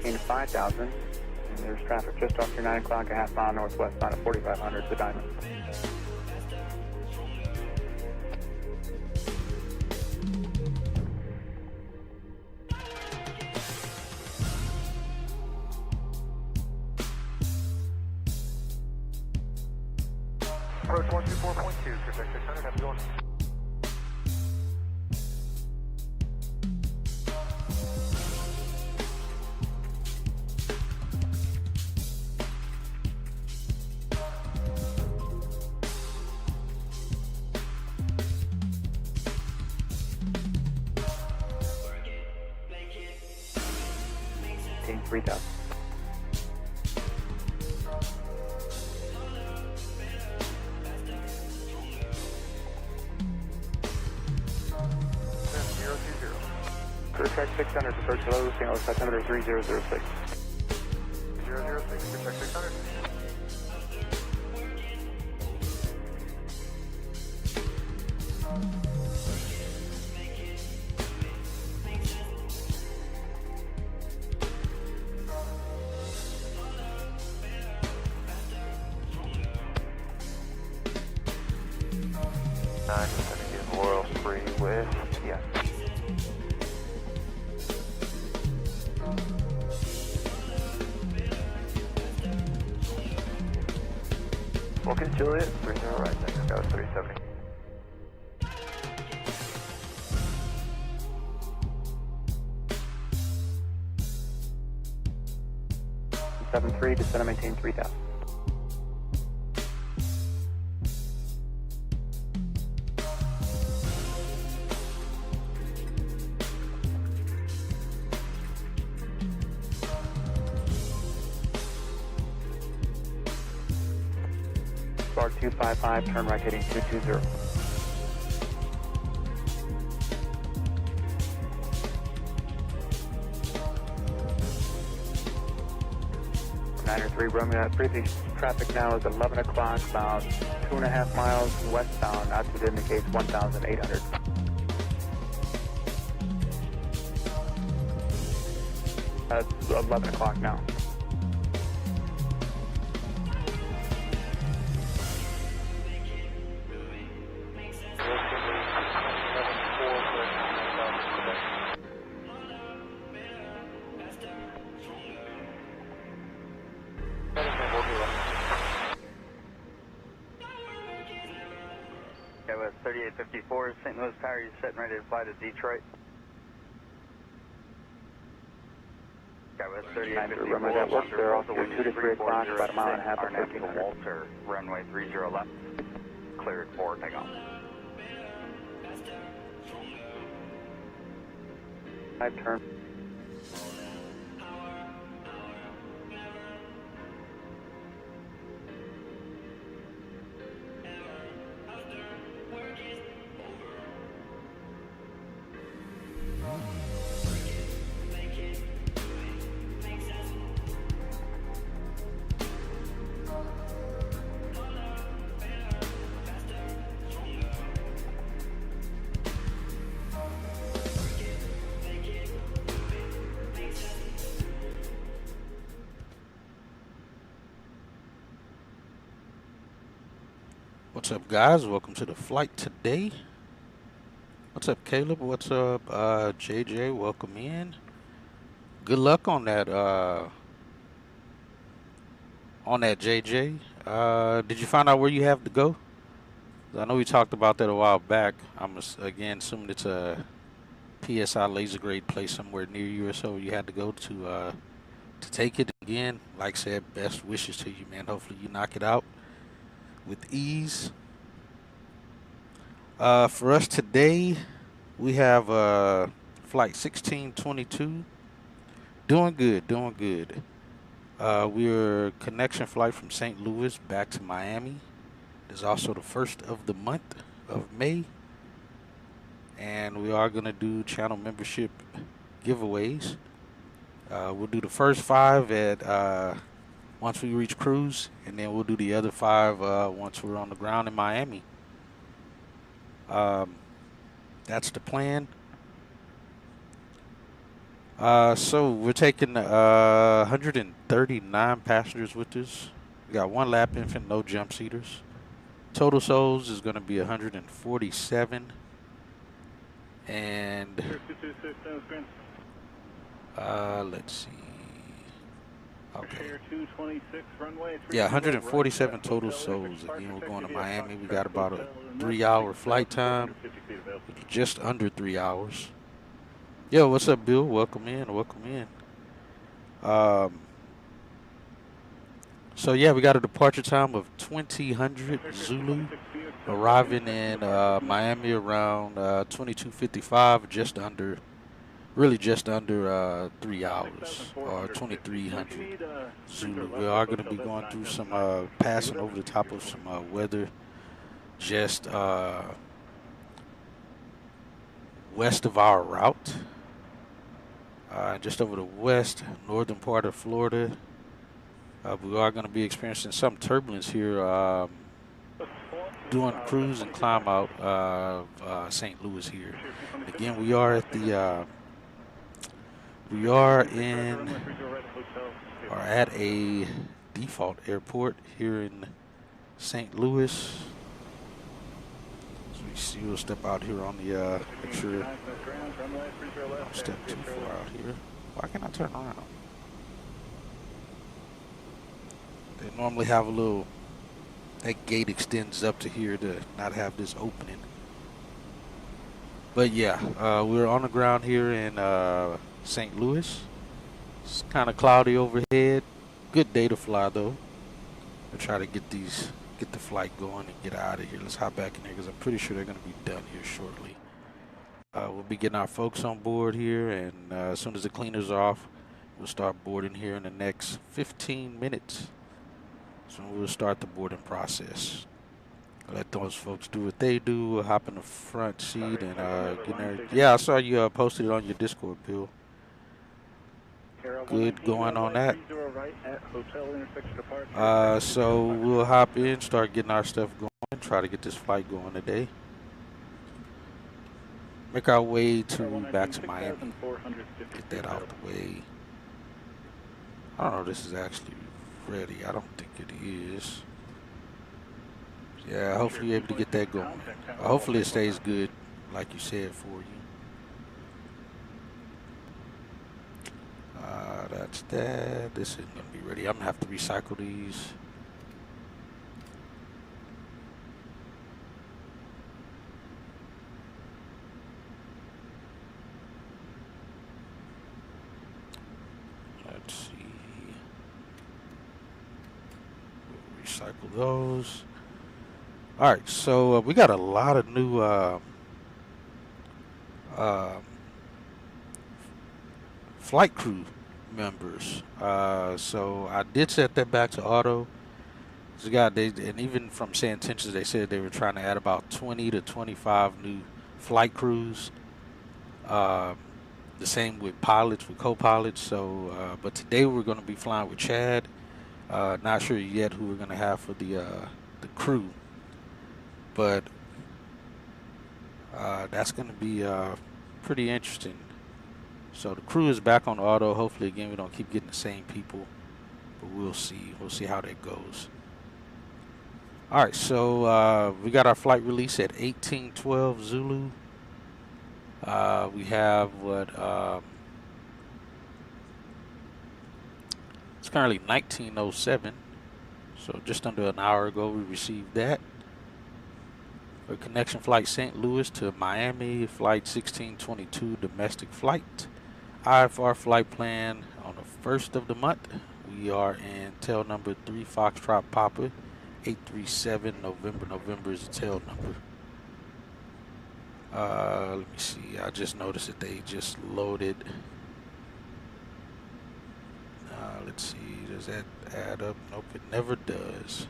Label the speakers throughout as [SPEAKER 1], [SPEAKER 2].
[SPEAKER 1] maintain 5,000. And there's traffic just off your 9 o'clock, a half mile northwest on at 4,500, the Diamond.
[SPEAKER 2] Approach 124.2, Quebec 600, have a good one.
[SPEAKER 1] Maintain 3,000. Check 600, approach low, St. Louis altimeter 3006.
[SPEAKER 2] 006, check 600. Nine, just gonna get Royal Free with, yeah. Vulcan Juliet, 30 right, next go 370.
[SPEAKER 1] Seven 3, descend and maintain 3,000. Bar 255, turn right heading 220. Niner 3 Romeo, previous traffic now is 11 o'clock, about 2.5 miles westbound, altitude indicates 1,800. That's 11 o'clock now.
[SPEAKER 3] Yeah, with 3854, St. Louis Tower, you setting ready to fly to Detroit? Yeah, with 3854,
[SPEAKER 1] Remember that works there, also 2 to 3 o'clock, about a mile and a half
[SPEAKER 3] our
[SPEAKER 1] of
[SPEAKER 3] next
[SPEAKER 1] 1,500.
[SPEAKER 3] Walter, runway 30 left, cleared for takeoff.
[SPEAKER 1] 5 turn.
[SPEAKER 4] What's up, guys? Welcome to the flight today. What's up, Caleb? What's up, JJ? Welcome in. Good luck on that, JJ. Did you find out where you have to go? I know we talked about that a while back. I'm again assuming it's a PSI laser grade place somewhere near you or so. You had to go to take it again. Like I said, best wishes to you, man. Hopefully you knock it out with ease. For us today, we have flight 1622. Doing good. We're connection flight from St. Louis back to Miami. It's also the first of the month of May. And we are going to do channel membership giveaways. We'll do the first 5 at once we reach cruise, and then we'll do the other 5 once we're on the ground in Miami. That's the plan. So we're taking 139 passengers with us. We got one lap infant, no jump seaters. Total souls is going to be 147. And let's see. Okay. Yeah, 147 total souls. Again, we're going to Miami. We got about a 3-hour flight time. Just under 3 hours. Yo, what's up, Bill? Welcome in. Welcome in. So yeah, we got a departure time of 2000 Zulu, arriving in Miami around 22:55, just under 3 hours, or 2300 Zulu. We are going to be going through some passing over the top of some weather, just west of our route, just over the northern part of Florida. We are going to be experiencing some turbulence here doing cruise and climb out of St. Louis here. Again, we are at at a default airport here in St. Louis. So you see, we'll step out here on the make sure don't step too far out here. Why can't I turn around? They normally have that gate extends up to here to not have this opening. But yeah, we're on the ground here in St. Louis. It's kind of cloudy overhead. Good day to fly though. We'll try to get the flight going and get out of here. Let's hop back in here because I'm pretty sure they're going to be done here shortly. We'll be getting our folks on board here, and as soon as the cleaners are off, we'll start boarding here in the next 15 minutes. So we'll start the boarding process. Let those folks do what they do. We'll hop in the front seat and get there. Yeah, I saw you posted it on your Discord, Bill. Good going on that. So we'll hop in, start getting our stuff going, try to get this flight going today. Make our way back to Miami. Get that out the way. I don't know if this is actually ready. I don't think it is. Yeah, hopefully you're able to get that going. Hopefully it stays good, like you said, for you. That's that. This isn't going to be ready. I'm going to have to recycle these. Let's see. We'll recycle those. All right, so we got a lot of new flight crew members. So I did set that back to auto. And even from San Intentions, they said they were trying to add about 20 to 25 new flight crews. The same with pilots, with co-pilots. So, but today we're going to be flying with Chad. Not sure yet who we're going to have for the crew. But that's going to be pretty interesting. So the crew is back on auto. Hopefully, again, we don't keep getting the same people. But we'll see. We'll see how that goes. All right, so we got our flight release at 1812 Zulu. We have it's currently 1907. So just under an hour ago, we received that. For connection flight St. Louis to Miami, flight 1622 domestic flight. IFR flight plan on the 1st of the month. We are in tail number 3 Foxtrot Papa, 837 November. November is the tail number. Let me see. I just noticed that they just loaded. Let's see. Does that add up? Nope, it never does.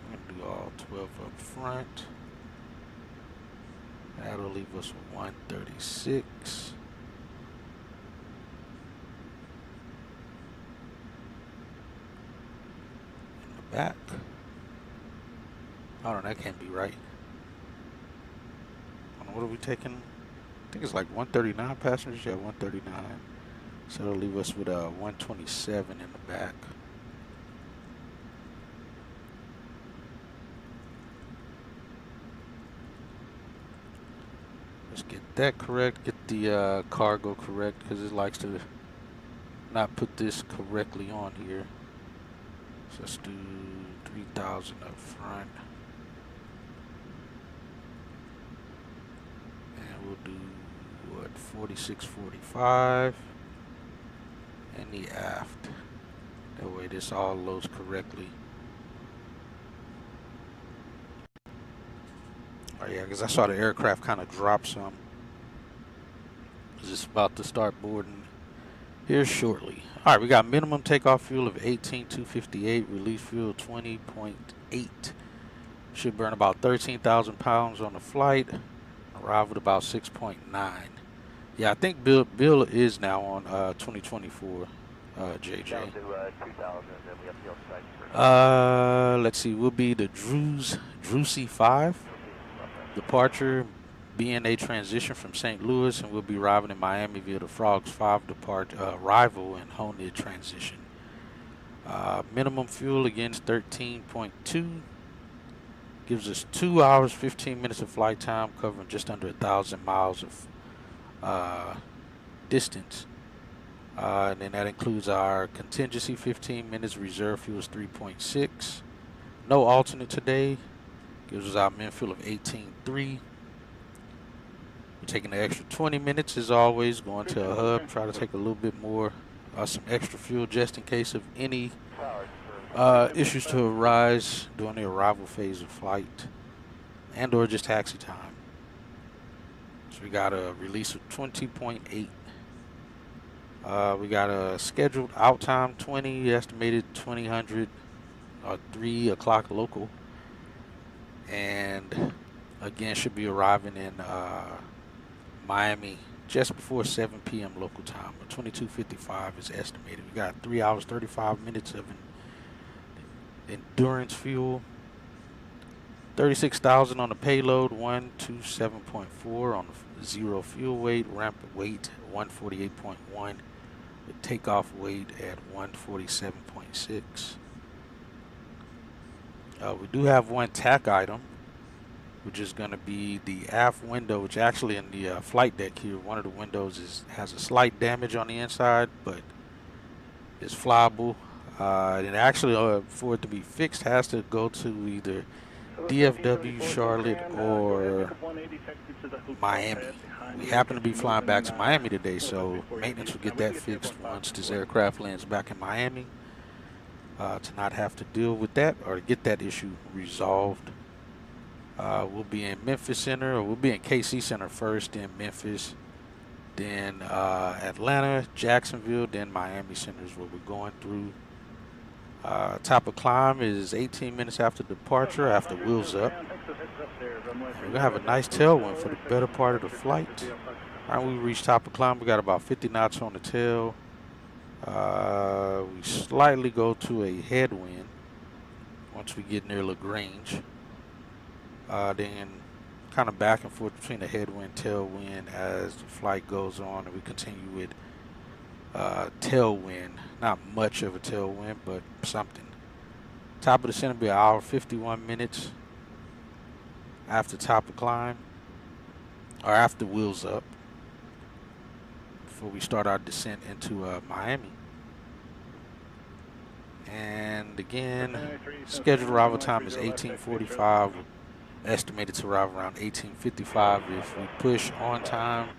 [SPEAKER 4] I'm going to do all 12 up front. That'll leave us with 136. In the back. Oh, no, that can't be right. What are we taking? think it's like 139 passengers. Yeah, 139. So it'll leave us with 127 in the back. Let's get that correct. Get the cargo correct because it likes to not put this correctly on here. So let's do 3,000 up front. And we'll do what, 4645 and the aft. That way this all loads correctly. Oh yeah, because I saw the aircraft kind of drop some. It's about to start boarding here shortly. All right, we got minimum takeoff fuel of 18,258, release fuel 20.8. Should burn about 13,000 pounds on the flight. Arrive at about 6.9. Yeah, I think Bill is now on 2024, JJ.
[SPEAKER 2] Down to 2,000, and we have the outside.
[SPEAKER 4] Let's see, we'll be the Drewsy 5 departure, being a transition from St. Louis, and we'll be arriving in Miami via the Frogs 5 arrival and Honda transition. Minimum fuel again is 13.2. Gives us 2 hours 15 minutes of flight time, covering just under 1,000 miles of distance. And then that includes our contingency 15 minutes, reserve fuel is 3.6. No alternate today. Gives us our min fuel of 18.3. We're taking the extra 20 minutes as always, going to a hub, try to take a little bit more, some extra fuel just in case of any issues to arise during the arrival phase of flight and or just taxi time. So we got a release of 20.8. We got a scheduled out time 20, estimated 2000 or 3 o'clock local. And again, should be arriving in Miami just before 7 p.m. local time. 22:55 is estimated. We got 3 hours 35 minutes of endurance fuel. 36,000 on the payload. 127.4 on the zero fuel weight. Ramp weight 148.1. With takeoff weight at 147.6. We do have one tack item, which is going to be the aft window, which actually in the flight deck here, one of the windows has a slight damage on the inside, but it's flyable. And actually, for it to be fixed, has to go to either DFW, Charlotte, or Miami. We happen to be flying back to Miami today, so maintenance will get that fixed once this aircraft lands back in Miami. To not have to deal with that or to get that issue resolved. We'll be in Memphis Center, or we'll be in KC Center first, then Memphis, then Atlanta, Jacksonville, then Miami Center is where we're going through. Top of climb is 18 minutes after departure, after wheels up. And we're going to have a nice tailwind for the better part of the flight. All right, we reach top of climb, we got about 50 knots on the tail. We slightly go to a headwind once we get near LaGrange. Then kind of back and forth between the headwind, tailwind as the flight goes on, and we continue with tailwind. Not much of a tailwind, but something. Top of the descent will be 1 hour 51 minutes after top of climb, or after wheels up, before we start our descent into Miami. And again, scheduled arrival time is 18:45. Estimated to arrive around 18:55 if we push on time,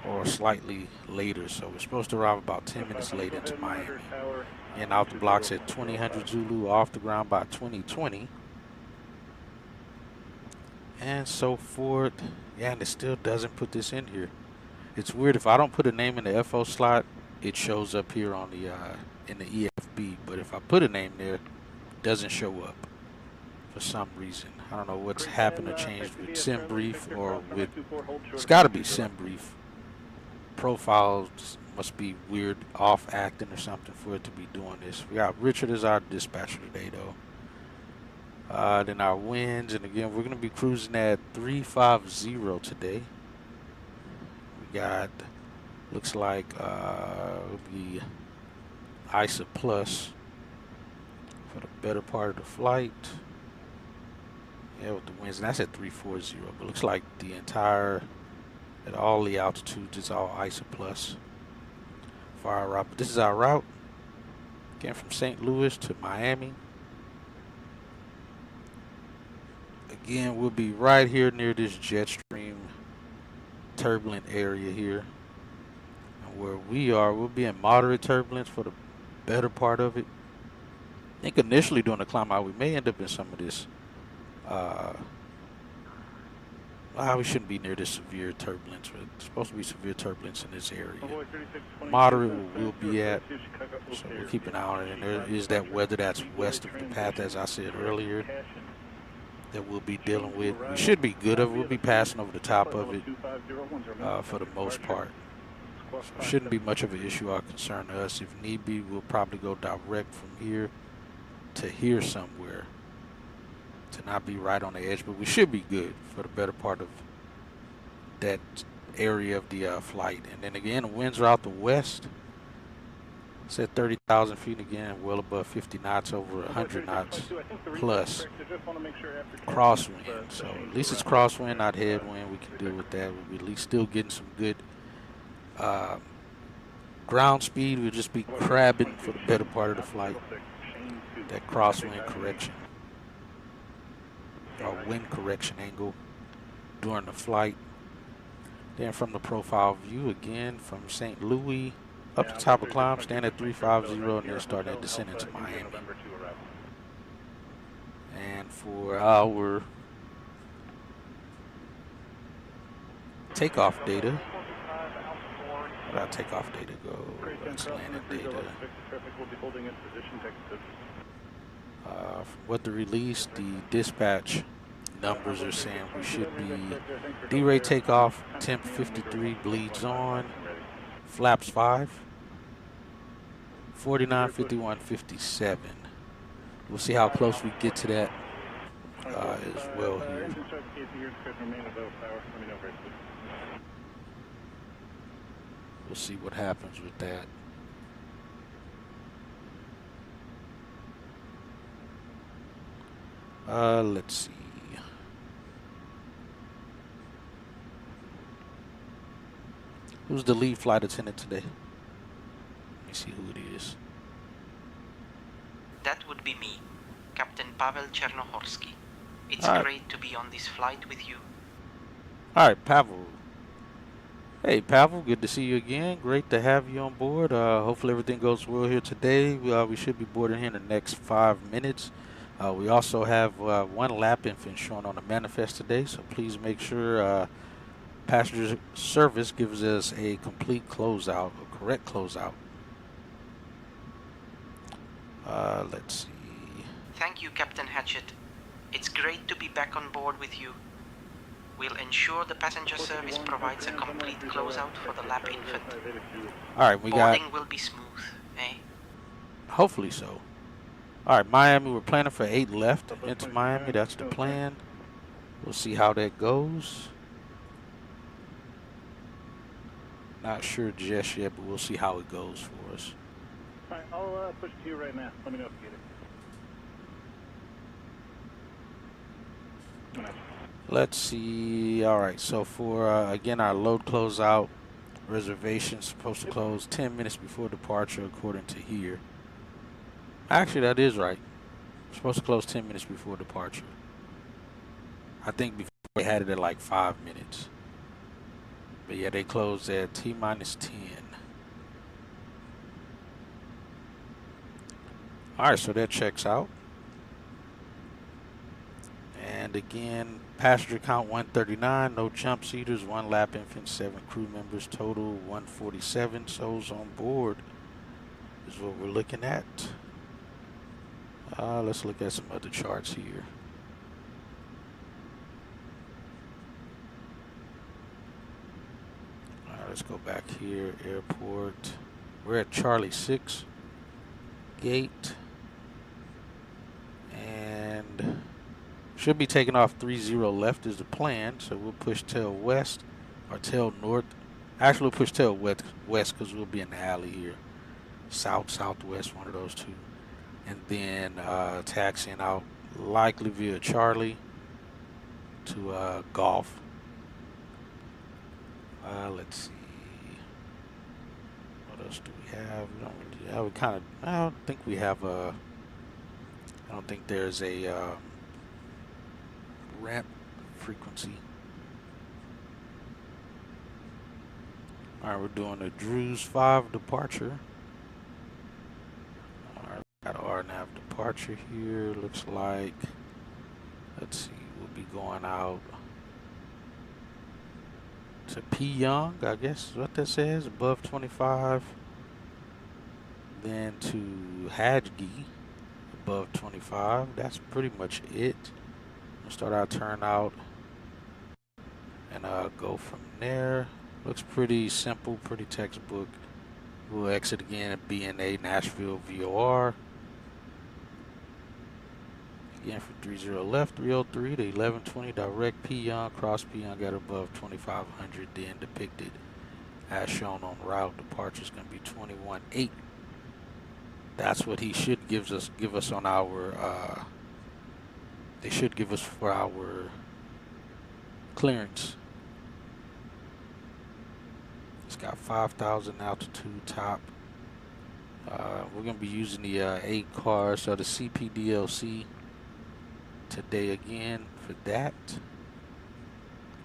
[SPEAKER 4] or slightly later. So we're supposed to arrive about 10 minutes late into Miami. And out the blocks at 2000 Zulu, off the ground by 2020. And so forth. Yeah, and it still doesn't put this in here. It's weird, if I don't put a name in the FO slot, it shows up here on the in the EFB. But if I put a name there, it doesn't show up for some reason. I don't know what's happened or changed with SimBrief, or with, it's got to be SimBrief. Profiles must be weird, off acting or something for it to be doing this. We got Richard as our dispatcher today, though. Then our winds, and again, we're going to be cruising at 350 today. We got, looks like it'll be ISA plus for the better part of the flight. Yeah, with the winds, and that's at 340, but looks like the entire, at all the altitudes, it's all ISA plus for our route. But this is our route, again from St. Louis to Miami. Again, we'll be right here near this jet stream turbulent area here. And where we are, we'll be in moderate turbulence for the better part of it. I think initially during the climb out, we may end up in some of this. We shouldn't be near this severe turbulence. It's supposed to be severe turbulence in this area. Moderate we'll be at, so we'll keep an eye on it. And there is that weather that's west of the path, as I said earlier, that we'll be dealing with. We should be good of it. We'll be passing over the top of it for the most part. So it shouldn't be much of an issue or concern to us. If need be, we'll probably go direct from here to here somewhere to not be right on the edge, but we should be good for the better part of that area of the flight. And then again, the winds are out the west. It's at 30,000 feet again, well above 50 knots, over 100 knots plus crosswind. So at least it's crosswind, not headwind. We can deal with that. We'll be at least still getting some good ground speed. We'll just be crabbing for the better part of the flight. That crosswind correction or wind correction angle during the flight. Then from the profile view, again from St. Louis up the top of climb, stand at 350, and then start that descent into Miami. And for our takeoff data, where our takeoff data go? That's landing data. From what the release, the dispatch numbers are saying we should be D-rate takeoff, temp 53, bleeds on, flaps 5, 49, 51, 57. We'll see how close we get to that as well here. We'll see what happens with that. Let's see. Who's the lead flight attendant today? Let me see who it is.
[SPEAKER 5] That would be me, Captain Pavel Chernohorsky. It's great to be on this flight with you.
[SPEAKER 4] All right, Pavel. Hey, Pavel, good to see you again. Great to have you on board. Hopefully everything goes well here today. We should be boarding here in the next 5 minutes. We also have one lap infant shown on the manifest today, so please make sure passenger service gives us a complete closeout, a correct closeout. Let's see.
[SPEAKER 5] Thank you, Captain Hatchett. It's great to be back on board with you. We'll ensure the passenger service provides a complete closeout for the lap infant.
[SPEAKER 4] All right,
[SPEAKER 5] Boarding will be smooth, eh?
[SPEAKER 4] Hopefully so. All right, Miami, we're planning for 8 left into Miami. That's the plan. We'll see how that goes. Not sure just yet, but we'll see how it goes for us.
[SPEAKER 2] All right, I'll push it to you right now. Let me know if you get it.
[SPEAKER 4] Let's see. All right, so for, again, our load closeout reservation supposed to close 10 minutes before departure according to here. Actually, that is right. We're supposed to close 10 minutes before departure. I think before they had it at like 5 minutes. But yeah, they closed at T-minus 10. All right, so that checks out. And again, passenger count 139, no jump seaters, 1 lap infant, 7 crew members, total 147 souls on board is what we're looking at. Let's look at some other charts here. All right, let's go back here, airport. We're at Charlie 6 gate. And Should be taking off 30 left is the plan, so we'll push tail west or tail north. Actually, we'll push tail west because we'll be in the alley here. South, southwest, one of those two. And then taxiing out likely via Charlie to Golf. Let's see. What else do we have? We don't really. I don't think we have a. I don't think there's a ramp frequency. All right, we're doing a Drews 5 departure. All right, got an RNAV departure here. Looks like. Let's see. We'll be going out to P Young, I guess is what that says, above 25. Then to Hadgee, above 25. That's pretty much it. We'll start our turnout and go from there. Looks pretty simple, pretty textbook. We'll exit again at BNA Nashville VOR. Again for 30 left, 303 to 1120 direct P Young, cross P Young at above 2500, then depicted as shown on route. Departure is going to be 21.8. That's what he should give us on our. They should give us for our clearance. It's got 5,000 altitude top. We're going to be using the 8 cars, so the CPDLC today again for that.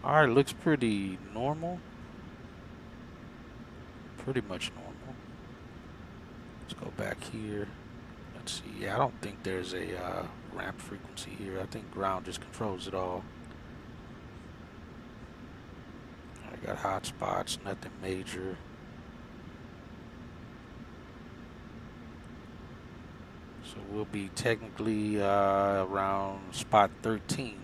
[SPEAKER 4] All right, looks pretty normal. Pretty much normal. Let's go back here. Let's see. Yeah, I don't think there's a ramp frequency here. I think ground just controls it all. I got hot spots, nothing major. So we'll be technically around spot 13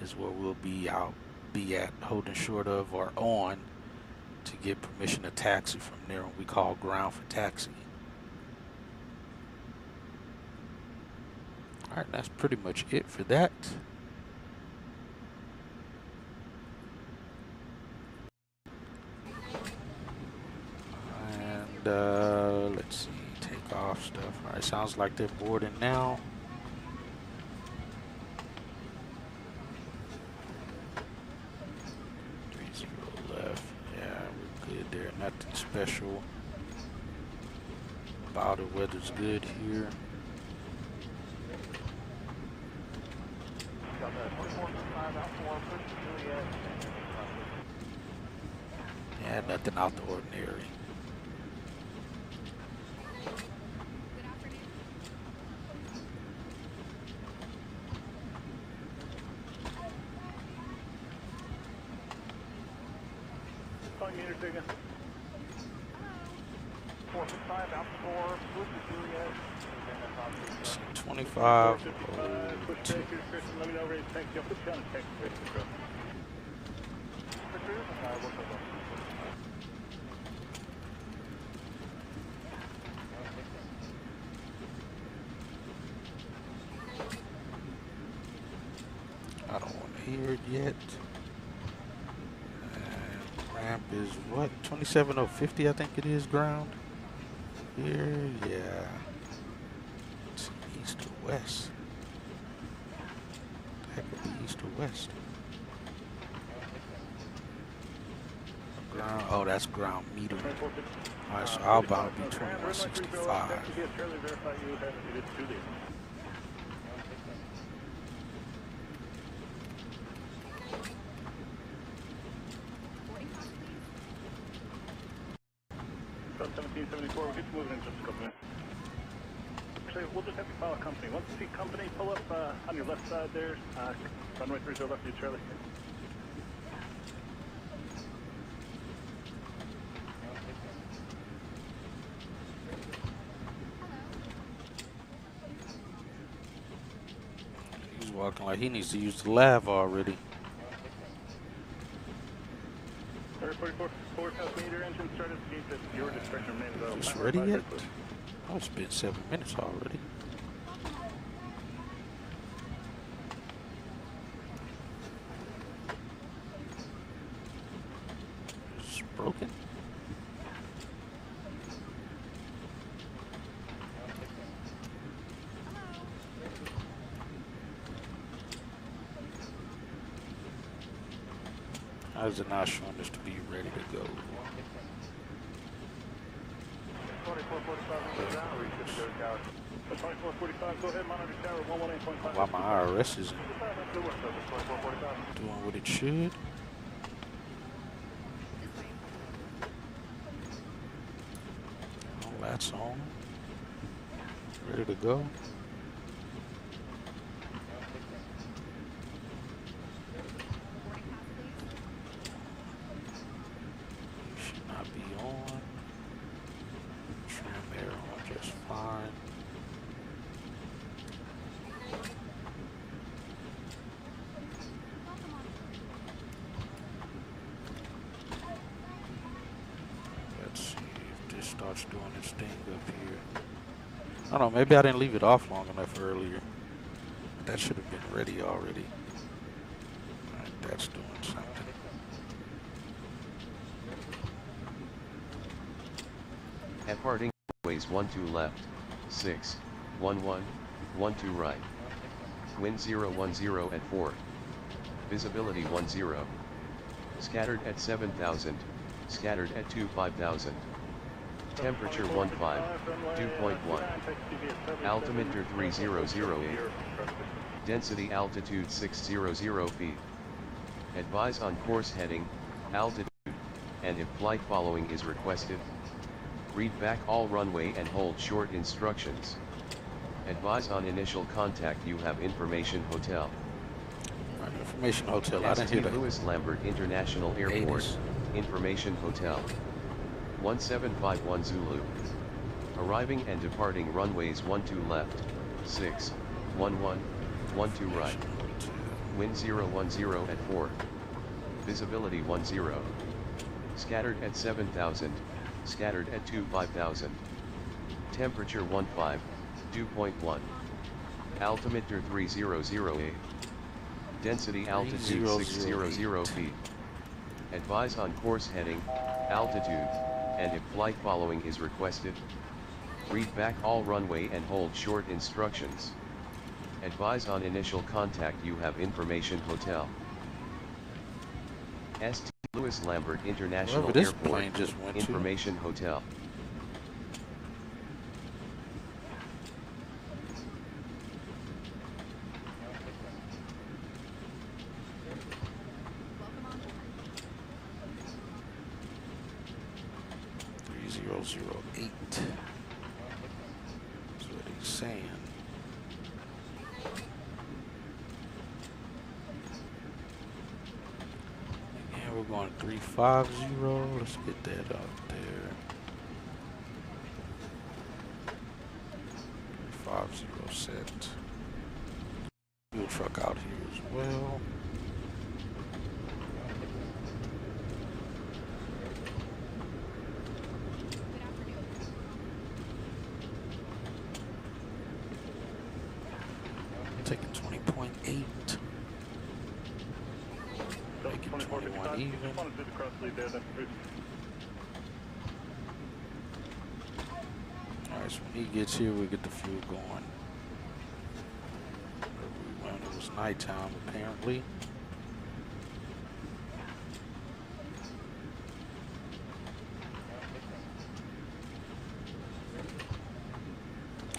[SPEAKER 4] is where we'll be at, holding short of or on to get permission to taxi from there when we call ground for taxi. Alright, that's pretty much it for that. And let's see, take off stuff. Alright, sounds like they're boarding now. Left. Yeah, we're good there. Nothing special about it. Weather's good here. Yeah, nothing out the ordinary.
[SPEAKER 2] Meters again. 455 out 4, Blue Juliet.
[SPEAKER 4] 25.
[SPEAKER 2] Let me know where you think you'll put you on the text.
[SPEAKER 4] I don't want to hear it yet. Ramp is what? 27050, I think it is ground. Here, yeah. It's east or west. What the heck would be east or west? Ground. Oh, that's ground meter. Alright, so our bound would be 2165.
[SPEAKER 2] We'll get you moving in just a couple minutes. Actually, we'll just have you follow company. Once you see company, pull up on your left side there. Runway 30 left, you Charlie.
[SPEAKER 4] He's walking like he needs to use the lav already.
[SPEAKER 2] 44, 4,000 meter engine started. Your discretion remains.
[SPEAKER 4] Is this ready yet? Oh, it's been 7 minutes already. How is it not showing us to be ready to go?
[SPEAKER 2] 2445, go ahead, monitor tower 118.5.
[SPEAKER 4] While my IRS isn't doing what it should. Oh, that's on. Ready to go. Should not be on. Trim air on just fine. Let's see if this starts doing its thing up here. I don't know, maybe I didn't leave it off long enough earlier. That should have been ready already. Alright, that's doing something.
[SPEAKER 6] At Harding, ways 12 left, 6, 11, 12 right. Wind 010 at 4. Visibility 10. Scattered at 7,000, scattered at 25,000. Temperature 15, dew point 1. Altimeter 3008. Density altitude 600 feet. Advise on course heading, altitude, and if flight following is requested. Read back all runway and hold short instructions. Advise on initial contact. You have information hotel.
[SPEAKER 4] Right, information hotel. I didn't hear that.
[SPEAKER 6] Louis Lambert International Airport.
[SPEAKER 4] 80s.
[SPEAKER 6] Information hotel. 1751 Zulu. Arriving and departing runways 12 left, 6, 11, 12 right. Wind 010 at 4. Visibility 10. Scattered at 7,000, scattered at 25,000. Temperature 15, dew point 1. Altimeter 3008. Density altitude 600 feet. Advise on course heading, altitude, and if flight following is requested. Read back all runway and hold short instructions. Advise on initial contact. You have information hotel. St. Louis Lambert International
[SPEAKER 4] Wherever this
[SPEAKER 6] Airport.
[SPEAKER 4] plane just went to.
[SPEAKER 6] Information hotel.
[SPEAKER 4] .008. That's what he's saying. And we're going 350. Let's get that out there. 350 set. Fuel truck out here as well. Taking 20.8. Make it 21 even. Alright, so when he gets here, we get the fuel going. When it was nighttime, apparently.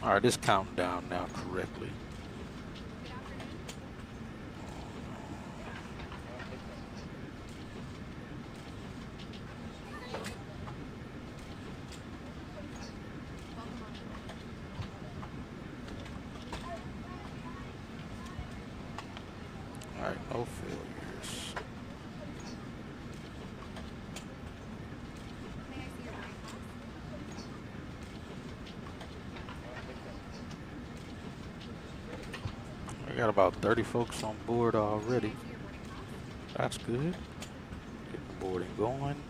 [SPEAKER 4] Alright, it's counting down now correctly. Alright, no failures. I got about 30 folks on board already. That's good. Getting the boarding going.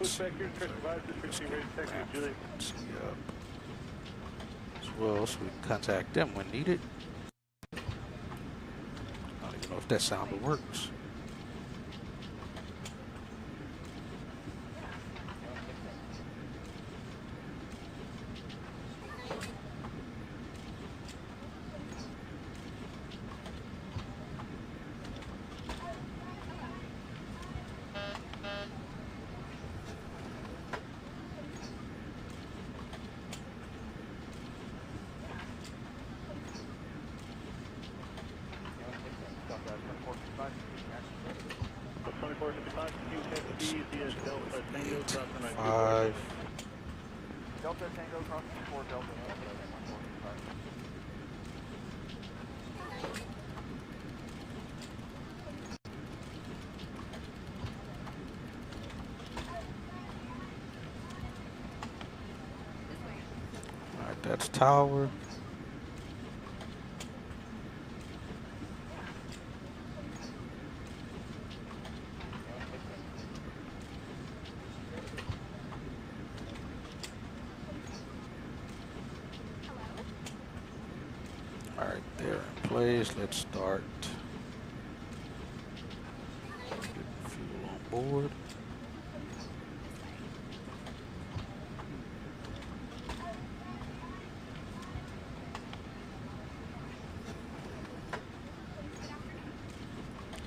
[SPEAKER 4] Let's see. As well, so we can contact them when needed. Not even that sounder works. Five.
[SPEAKER 1] Delta Tango crossing 4 Delta.
[SPEAKER 4] Alright, that's tower. Alright, they're in place. Let's start getting fuel on board.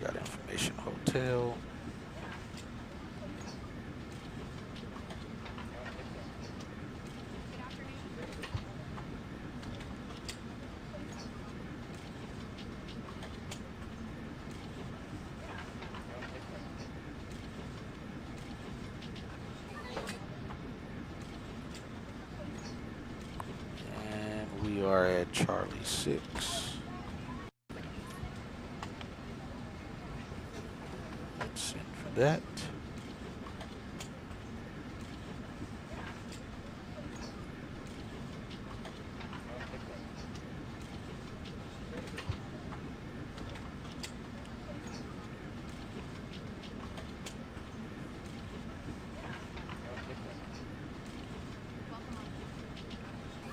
[SPEAKER 4] Got information hotel. We are at Charlie 6. Let's send for that.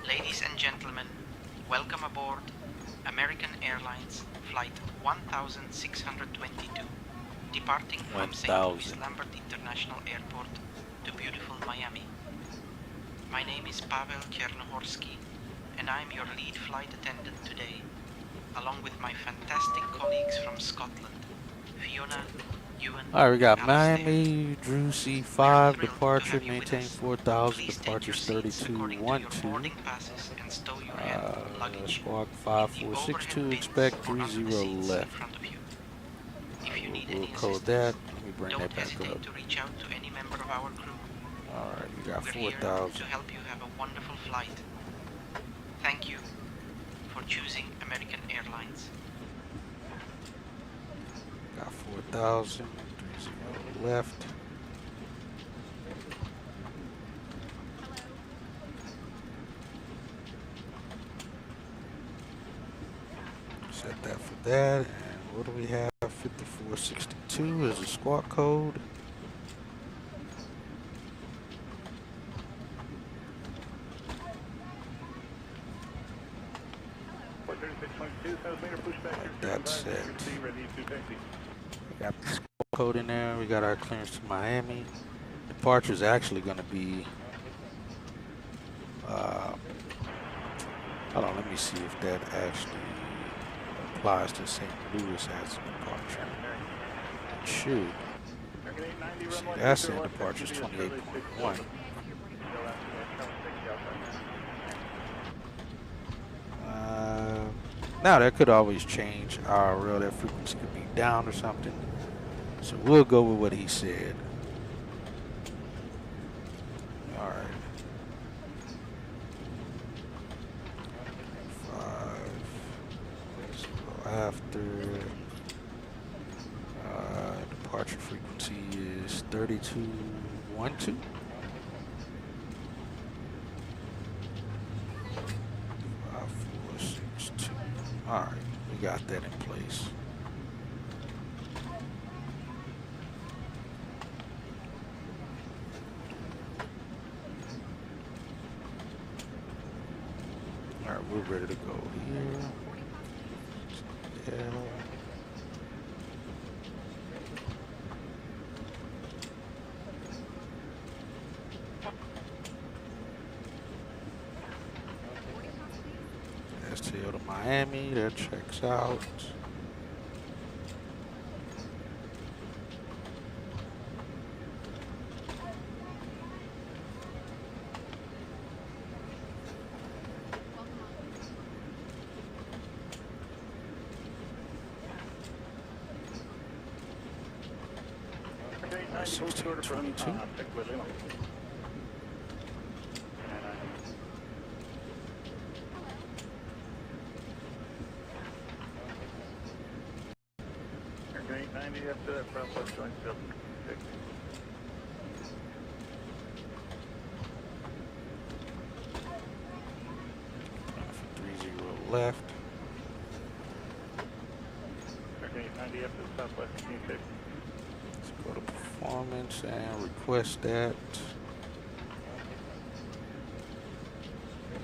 [SPEAKER 5] Ladies and gentlemen, welcome aboard American Airlines Flight 1622, departing from St. Louis Lambert International Airport to beautiful Miami. My name is Pavel Chernohorsky, and I'm your lead flight attendant today, along with my fantastic colleagues from Scotland, Fiona, Ewan,
[SPEAKER 4] Alright, we got
[SPEAKER 5] Alistair.
[SPEAKER 4] Miami, Drew C5,
[SPEAKER 5] Thrilled to
[SPEAKER 4] departure,
[SPEAKER 5] have you with
[SPEAKER 4] maintain
[SPEAKER 5] us.
[SPEAKER 4] 4,000,
[SPEAKER 5] Please take
[SPEAKER 4] departure
[SPEAKER 5] your seats according to your
[SPEAKER 4] 3212.
[SPEAKER 5] boarding passes and stow your hand luggage
[SPEAKER 4] Squawk
[SPEAKER 5] in the
[SPEAKER 4] 5462,
[SPEAKER 5] overhead
[SPEAKER 4] expect
[SPEAKER 5] bins or under the
[SPEAKER 4] 30
[SPEAKER 5] seats
[SPEAKER 4] left.
[SPEAKER 5] in front of you. If you need
[SPEAKER 4] We'll
[SPEAKER 5] any
[SPEAKER 4] code
[SPEAKER 5] assistance,
[SPEAKER 4] that. Let me bring
[SPEAKER 5] don't
[SPEAKER 4] that back
[SPEAKER 5] hesitate
[SPEAKER 4] up.
[SPEAKER 5] to reach out to any member of our crew.
[SPEAKER 4] Alright, we got
[SPEAKER 5] We're here
[SPEAKER 4] 4,000.
[SPEAKER 5] to help you have a wonderful flight. Thank you for choosing American Airlines.
[SPEAKER 4] Got 4,000. 30 left. Set that for that. And what do we have? 5462 is a squawk code. That's it. We got the squawk code in there. We got our clearance to Miami. Departure is actually going to be. Hold on, let me see if that actually applies to St. Louis as a departure. It should. See, that's in departure is 28.1. Now that could always change our rail. That frequency could be down or something. So we'll go with what he said. All right. 5 after. Departure frequency is 3212. All right, we got that in place. All right, we're ready to go here. Yeah. sail to Miami. That checks out.
[SPEAKER 2] Okay, 90 hold shorter from
[SPEAKER 4] 1622.
[SPEAKER 2] Tech with Lima. Okay, 90 after that, Southwest joint field.
[SPEAKER 4] 30 left.
[SPEAKER 2] Okay, 90 after the Southwest, 6.
[SPEAKER 4] Let's go to performance and request that.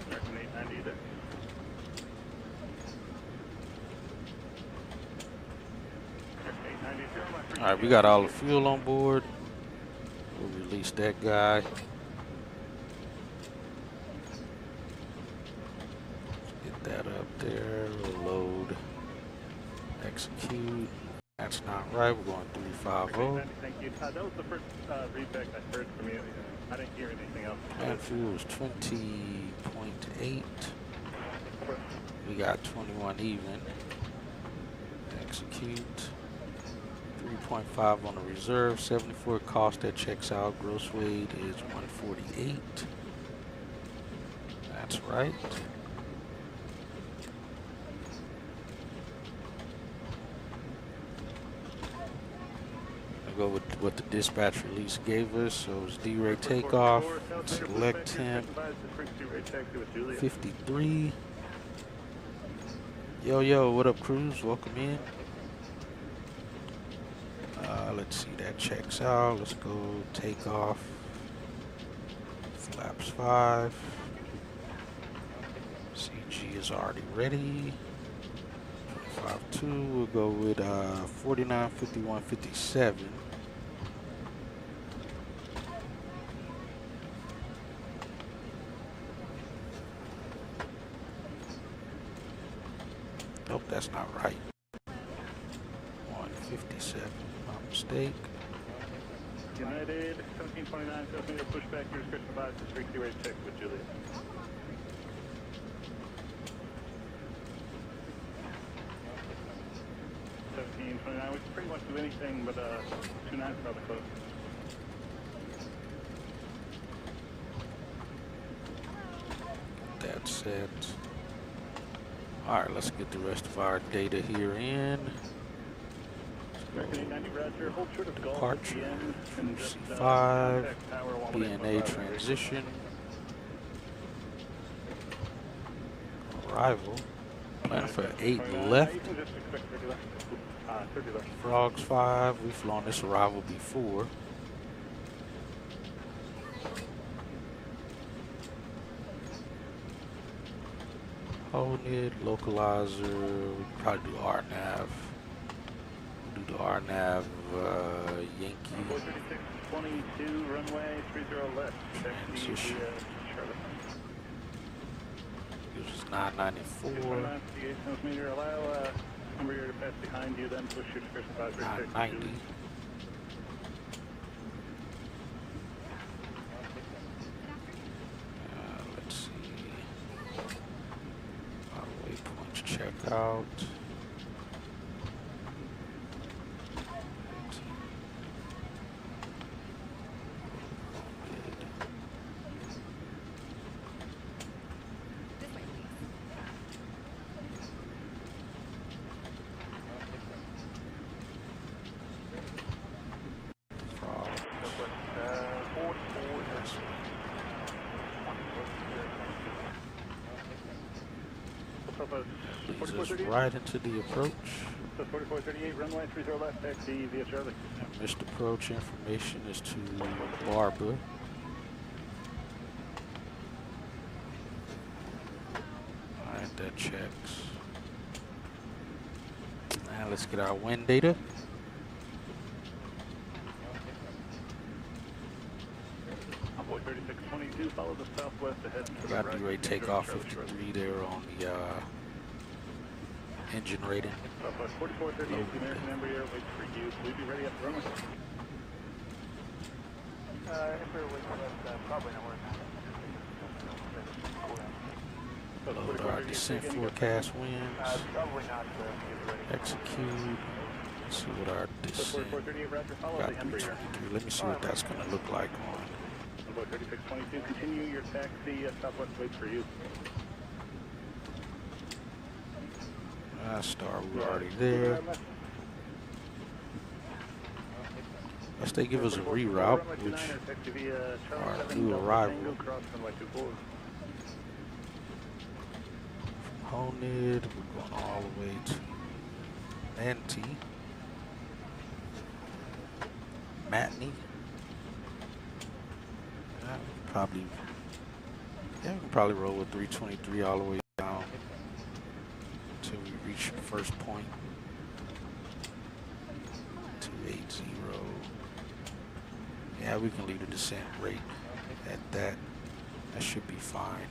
[SPEAKER 2] American 890 there. American 890,
[SPEAKER 4] All right, we got all the fuel on board. We'll release that guy. Get that up there. Load. Execute. That's not right. We're going 350.
[SPEAKER 2] Thank you. That was the first feedback I heard from you. I didn't hear anything else.
[SPEAKER 4] And fuel is 20.8. We got 21 even. Execute. 3.5 on the reserve. 74 cost that checks out. Gross weight is 148. That's right. Go with what the dispatch release gave us. So it's D-rate takeoff. Select him. 53. Yo, what up, crews? Welcome in. Let's see, that checks out. Let's go take off. Flaps 5. CG is already ready. 25.2. We'll go with 49, 51, 57. Nope, that's not right. 157, my mistake.
[SPEAKER 2] United 1729, 7 pushback, your description 5 to 3 rate check with Juliet. We can pretty much do anything, but 29 is probably close.
[SPEAKER 4] That's it. Alright, let's get the rest of our data here in. Departure, C5, BNA transition, arrival, plan for 8 left, Frogs 5, we've flown this arrival before. Hold it, localizer, we can probably do RNAV. We'll do the RNAV Yankee.
[SPEAKER 2] 22, runway 30 left.
[SPEAKER 4] Transition. This is 994.
[SPEAKER 2] 998 allow number here to pass behind you, then push your description 5
[SPEAKER 4] 990. Let's see. Our waypoints check out. Leads us right into the approach.
[SPEAKER 2] 4438, runway 30 left, taxi via Charlie.
[SPEAKER 4] And missed approach information is to Barbara. Alright, that checks. Now let's get our wind data.
[SPEAKER 2] Envoy 3622, follow the southwest ahead.
[SPEAKER 4] Got D-rate takeoff 53 there on the engine rating.
[SPEAKER 2] 4438, the American Embraer waits for you. Will you be ready at the runway?
[SPEAKER 1] Embraer waits for us, probably not working.
[SPEAKER 4] Load our descent forecast winds.
[SPEAKER 1] Probably not,
[SPEAKER 4] Execute. Let's see what our descent got 323. Let me see what that's going to look like on.
[SPEAKER 2] Runway 3622, continue your taxi. Southwest waits for you.
[SPEAKER 4] Star, we're already there. Unless they give us a reroute, which our new arrival. Honed, we're going all the way to Manti. Matney. We can probably roll with 323 all the way down until we reach the first point. 280. Yeah, we can leave the descent rate at that. That should be fine.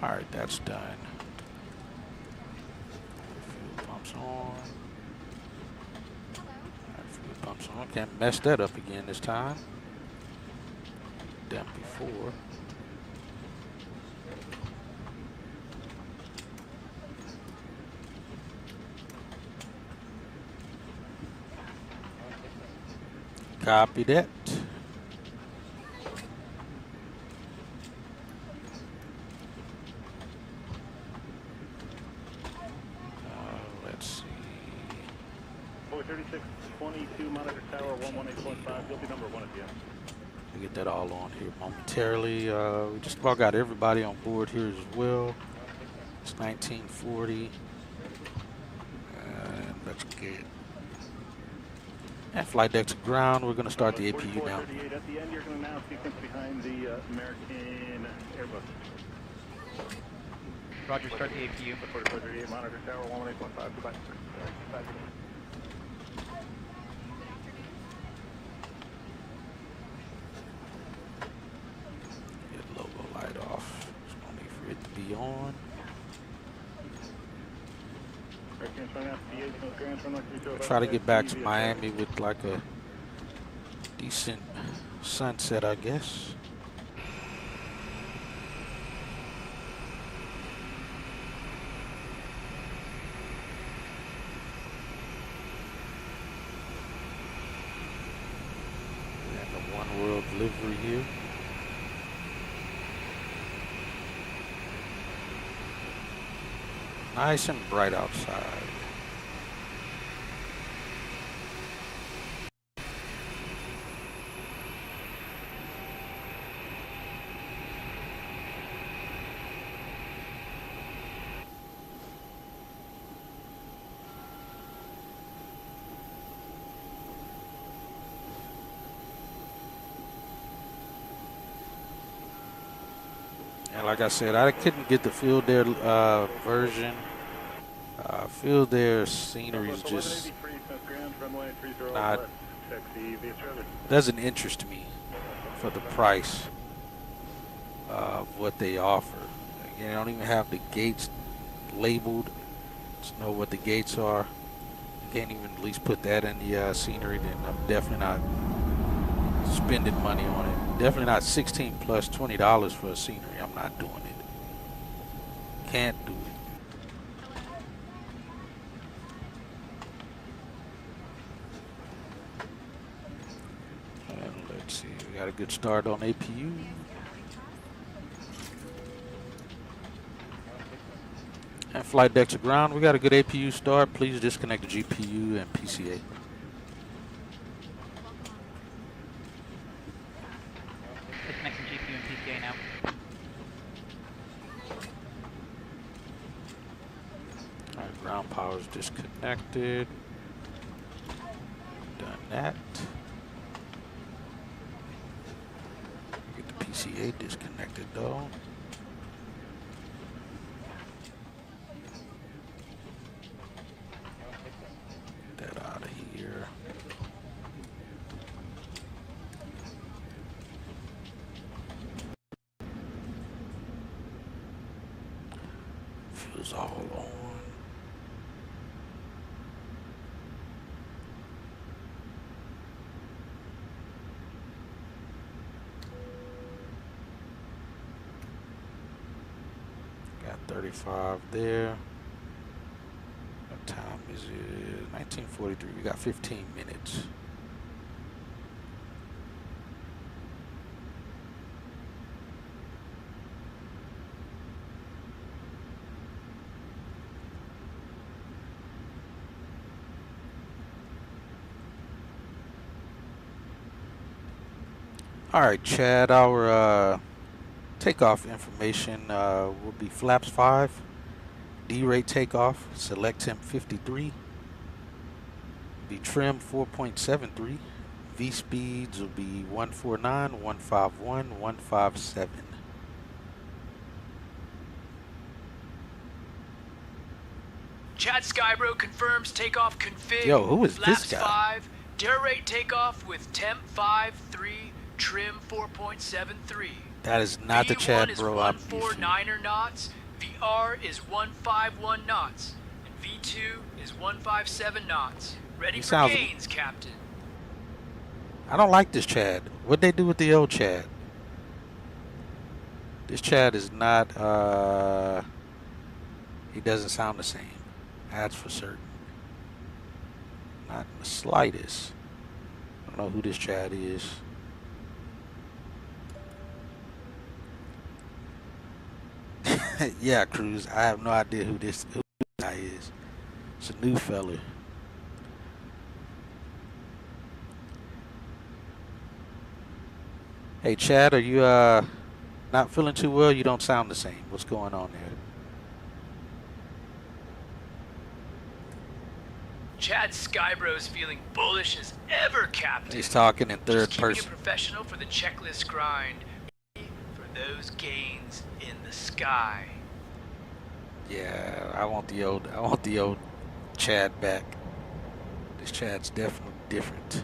[SPEAKER 4] Alright, that's done. Fuel pumps on. Alright, fuel pumps on. Can't mess that up again this time. Done before. Copy that. Let's see.
[SPEAKER 2] 3622 monitor tower 118.5. You'll be number 1 at the end.
[SPEAKER 4] We'll get that all on here momentarily. We just about got everybody on board here as well. It's 1940. And let's get. And flight deck to ground. We're going to start the APU now.
[SPEAKER 2] At the end, you're going to now sequence behind the American Airbus.
[SPEAKER 7] Roger, start the APU.
[SPEAKER 2] 4438 monitor tower 118.5. Goodbye.
[SPEAKER 4] Get logo light off. There's no need for it to be on. Try to get back to Miami with like a decent sunset, I guess. And the One World livery here. Nice and bright outside. And like I said, I couldn't get the Field Air version. Field Air scenery is just not, doesn't interest me for the price of what they offer. Again, they don't even have the gates labeled. Just know what the gates are. Can't even at least put that in the scenery. Then I'm definitely not spending money on it. Definitely not $16 plus $20 for a scenery. I'm not doing it. Can't do it. And let's see. We got a good start on APU. And flight deck to ground. We got a good APU start. Please disconnect the GPU and PCA.
[SPEAKER 7] Disconnecting GPU and PCA now.
[SPEAKER 4] Alright, ground power is disconnected. Done that. Get the PCA disconnected though. Get that out of here. Motors all on. Got 35 there. What time is it? 1943. We got 15 minutes. All right, Chad, our takeoff information will be flaps 5, D-rate takeoff, select temp 53, be trim 4.73, V speeds will be 149, 151, 157.
[SPEAKER 8] Chad Skybro confirms takeoff config.
[SPEAKER 4] Yo, who is
[SPEAKER 8] Flaps
[SPEAKER 4] this guy?
[SPEAKER 8] 5, dare rate takeoff with temp 53, trim 4.73.
[SPEAKER 4] That is not the Chad
[SPEAKER 8] V1 is
[SPEAKER 4] bro I'm used to.
[SPEAKER 8] 149er knots, VR is 151 knots, and V2 is 157 knots. Ready
[SPEAKER 4] He
[SPEAKER 8] for
[SPEAKER 4] sounds-
[SPEAKER 8] gains, Captain.
[SPEAKER 4] I don't like this Chad. What'd they do with the old Chad? This Chad is not, he doesn't sound the same. That's for certain. Not in the slightest. I don't know who this Chad is. Yeah, Cruz. I have no idea who this guy is. It's a new fella. Hey, Chad, are you not feeling too well? You don't sound the same. What's going on there?
[SPEAKER 8] Chad Skybro is feeling bullish as ever, Captain.
[SPEAKER 4] He's talking in third
[SPEAKER 8] Just keeping it
[SPEAKER 4] person.
[SPEAKER 8] professional for the checklist grind. For those gains in the sky.
[SPEAKER 4] Yeah, I want the old Chad back. This Chad's definitely different.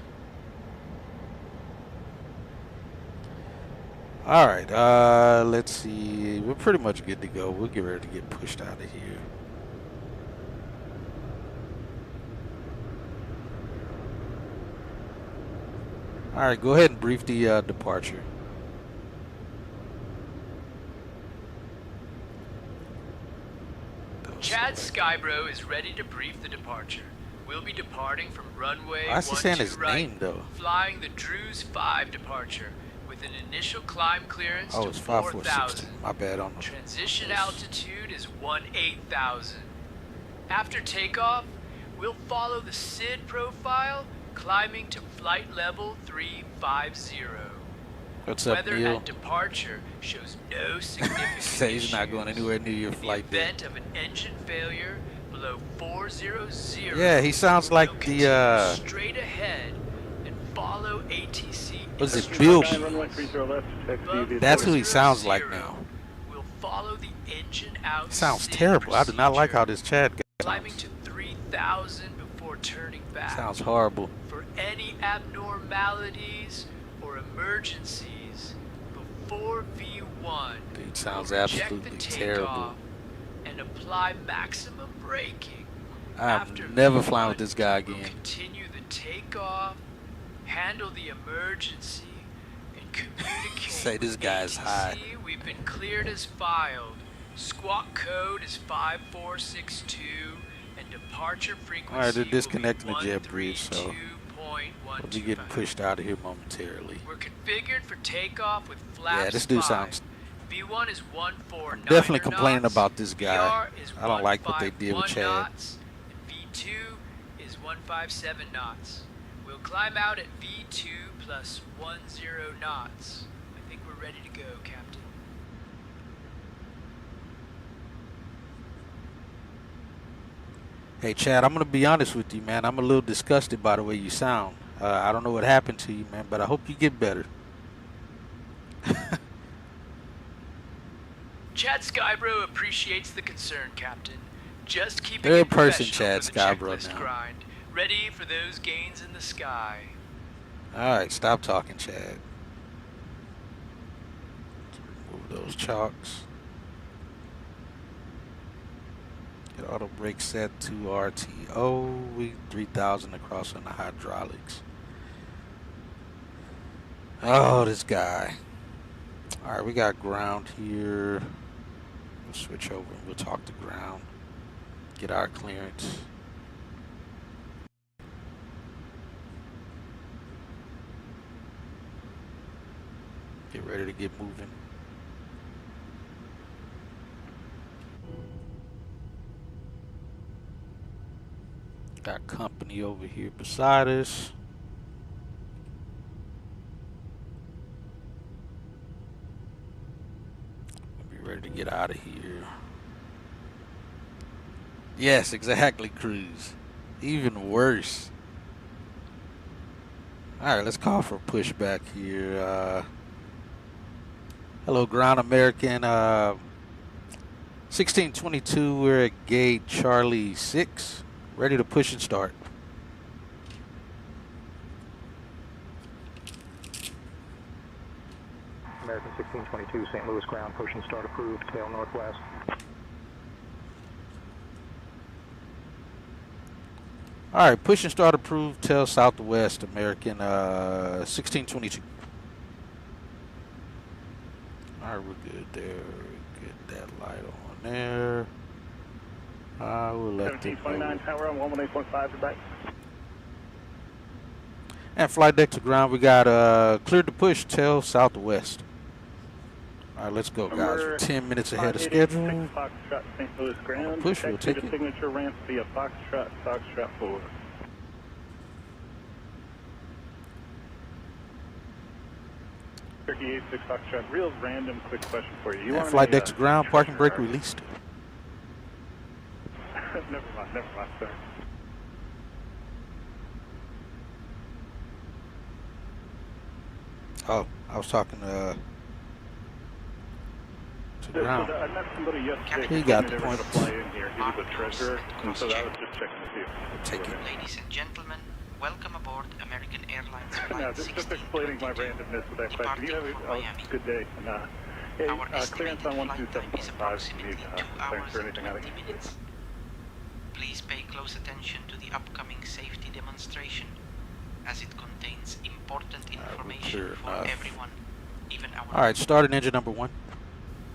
[SPEAKER 4] All right, let's see. We're pretty much good to go. We'll get ready to get pushed out of here. All right, go ahead and brief the departure.
[SPEAKER 8] Chad Skybro is ready to brief the departure. We'll be departing from runway
[SPEAKER 4] Why is he saying
[SPEAKER 8] 12
[SPEAKER 4] his
[SPEAKER 8] right,
[SPEAKER 4] name, though?
[SPEAKER 8] flying the Drews 5 departure with an initial climb clearance
[SPEAKER 4] Oh,
[SPEAKER 8] to
[SPEAKER 4] it's
[SPEAKER 8] 4,000.
[SPEAKER 4] 5462. My bad on the
[SPEAKER 8] Transition altitude is 18,000. After takeoff, we'll follow the SID profile, climbing to flight level 350.
[SPEAKER 4] What's up,
[SPEAKER 8] Weather
[SPEAKER 4] Neil?
[SPEAKER 8] at departure shows no significant
[SPEAKER 4] Say he's not
[SPEAKER 8] issues.
[SPEAKER 4] going anywhere near your
[SPEAKER 8] In the
[SPEAKER 4] flight deck.
[SPEAKER 8] event of an engine failure below 400,
[SPEAKER 4] Yeah, he sounds like
[SPEAKER 8] we'll
[SPEAKER 4] the,
[SPEAKER 8] continue straight ahead and follow ATC.
[SPEAKER 4] Was it
[SPEAKER 8] instructions.
[SPEAKER 4] Bill?
[SPEAKER 2] Runway 30 left,
[SPEAKER 8] Above
[SPEAKER 4] That's who he sounds
[SPEAKER 8] 400,
[SPEAKER 4] like now.
[SPEAKER 8] We'll follow the engine out.
[SPEAKER 4] Sounds
[SPEAKER 8] SID
[SPEAKER 4] terrible. I do not like how
[SPEAKER 8] procedure,
[SPEAKER 4] this Chad guy
[SPEAKER 8] climbing
[SPEAKER 4] sounds.
[SPEAKER 8] to 3,000 before turning back.
[SPEAKER 4] Sounds horrible.
[SPEAKER 8] For any abnormalities or emergencies before V1,
[SPEAKER 4] Dude sounds
[SPEAKER 8] we'll reject
[SPEAKER 4] absolutely
[SPEAKER 8] the
[SPEAKER 4] terrible.
[SPEAKER 8] takeoff and apply maximum braking.
[SPEAKER 4] I'm
[SPEAKER 8] After
[SPEAKER 4] never
[SPEAKER 8] V1,
[SPEAKER 4] flying with this guy
[SPEAKER 8] we'll
[SPEAKER 4] again.
[SPEAKER 8] continue the takeoff, handle the emergency, and communicate.
[SPEAKER 4] Say this
[SPEAKER 8] with
[SPEAKER 4] guy is
[SPEAKER 8] ATC.
[SPEAKER 4] high.
[SPEAKER 8] We've been cleared as filed. Squawk code is 5462, and departure frequency.
[SPEAKER 4] All right, they're
[SPEAKER 8] will be
[SPEAKER 4] disconnecting the jet bridge, so
[SPEAKER 8] 132.125.
[SPEAKER 4] we'll be getting pushed out of here momentarily.
[SPEAKER 8] We're configured for takeoff with flaps.
[SPEAKER 4] Yeah, this dude
[SPEAKER 8] 5.
[SPEAKER 4] sounds.
[SPEAKER 8] V1 is 149.
[SPEAKER 4] I'm definitely complaining
[SPEAKER 8] knots.
[SPEAKER 4] about this guy.
[SPEAKER 8] VR is
[SPEAKER 4] I don't like what they did with
[SPEAKER 8] 151
[SPEAKER 4] Chad.
[SPEAKER 8] knots, and V2 is 157 knots. We'll climb out at V2 plus 10 knots. I think we're ready to go, Captain.
[SPEAKER 4] Hey, Chad, I'm going to be honest with you, man. I'm a little disgusted by the way you sound. I don't know what happened to you, man, but I hope you get better.
[SPEAKER 8] Chad Skybro appreciates the concern, Captain. Just keeping
[SPEAKER 4] Third
[SPEAKER 8] it
[SPEAKER 4] person
[SPEAKER 8] professional
[SPEAKER 4] Chad
[SPEAKER 8] for the
[SPEAKER 4] Skybro
[SPEAKER 8] checklist
[SPEAKER 4] now.
[SPEAKER 8] grind. Ready for those gains in the sky.
[SPEAKER 4] All right, stop talking, Chad. Remove those chalks. Get auto brake set to RTO. We 3000 across on the hydraulics. Oh, this guy. All right, we got ground here. We'll switch over and we'll talk to ground. Get our clearance. Get ready to get moving. Got company over here beside us. We'll be ready to get out of here. Yes, exactly, Cruz. Even worse. All right, let's call for pushback here. Hello, ground American. 1622, we're at gate Charlie 6. Ready to push and start.
[SPEAKER 9] American 1622, St. Louis ground, push and start approved, tail northwest.
[SPEAKER 4] All right, push and start approved, tail southwest, American 1622. All right, we're good there. Get that light on there. We'll let them
[SPEAKER 2] 1729 tower on 118.5 to back.
[SPEAKER 4] And flight deck to ground, we got cleared to push, tail southwest. All right, let's go, guys. We're 10 minutes ahead of schedule.
[SPEAKER 2] Foxtrot, St. Louis ground.
[SPEAKER 4] Push, we'll take it.
[SPEAKER 2] Signature ramp via Foxtrot, Foxtrot 4. Turkey 86 Foxtrot, real random quick question for you.
[SPEAKER 4] And flight deck to ground, parking brake released.
[SPEAKER 2] Never mind, sir.
[SPEAKER 4] Oh, I was talking to ground.
[SPEAKER 2] I met somebody yesterday.
[SPEAKER 4] He got the
[SPEAKER 2] they were
[SPEAKER 4] point.
[SPEAKER 2] going to fly in here. He was a treasurer, and so I was just checking to see.
[SPEAKER 4] We'll take it.
[SPEAKER 5] Ladies and gentlemen, welcome aboard American Airlines Flight
[SPEAKER 2] No, just
[SPEAKER 5] 16
[SPEAKER 2] explaining my randomness with that question. You have a good day. And, hey,
[SPEAKER 5] Our
[SPEAKER 2] clearance
[SPEAKER 5] estimated
[SPEAKER 2] on
[SPEAKER 5] flight time is
[SPEAKER 2] 127.5.
[SPEAKER 5] approximately
[SPEAKER 2] Need
[SPEAKER 5] 2
[SPEAKER 2] clearance
[SPEAKER 5] hours
[SPEAKER 2] for
[SPEAKER 5] and
[SPEAKER 2] anything out of
[SPEAKER 5] 20 minutes. Please pay close attention to the upcoming safety demonstration, as it contains important information for everyone, even our...
[SPEAKER 4] All right, starting engine number 1.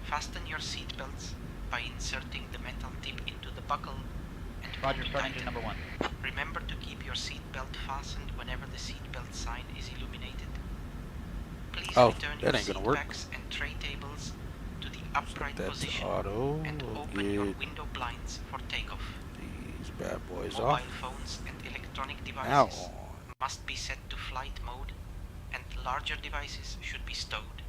[SPEAKER 5] Fasten your seatbelts by inserting the metal tip into the buckle and
[SPEAKER 7] Roger,
[SPEAKER 5] pull to
[SPEAKER 7] start
[SPEAKER 5] tighten.
[SPEAKER 7] engine number 1.
[SPEAKER 5] Remember to keep your seatbelt fastened whenever the seatbelt sign is illuminated. Please return your seat backs and tray tables to the upright position and open your window blinds for takeoff.
[SPEAKER 4] These bad boys
[SPEAKER 5] Mobile
[SPEAKER 4] off.
[SPEAKER 5] phones and electronic devices must be set to flight mode, and larger devices should be stowed.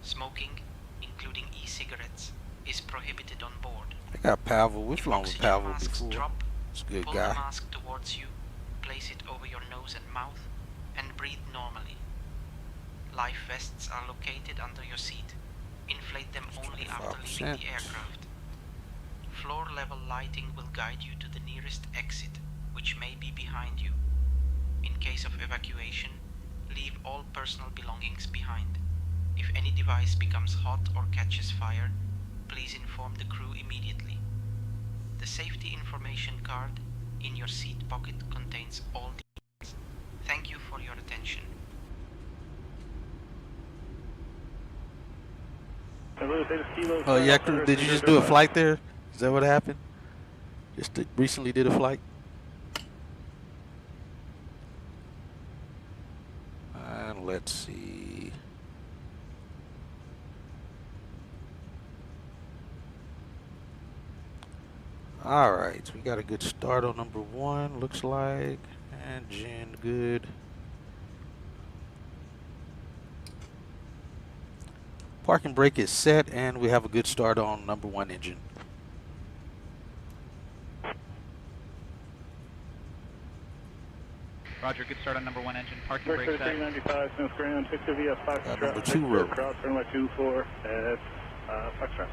[SPEAKER 5] Smoking, including e-cigarettes, is prohibited on board.
[SPEAKER 4] I got Pavel. We've
[SPEAKER 5] If
[SPEAKER 4] flown with
[SPEAKER 5] oxygen
[SPEAKER 4] Pavel
[SPEAKER 5] masks
[SPEAKER 4] before.
[SPEAKER 5] drop,
[SPEAKER 4] It's a good
[SPEAKER 5] pull
[SPEAKER 4] guy.
[SPEAKER 5] the mask towards you, place it over your nose and mouth, and breathe normally. Life vests are located under your seat. Inflate them only after leaving the aircraft. Floor level lighting will guide you to the nearest exit, which may be behind you. In case of evacuation, leave all personal belongings behind. If any device becomes hot or catches fire, please inform the crew immediately. The safety information card in your seat pocket contains all details. Thank you for your attention.
[SPEAKER 4] Oh yeah, crew. Did you just do a flight there? Is that what happened? Just recently did a flight? And let's see. All right, we got a good start on number 1, looks like. Engine good. Parking brake is set, and we have a good start on number 1 engine.
[SPEAKER 7] Roger, good start on number 1 engine. Parking brake set.
[SPEAKER 2] 395, Smith Ground, Victor via Foxtrot.
[SPEAKER 4] Number 2 road.
[SPEAKER 2] Cross runway 24 at Foxtrot.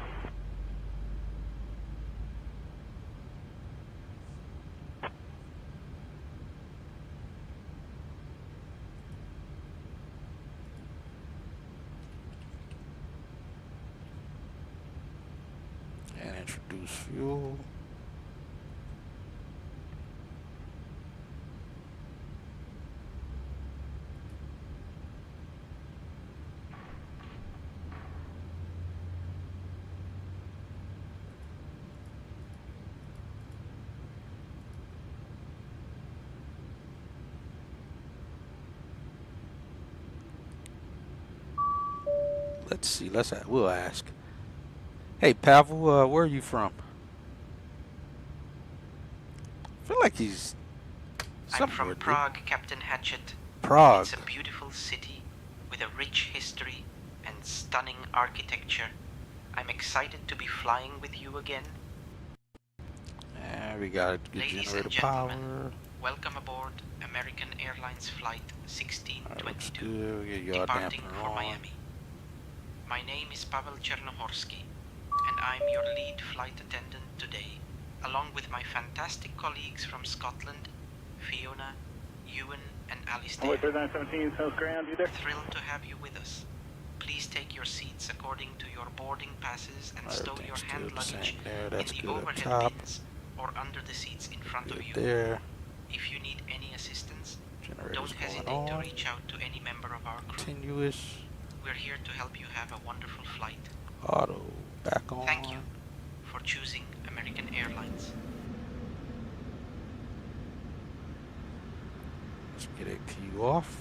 [SPEAKER 4] And introduce fuel. Let's see. We'll ask. Hey, Pavel, where are you from? I feel like he's
[SPEAKER 5] I'm
[SPEAKER 4] somewhere
[SPEAKER 5] from Prague, Captain Hatchet.
[SPEAKER 4] Prague.
[SPEAKER 5] It's a beautiful city with a rich history and stunning architecture. I'm excited to be flying with you again.
[SPEAKER 4] And we got good
[SPEAKER 5] Ladies
[SPEAKER 4] generator
[SPEAKER 5] and gentlemen,
[SPEAKER 4] power.
[SPEAKER 5] welcome aboard American Airlines Flight 1622,
[SPEAKER 4] Good. Get your
[SPEAKER 5] departing
[SPEAKER 4] damper
[SPEAKER 5] for
[SPEAKER 4] on.
[SPEAKER 5] Miami. My name is Pavel Chernohorsky, and I'm your lead flight attendant today, along with my fantastic colleagues from Scotland, Fiona, Ewan, and Alistair.
[SPEAKER 2] 3917, South Ground, you there?
[SPEAKER 5] Thrilled to have you with us. Please take your seats according to your boarding passes and stow your
[SPEAKER 4] Everything's
[SPEAKER 5] hand
[SPEAKER 4] still the
[SPEAKER 5] luggage
[SPEAKER 4] same there.
[SPEAKER 5] in
[SPEAKER 4] That's
[SPEAKER 5] the
[SPEAKER 4] good up
[SPEAKER 5] overhead
[SPEAKER 4] top.
[SPEAKER 5] bins or under the seats in front of
[SPEAKER 4] Good
[SPEAKER 5] you.
[SPEAKER 4] there.
[SPEAKER 5] If you need any assistance,
[SPEAKER 4] Generators
[SPEAKER 5] don't
[SPEAKER 4] going
[SPEAKER 5] hesitate to
[SPEAKER 4] on.
[SPEAKER 5] reach out to any member of our crew.
[SPEAKER 4] Continuous.
[SPEAKER 5] We're here to help you have a wonderful flight.
[SPEAKER 4] Auto. Back on.
[SPEAKER 5] Thank you for choosing American Airlines.
[SPEAKER 4] Let's get a Q off.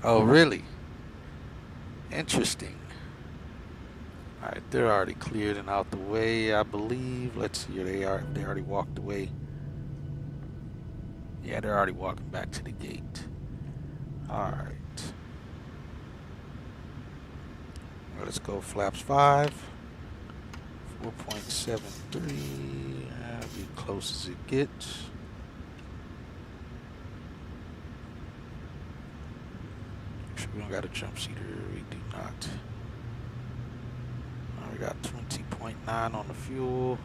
[SPEAKER 4] Oh, really? Interesting. Alright, they're already cleared and out the way, I believe. Let's see, they already walked away. Yeah, they're already walking back to the gate. Alright. Well, let's go flaps 5. 4.73. Be close as it gets. We don't got a jump seater. We do not. We got 20.9 on the fuel.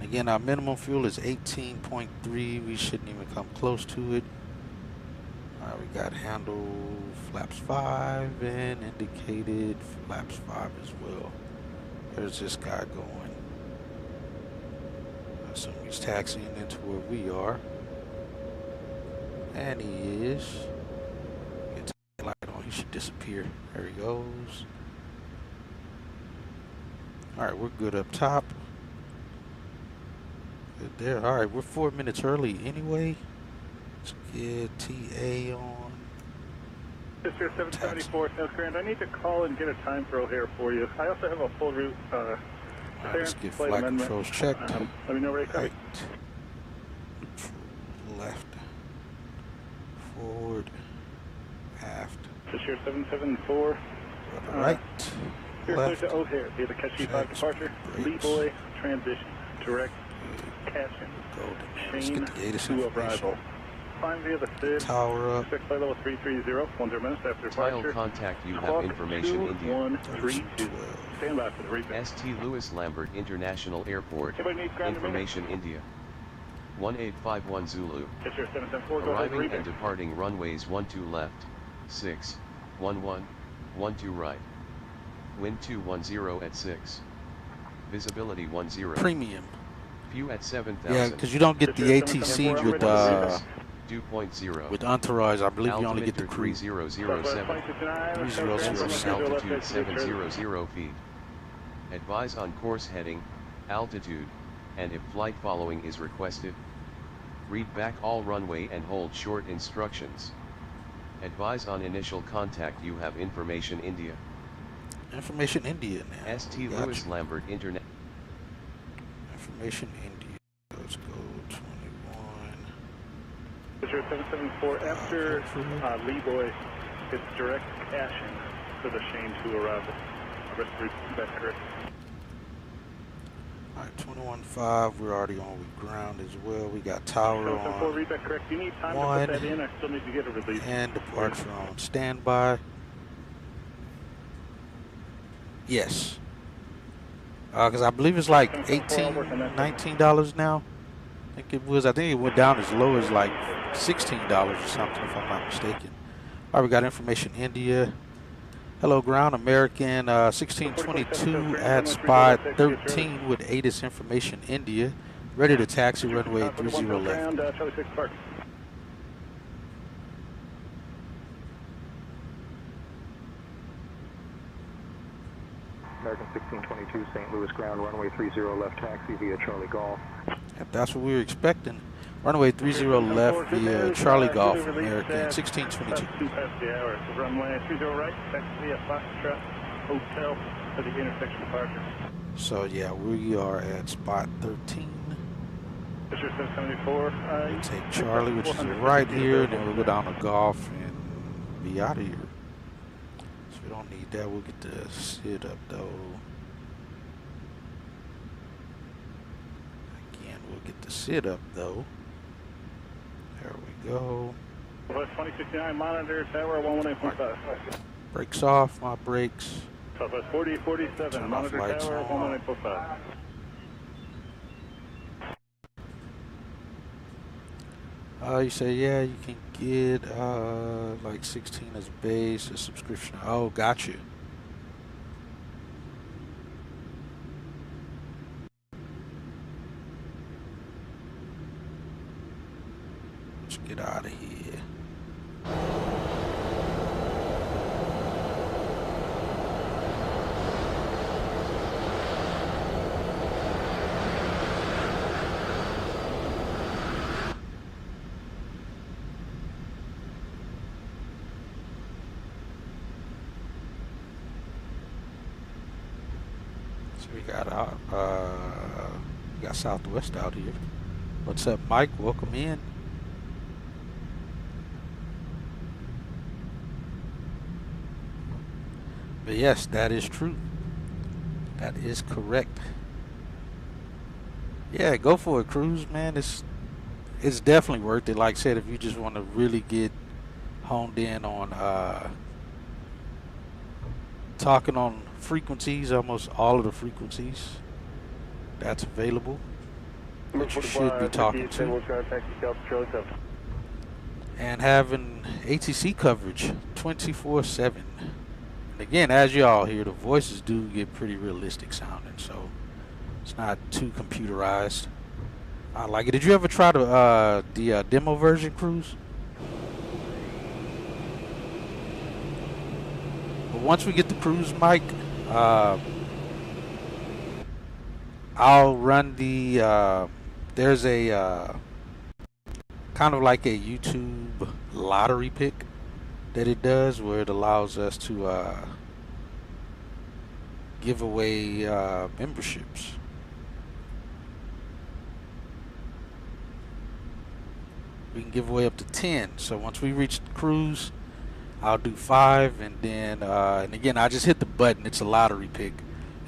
[SPEAKER 4] Again, our minimum fuel is 18.3. We shouldn't even come close to it. We got handle flaps 5 and indicated flaps 5 as well. There's this guy going. I assume he's taxiing into where we are. And he is. Get the light on. He should disappear. There he goes. Alright, we're good up top. Good there. Alright, we're 4 minutes early anyway. Let's get TA on.
[SPEAKER 2] This here 774 South Grand. I need to call and get a time throw here for you. I also have a full route
[SPEAKER 4] Alright, let's get
[SPEAKER 2] flight
[SPEAKER 4] flight
[SPEAKER 2] amendment.
[SPEAKER 4] controls checked.
[SPEAKER 2] Let me know where you're coming.
[SPEAKER 4] Right. Left. Forward. Aft.
[SPEAKER 2] This here 774.
[SPEAKER 4] Right.
[SPEAKER 2] You're clear
[SPEAKER 4] Left.
[SPEAKER 2] to O'Hare via the Catchy 5 departure. Lee Boy, transition. Direct. Catching.
[SPEAKER 4] Golden. Let's
[SPEAKER 2] Chain
[SPEAKER 4] get the ATIS
[SPEAKER 2] to
[SPEAKER 4] information.
[SPEAKER 2] arrival. Climb via the SID.
[SPEAKER 4] Tower up.
[SPEAKER 2] Expect flight level 330. 10 minutes after
[SPEAKER 6] Tile
[SPEAKER 2] departure.
[SPEAKER 6] contact, you have
[SPEAKER 2] Clock
[SPEAKER 6] information India.
[SPEAKER 2] 2132. Stand by for the repeat.
[SPEAKER 6] St. Louis Lambert International Airport.
[SPEAKER 2] Anybody needs ground
[SPEAKER 6] Information India. 1851 Zulu.
[SPEAKER 2] Yes, sir, 774. Go ahead,
[SPEAKER 6] Arriving and
[SPEAKER 2] repeat.
[SPEAKER 6] departing runways 12 left, 6, 11, 12 right. Wind 210 at 6. Visibility 10.
[SPEAKER 4] Premium.
[SPEAKER 6] View at 7,000.
[SPEAKER 4] Yeah, because you don't get the ATC with
[SPEAKER 6] 2.0.
[SPEAKER 4] with Entourage. I believe you only get the
[SPEAKER 6] Altimeter
[SPEAKER 4] cruise.
[SPEAKER 6] 3007.
[SPEAKER 4] 3007.
[SPEAKER 6] Altitude 700 feet. Advise on course heading, altitude, and if flight following is requested. Read back all runway and hold short instructions. Advise on initial contact, you have information India.
[SPEAKER 4] Information India now.
[SPEAKER 6] St.
[SPEAKER 4] Gotcha.
[SPEAKER 6] Louis Lambert Internet.
[SPEAKER 4] Information India. Let's go 21.
[SPEAKER 2] Yes, sir, 774. After Lee Boy, it's direct caching for the Shane to arrival. Rest of that's correct.
[SPEAKER 4] Alright, 21.5. We're already on with ground as well. We got tower
[SPEAKER 2] 774,
[SPEAKER 4] on.
[SPEAKER 2] read that correct. You need time
[SPEAKER 4] One.
[SPEAKER 2] to put that in. I still need to get a release.
[SPEAKER 4] And departure on standby. Yes. Because I believe it's like $18, $19 now. I think it was. I think it went down as low as like $16 or something, if I'm not mistaken. All right, we got information India. Hello, ground. American 1622 at spot 13 with ATIS information India. Ready to taxi runway 30 left.
[SPEAKER 2] Charlie 6 Park.
[SPEAKER 9] American 1622, St. Louis ground, runway 30 left taxi via Charlie Golf.
[SPEAKER 4] If that's what we were expecting. Runway 30 left via Charlie Golf,
[SPEAKER 2] American
[SPEAKER 4] American 1622.
[SPEAKER 2] 2 past the hour. So runway 30 right, taxi via Foxtrot Hotel for the intersection departure.
[SPEAKER 4] So yeah, we are at spot 13.
[SPEAKER 2] Fisher 774.
[SPEAKER 4] We'll take Charlie, which is right here, and then we'll go down to Golf and be out of here. So we don't need that. We'll get the sit up though. Again, we'll get the sit up though. There we go.
[SPEAKER 2] West 2069 monitor tower 118.5.
[SPEAKER 4] Brakes off, my brakes.
[SPEAKER 2] Southwest 4047
[SPEAKER 4] Turn off
[SPEAKER 2] monitor
[SPEAKER 4] lights
[SPEAKER 2] tower
[SPEAKER 4] on.
[SPEAKER 2] 118.5.
[SPEAKER 4] You say, yeah, you can get like 16 as a base, a subscription. Oh, got you. Let's get out of here. So we got Southwest out here. What's up, Mike? Welcome in. But yes, that is true. That is correct. Yeah, go for it, Cruz, man. It's definitely worth it. Like I said, if you just want to really get honed in on talking on frequencies, almost all of the frequencies that's available that you should be talking to, and having ATC coverage 24/7. And again, as y'all hear, the voices do get pretty realistic sounding, so it's not too computerized. I like it. Did you ever try the demo version, Cruz? But once we get the Cruise mic, I'll run the there's a kind of like a YouTube lottery pick that it does, where it allows us to give away memberships. We can give away up to 10. So once we reach the Cruise, I'll do 5, and then and again, I just hit the button. It's a lottery pick.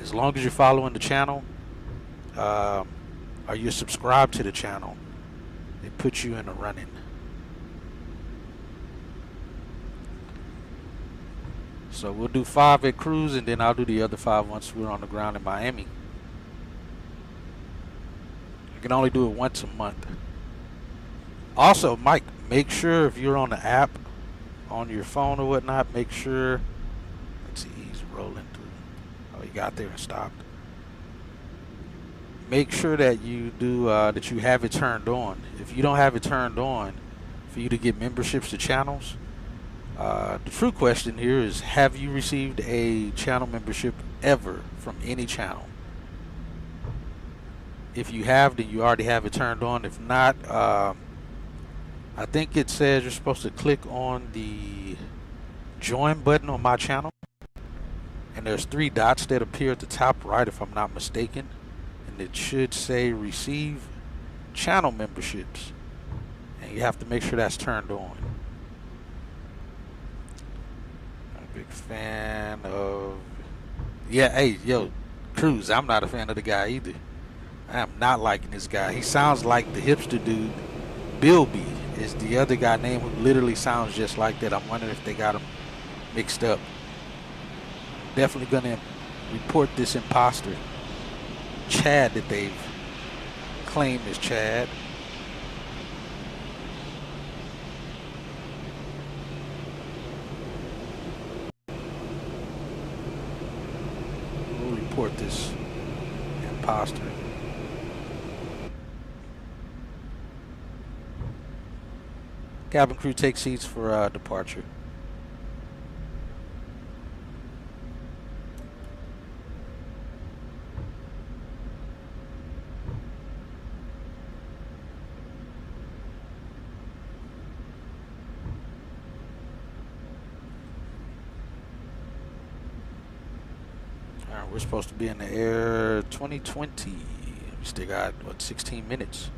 [SPEAKER 4] As long as you're following the channel, or you're subscribed to the channel, it puts you in the running. So we'll do 5 at Cruise, and then I'll do the other 5 once we're on the ground in Miami. You can only do it once a month. Also, Mike, make sure if you're on the app, on your phone or whatnot, make sure, let's see, he's rolling through. Oh, he got there and stopped. Make sure that you do, that you have it turned on. If you don't have it turned on, for you to get memberships to channels, the true question here is, have you received a channel membership ever from any channel? If you have, then you already have it turned on. If not, I think it says you're supposed to click on the join button on my channel, and there's 3 dots that appear at the top right, if I'm not mistaken, and it should say receive channel memberships, and you have to make sure that's turned on. I'm a big fan of, yeah, hey, yo, Cruz, I'm not a fan of the guy either. I am not liking this guy. He sounds like the hipster dude. Bilby is the other guy name who literally sounds just like that. I'm wondering if they got him mixed up. Definitely gonna report this imposter, Chad, that they've claimed is Chad. We'll report this imposter. Cabin crew, take seats for departure. supposed to be in the air 2020. We still got, what, 16 minutes?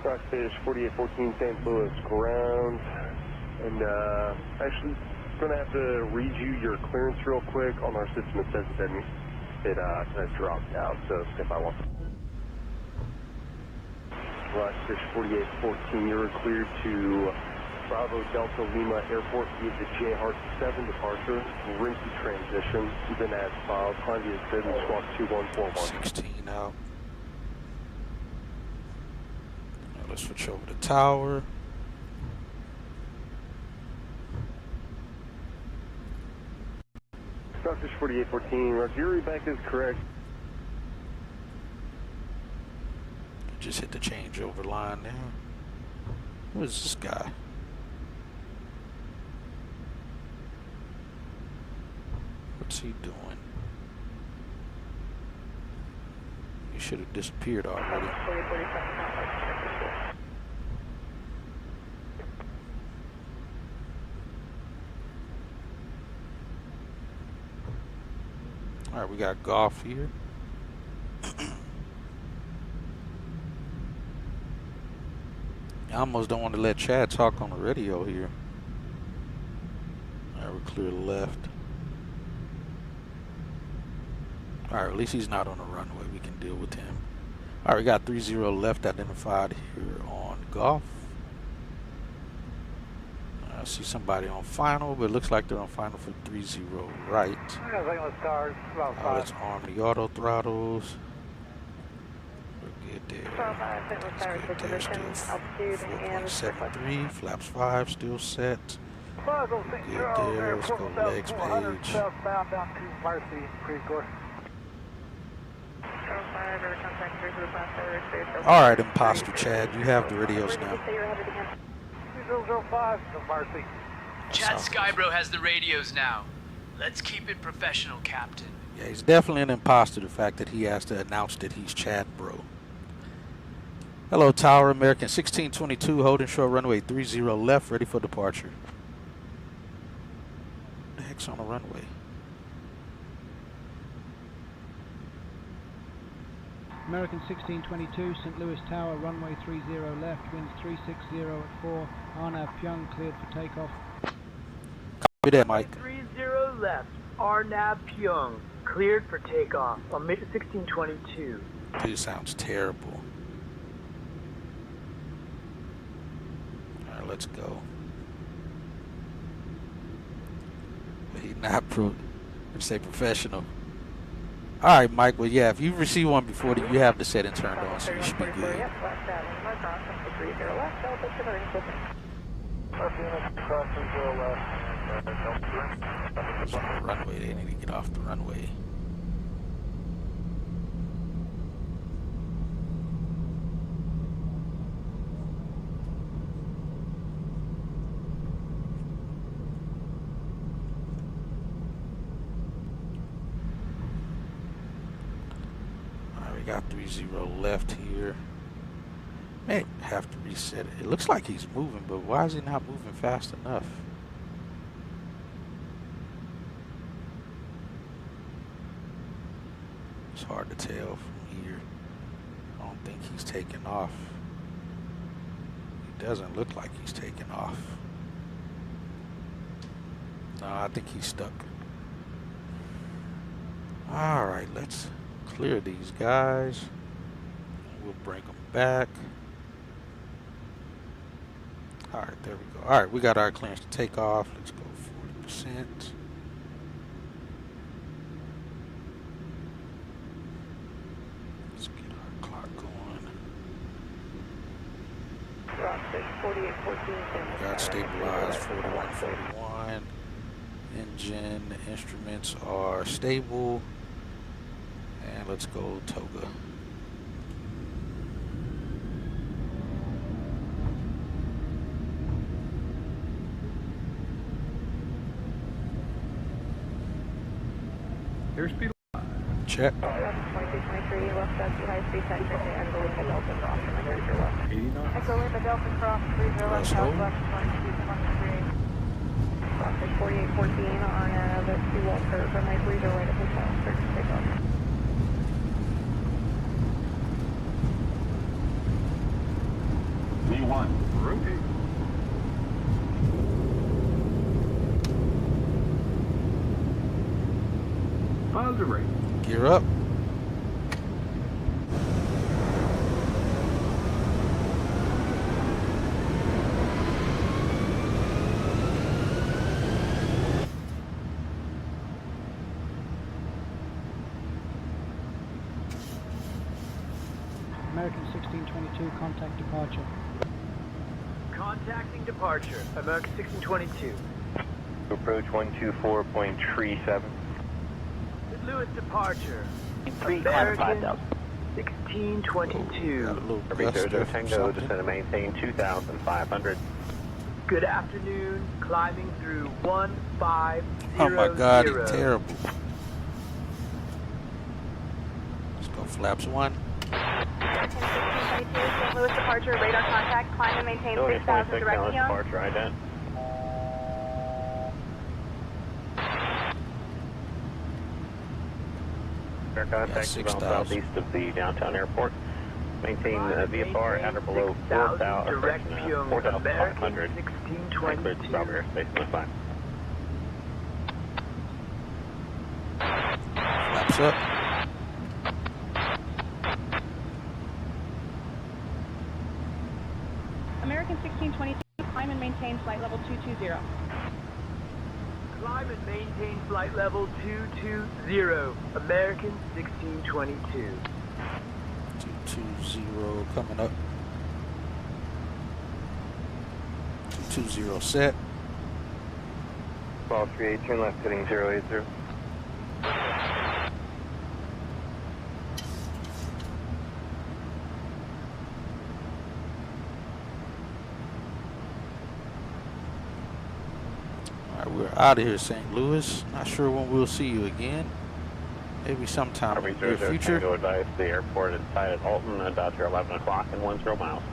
[SPEAKER 10] Stockfish 4814 St. Louis ground. And actually, going to have to read you your clearance real quick. On our system it says that it dropped out, so if I want. Stockfish 4814, you're cleared to Bravo Delta Lima Airport via the J Heart 7 departure, rinky transition, then as filed, climb via SID and squawk 2141.
[SPEAKER 4] 16 out. Now let's switch over to tower.
[SPEAKER 10] Stockfish 4814, Roger, your readback is correct.
[SPEAKER 4] Just hit the changeover line now. Who is this guy? What's he doing? He should have disappeared already. Alright, we got golf here. I almost don't want to let Chad talk on the radio here. Alright, we're clear left. Alright, at least he's not on the runway. We can deal with him. Alright, we got 30 left identified here on golf. I see somebody on final, but it looks like they're on final for 30 right. Let's arm the auto throttles. We're good there. Let's get there. Still 4.73. Flaps 5 still set. Good there. Let's go legs page. Alright, imposter Chad, you have the radios now.
[SPEAKER 8] Chad Skybro has the radios now. Let's keep it professional, Captain.
[SPEAKER 4] Yeah, he's definitely an imposter, the fact that he has to announce that he's Chad Bro. Hello, Tower American 1622, holding short runway 30 left, ready for departure. What the heck's on the runway?
[SPEAKER 11] American 1622, St. Louis Tower, runway 30 left, winds 360 at 4, Arnav Pyong, cleared for takeoff.
[SPEAKER 4] Copy that, Mike.
[SPEAKER 12] 30 left, Arnav Pyong, cleared for takeoff on 1622.
[SPEAKER 4] Dude, sounds terrible. Alright, let's go. He not say professional. Alright, Mike, well, yeah, if you've received one before, you have the setting turned on, so you should be good. It's on the runway, they need to get off the runway. Got 30 left here. May have to reset it. It looks like he's moving, but why is he not moving fast enough? It's hard to tell from here. I don't think he's taking off. It doesn't look like he's taking off. No, I think he's stuck. Alright, let's clear these guys. We'll bring them back. Alright, there we go. Alright, we got our clearance to take off. Let's go 40%. Let's get our clock going. Got stabilized 4141. Engine instruments are stable. And let's go Toga.
[SPEAKER 13] Airspeed.
[SPEAKER 4] Check.
[SPEAKER 14] 2223, left side to high speed center, and Lima Delta Cross, and I heard your left.
[SPEAKER 13] 80 knots.
[SPEAKER 14] Echo Lima Delta Cross, 30 left, southwest, 2223. Traffic 4814 on the Seawall curve, runway 30 right at hotel, cleared for takeoff.
[SPEAKER 2] V1, rotate. Positive rate.
[SPEAKER 4] Gear up.
[SPEAKER 11] American 1622, contact departure.
[SPEAKER 12] Contacting departure. American 1622.
[SPEAKER 10] Approach 124.37.
[SPEAKER 12] St. Louis departure.
[SPEAKER 1] American
[SPEAKER 12] 1622.
[SPEAKER 4] Got a little
[SPEAKER 1] Every
[SPEAKER 4] gust
[SPEAKER 1] Jojo
[SPEAKER 4] or
[SPEAKER 1] Tango,
[SPEAKER 4] something.
[SPEAKER 1] descend and maintain 2,500.
[SPEAKER 12] Good afternoon. Climbing through 1500.
[SPEAKER 4] Oh my God, it's terrible. Let's go flaps 1.
[SPEAKER 14] American 1622, St. Louis departure, radar contact, climb and maintain 6,000 direct Young.
[SPEAKER 1] Departure, ident. Air contact is on southeast of the downtown airport. Maintain VFR at or below 4,000,
[SPEAKER 12] direct Young.
[SPEAKER 1] 4,500.
[SPEAKER 12] American
[SPEAKER 1] Cleared
[SPEAKER 12] 1622.
[SPEAKER 1] Bravo airspace, no fine.
[SPEAKER 4] Flaps up.
[SPEAKER 14] American 1622, climb and maintain flight level 220.
[SPEAKER 12] Climb and maintain flight level 220. American 1622.
[SPEAKER 4] 220 coming up. 220 set.
[SPEAKER 10] Ball 38, turn left heading 080.
[SPEAKER 4] Alright, we're out of here, St. Louis. Not sure when we'll see you again. Maybe sometime in the near future.
[SPEAKER 1] Tango advise the airport inside at Alton about your 11 o'clock and 10 miles.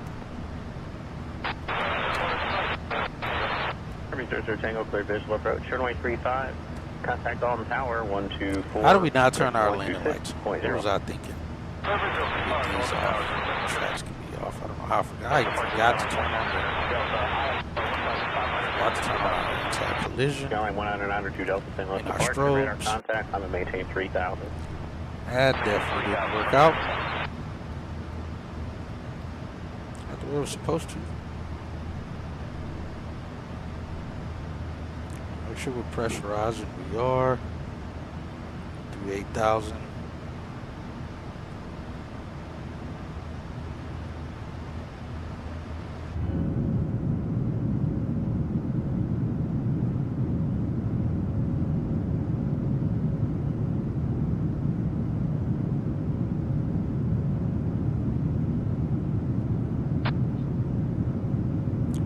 [SPEAKER 1] Every Jojo Tango, clear visual approach. Runway 35. Contact Alton Tower 124.
[SPEAKER 4] How do we not turn our landing lights?
[SPEAKER 1] 126.0.
[SPEAKER 4] What was I thinking? Get these off. Tracks can be off. I don't know how I forgot. I forgot to turn on the anti-collision.
[SPEAKER 1] Skyline 192 Delta St. Louis
[SPEAKER 4] And our
[SPEAKER 1] departure. Radar
[SPEAKER 4] strobes.
[SPEAKER 1] contact. I'm going to maintain 3,000.
[SPEAKER 4] That definitely didn't work out. Not the way it was supposed to. Make sure we're pressurizing. We are. Through 8,000.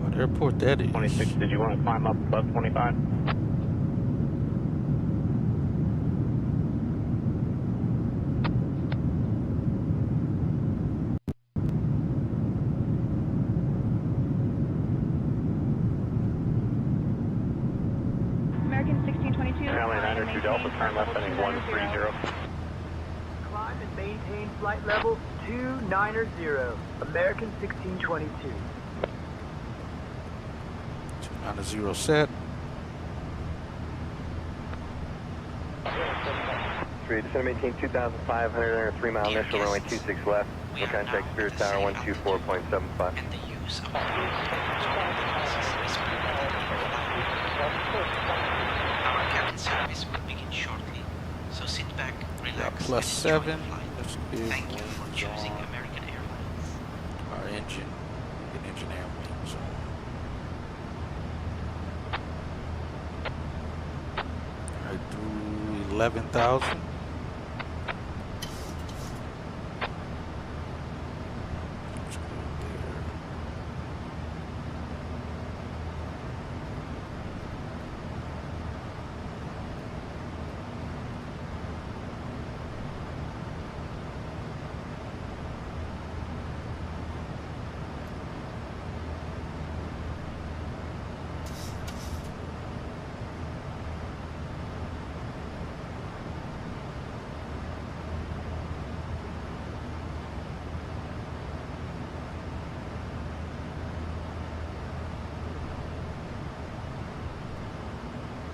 [SPEAKER 4] What airport that is?
[SPEAKER 1] 26, did you want to climb up above 25?
[SPEAKER 14] American 1622,
[SPEAKER 1] Skyline
[SPEAKER 14] climb and
[SPEAKER 1] 92 Delta,
[SPEAKER 14] maintain
[SPEAKER 1] turn left
[SPEAKER 14] flight
[SPEAKER 1] heading
[SPEAKER 14] level 290.
[SPEAKER 1] 130.
[SPEAKER 12] Climb and maintain flight level 290. American 1622.
[SPEAKER 4] 290 set.
[SPEAKER 10] 3, descend maintain 2,500 and 3 mile initial runway 26 left. We'll contact Spirit Tower 124.75.
[SPEAKER 5] And the use of devices is permitted. Our cabin service will begin shortly, so sit back, relax,
[SPEAKER 4] Plus
[SPEAKER 5] and enjoy
[SPEAKER 4] 7.
[SPEAKER 5] the flight.
[SPEAKER 4] Let's give
[SPEAKER 5] Thank you for
[SPEAKER 4] wings
[SPEAKER 5] choosing
[SPEAKER 4] on
[SPEAKER 5] American Airlines.
[SPEAKER 4] our engine. An engine air wings on. Alright, through 11,000. Let's go there.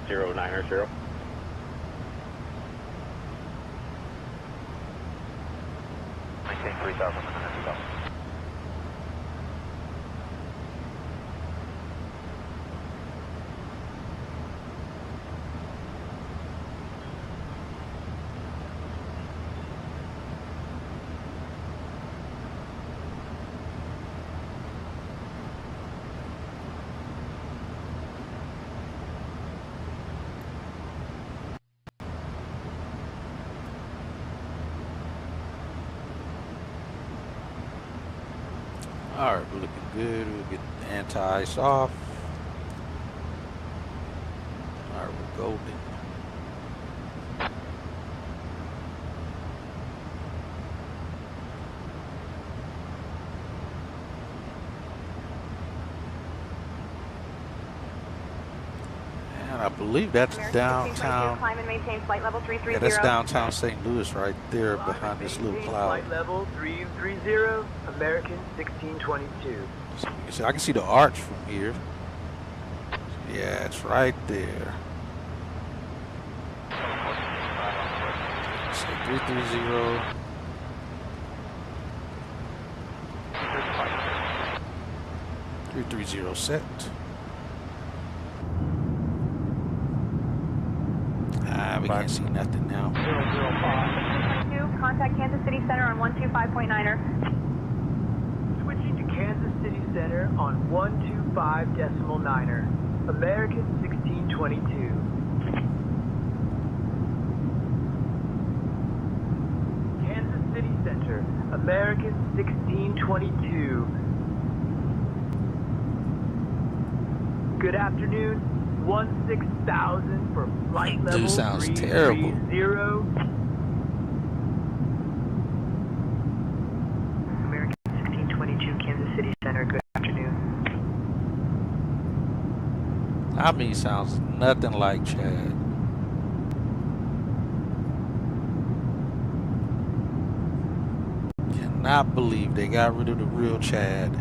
[SPEAKER 10] 090.
[SPEAKER 1] Maintain 3,000 minutes ago.
[SPEAKER 4] All right, we're looking good. We'll get the anti-ice off. All right, we're golden. And I believe that's downtown.
[SPEAKER 14] Climb and maintain flight level 330.
[SPEAKER 4] Yeah, that's downtown St. Louis right there behind this little cloud.
[SPEAKER 12] Flight level 330, American 1622.
[SPEAKER 4] So I can see the arch from here. Yeah, it's right there. Say 330. .330 set. We can't see nothing now.
[SPEAKER 14] 005. Contact Kansas City Center on 125.9er.
[SPEAKER 12] Switching to Kansas City Center on 125.9er. American 1622. Kansas City Center, American 1622. Good afternoon. 16,000 for flight level.
[SPEAKER 4] Dude sounds terrible.
[SPEAKER 12] 330. American 1622, Kansas City Center. Good afternoon.
[SPEAKER 4] I mean, sounds nothing like Chad. Cannot believe they got rid of the real Chad.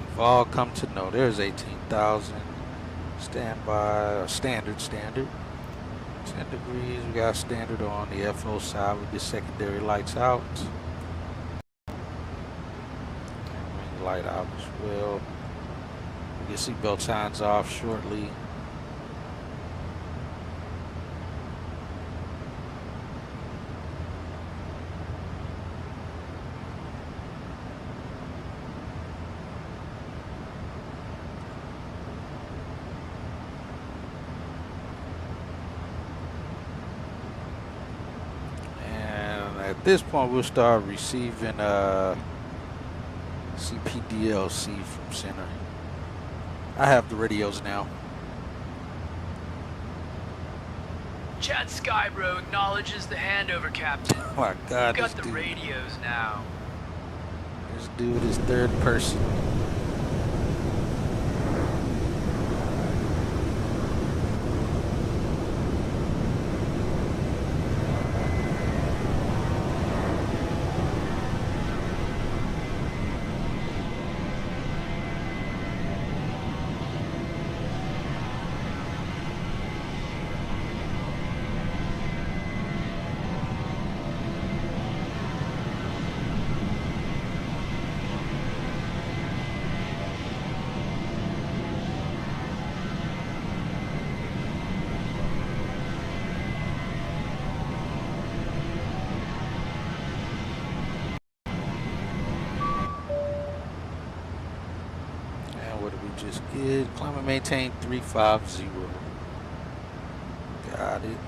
[SPEAKER 4] We've all come to know. There's 18,000. Standby or standard. 10 degrees. We got standard on the FO side. We get secondary lights out. Ring light out as well. We get seatbelt signs off shortly. At this point, we'll start receiving CPDLC from center. I have the radios now.
[SPEAKER 8] Chad Skybro acknowledges the handover, Captain.
[SPEAKER 4] Oh my God,
[SPEAKER 8] You've got the radios now.
[SPEAKER 4] This dude is third person. Just get climb and maintain 350. Got it.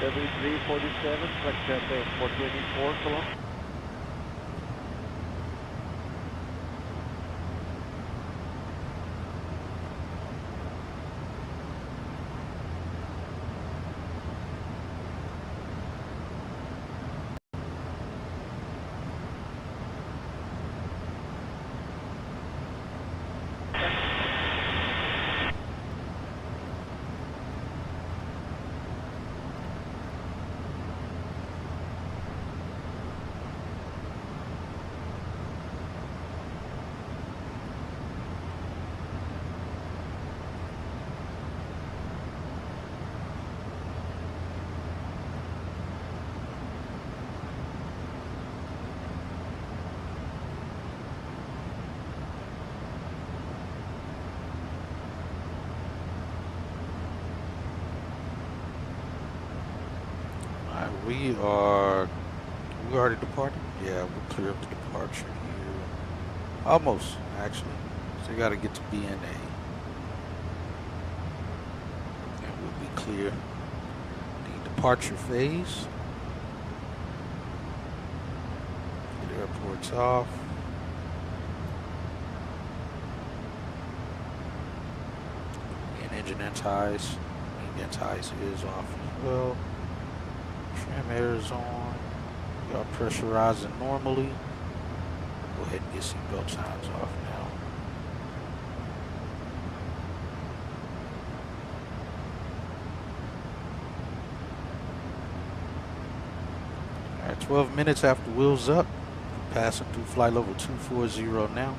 [SPEAKER 13] W347, flex at 424, so long.
[SPEAKER 4] We already departed? Yeah, we're clear of the departure here. Almost, actually. So you gotta get to BNA. And we'll be clear. The departure phase. Get airports off. And engine antis. Engine antis is off as well. Trim air is on. We are pressurizing normally. Go ahead and get seatbelt signs off now. Alright, 12 minutes after wheels up. Passing through flight level 240 now.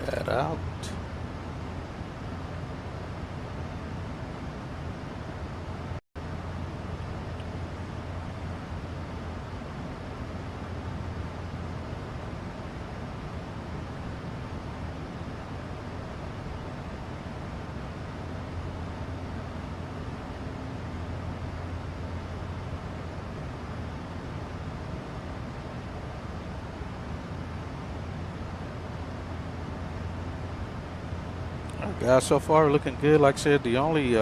[SPEAKER 4] That out. Guys, so far looking good. Like I said, the only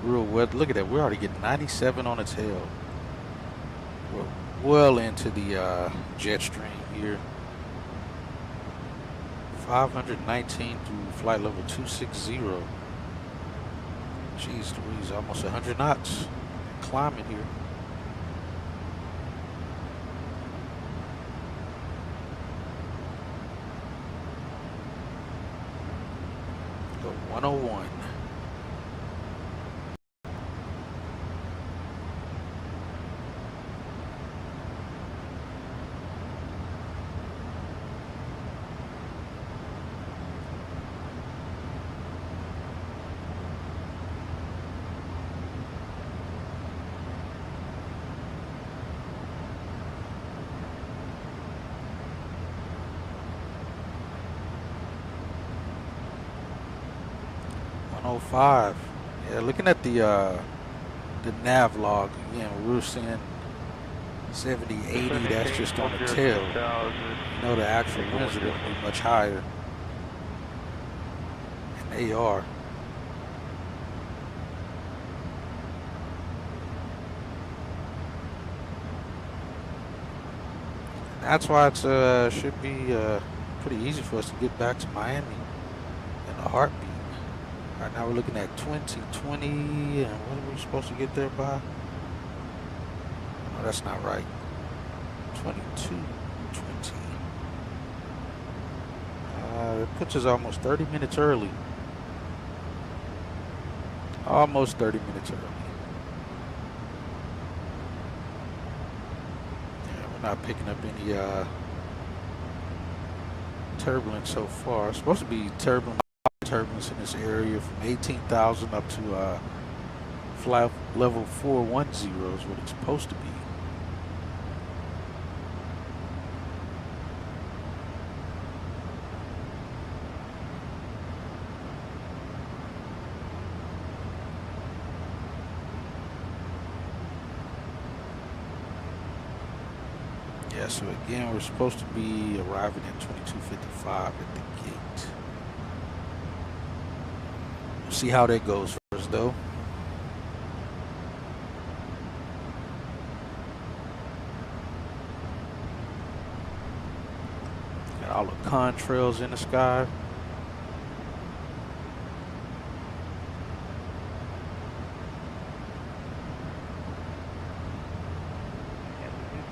[SPEAKER 4] real weather. Look at that. We're already getting 97 on the tail. We're well into the jet stream here. 519 through flight level 260. Jeez Louise, almost 100 knots. Climbing here. Go 101. Yeah, looking at the nav log again, we're seeing 70, 80. That's just on the tail. You know the actual winds are going to be much higher, and they are. And that's why it should be pretty easy for us to get back to Miami in a heartbeat. Right now we're looking at 2020, and what are we supposed to get there by? No, that's not right. 2220. It puts us almost 30 minutes early. Almost 30 minutes early. Yeah, we're not picking up any turbulence so far. It's supposed to be turbulence in this area from 18,000 up to flight level 410 is what it's supposed to be. Yeah, so again, we're supposed to be arriving at 2255 at the gate. We'll see how that goes first, though. Got all the contrails in the sky.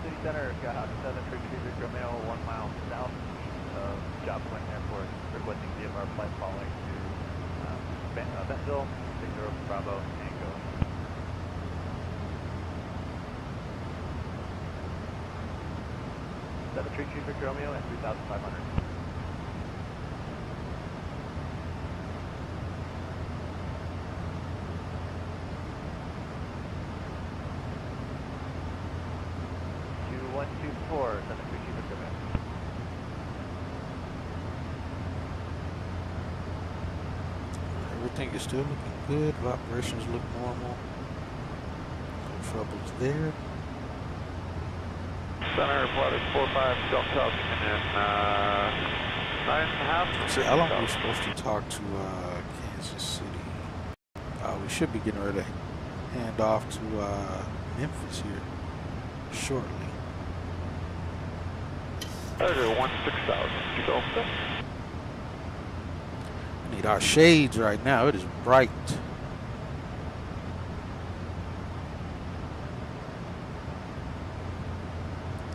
[SPEAKER 13] City Center, Skyhawk 7, Trigger Romeo, 1 mile southeast of Job Point Airport, requesting VFR flight following to Bentonville, 60 Bravo, Tango. 73 Victor Romeo and 3,500.
[SPEAKER 4] Everything is still looking good. Operations look normal. No troubles there.
[SPEAKER 15] Center plotted 45 Delta coming in 9.5.
[SPEAKER 4] See, how long are we supposed to talk to Kansas City? We should be getting ready to hand off to Memphis here shortly.
[SPEAKER 15] There's 16,000 Delta.
[SPEAKER 4] Need our shades right now. It is bright.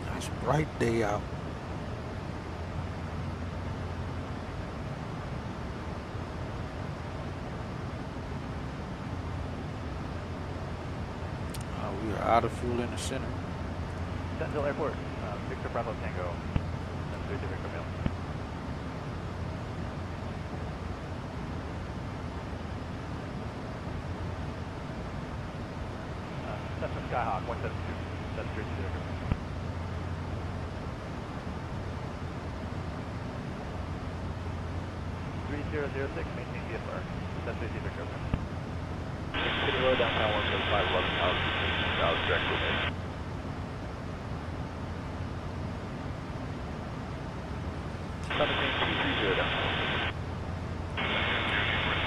[SPEAKER 4] Nice bright day out. We are out of fuel in the center.
[SPEAKER 13] Central Airport, Victor Bravo Tango. Victor Mill. Cessna Skyhawk 172, 732. 3006, maintain VFR. 730 Victor Mill.
[SPEAKER 15] City Road, downtown 175, 11,000, direct rotation.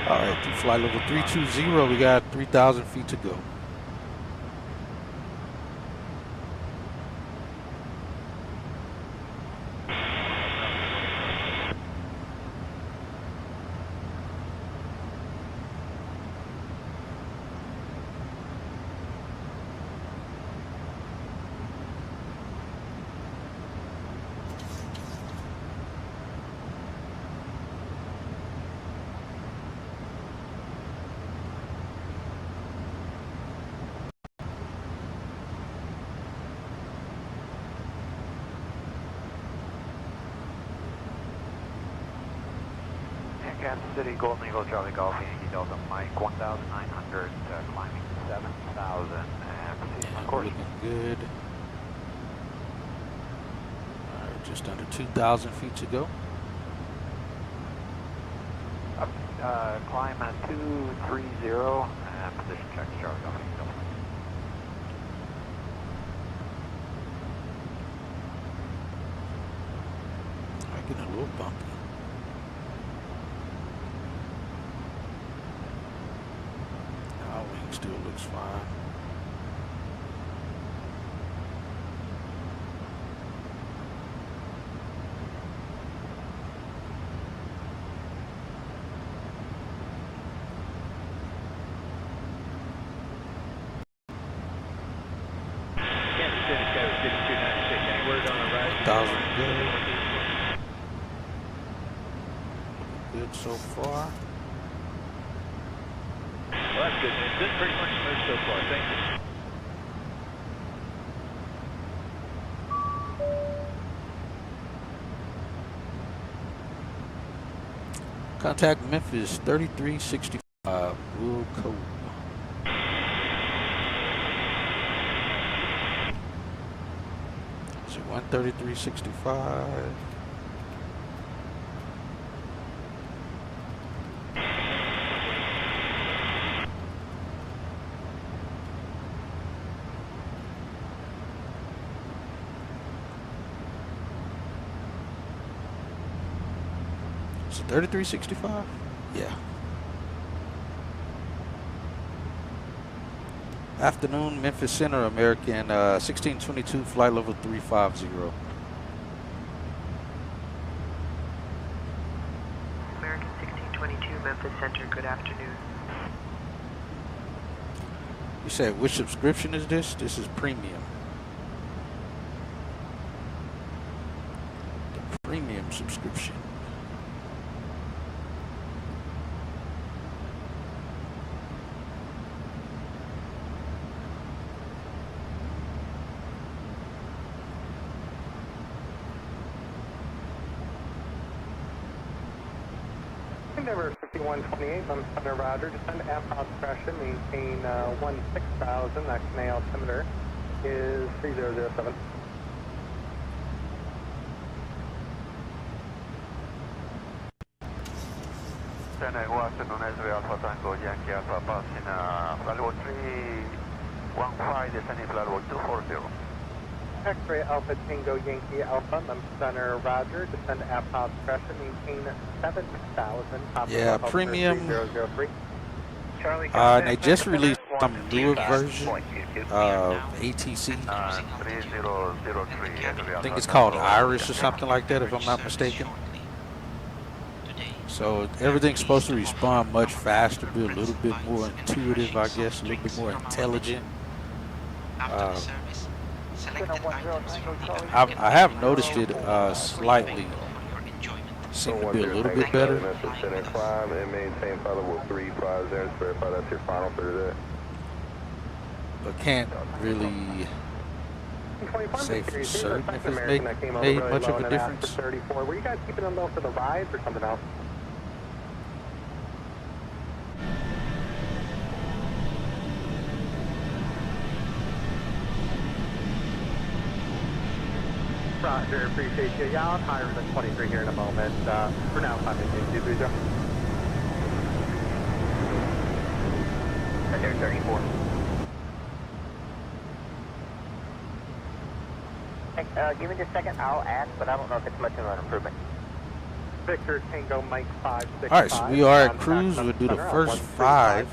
[SPEAKER 4] All right, to flight level 320, we got 3,000 feet to go.
[SPEAKER 13] Kansas City, Golden Eagle, Charlie Golf, Yankee Delta, Mike, 1,900, climbing 7,000, and proceeding on course.
[SPEAKER 4] Looking good. All right, just under 2,000 feet to go.
[SPEAKER 13] Climb at 230, and position check, Charlie Golf, Yankee Delta.
[SPEAKER 4] Getting a little bumpy. Our wing still looks fine.
[SPEAKER 13] Kansas City, Sky 6296, any word on the rise?
[SPEAKER 4] 1,000 good. Good so far.
[SPEAKER 13] Well, that's good news. Been pretty much smooth so far. Thank you.
[SPEAKER 4] Contact Memphis 3365. Will code. Is it 13365? Is it 3365? Yeah. Afternoon, Memphis Center, American 1622, flight level 350.
[SPEAKER 16] American 1622, Memphis Center, good afternoon.
[SPEAKER 4] You said, which subscription is this? This is premium. The premium subscription.
[SPEAKER 9] Endeavor 5128, I'm Thunder Roger. Descend to aft suppression, maintain 16,000. That canal altimeter is 3007.
[SPEAKER 15] Good afternoon, Israel Alpha Tango, Yankee Alpha, passing level 315, descending to level 240.
[SPEAKER 9] X-ray Alpha Tango Yankee Alpha, I'm Thunder Roger. Descend to aft suppression, maintain 7,000.
[SPEAKER 4] Yeah, premium.
[SPEAKER 9] 3003.
[SPEAKER 4] They just released some newer version of ATC.
[SPEAKER 15] 3003,
[SPEAKER 4] I think it's called Irish or something like that, if I'm not mistaken. So everything's supposed to respond much faster, be a little bit more intuitive, I guess, a little bit more intelligent. I have noticed it slightly seem to be a little bit better. But can't really say for certain if it's made much of a difference.
[SPEAKER 9] Were you guys keeping them low for the rides or something else? Roger, appreciate you. Yeah, I'll hire the 23 here in a moment. For now, I'm in 230.
[SPEAKER 3] There, 34. Hey, give me just a second. I'll ask, but I don't know if it's much of an improvement.
[SPEAKER 9] Victor Tango Mike 565.
[SPEAKER 4] All right, so we are at cruise. We'll do the first 5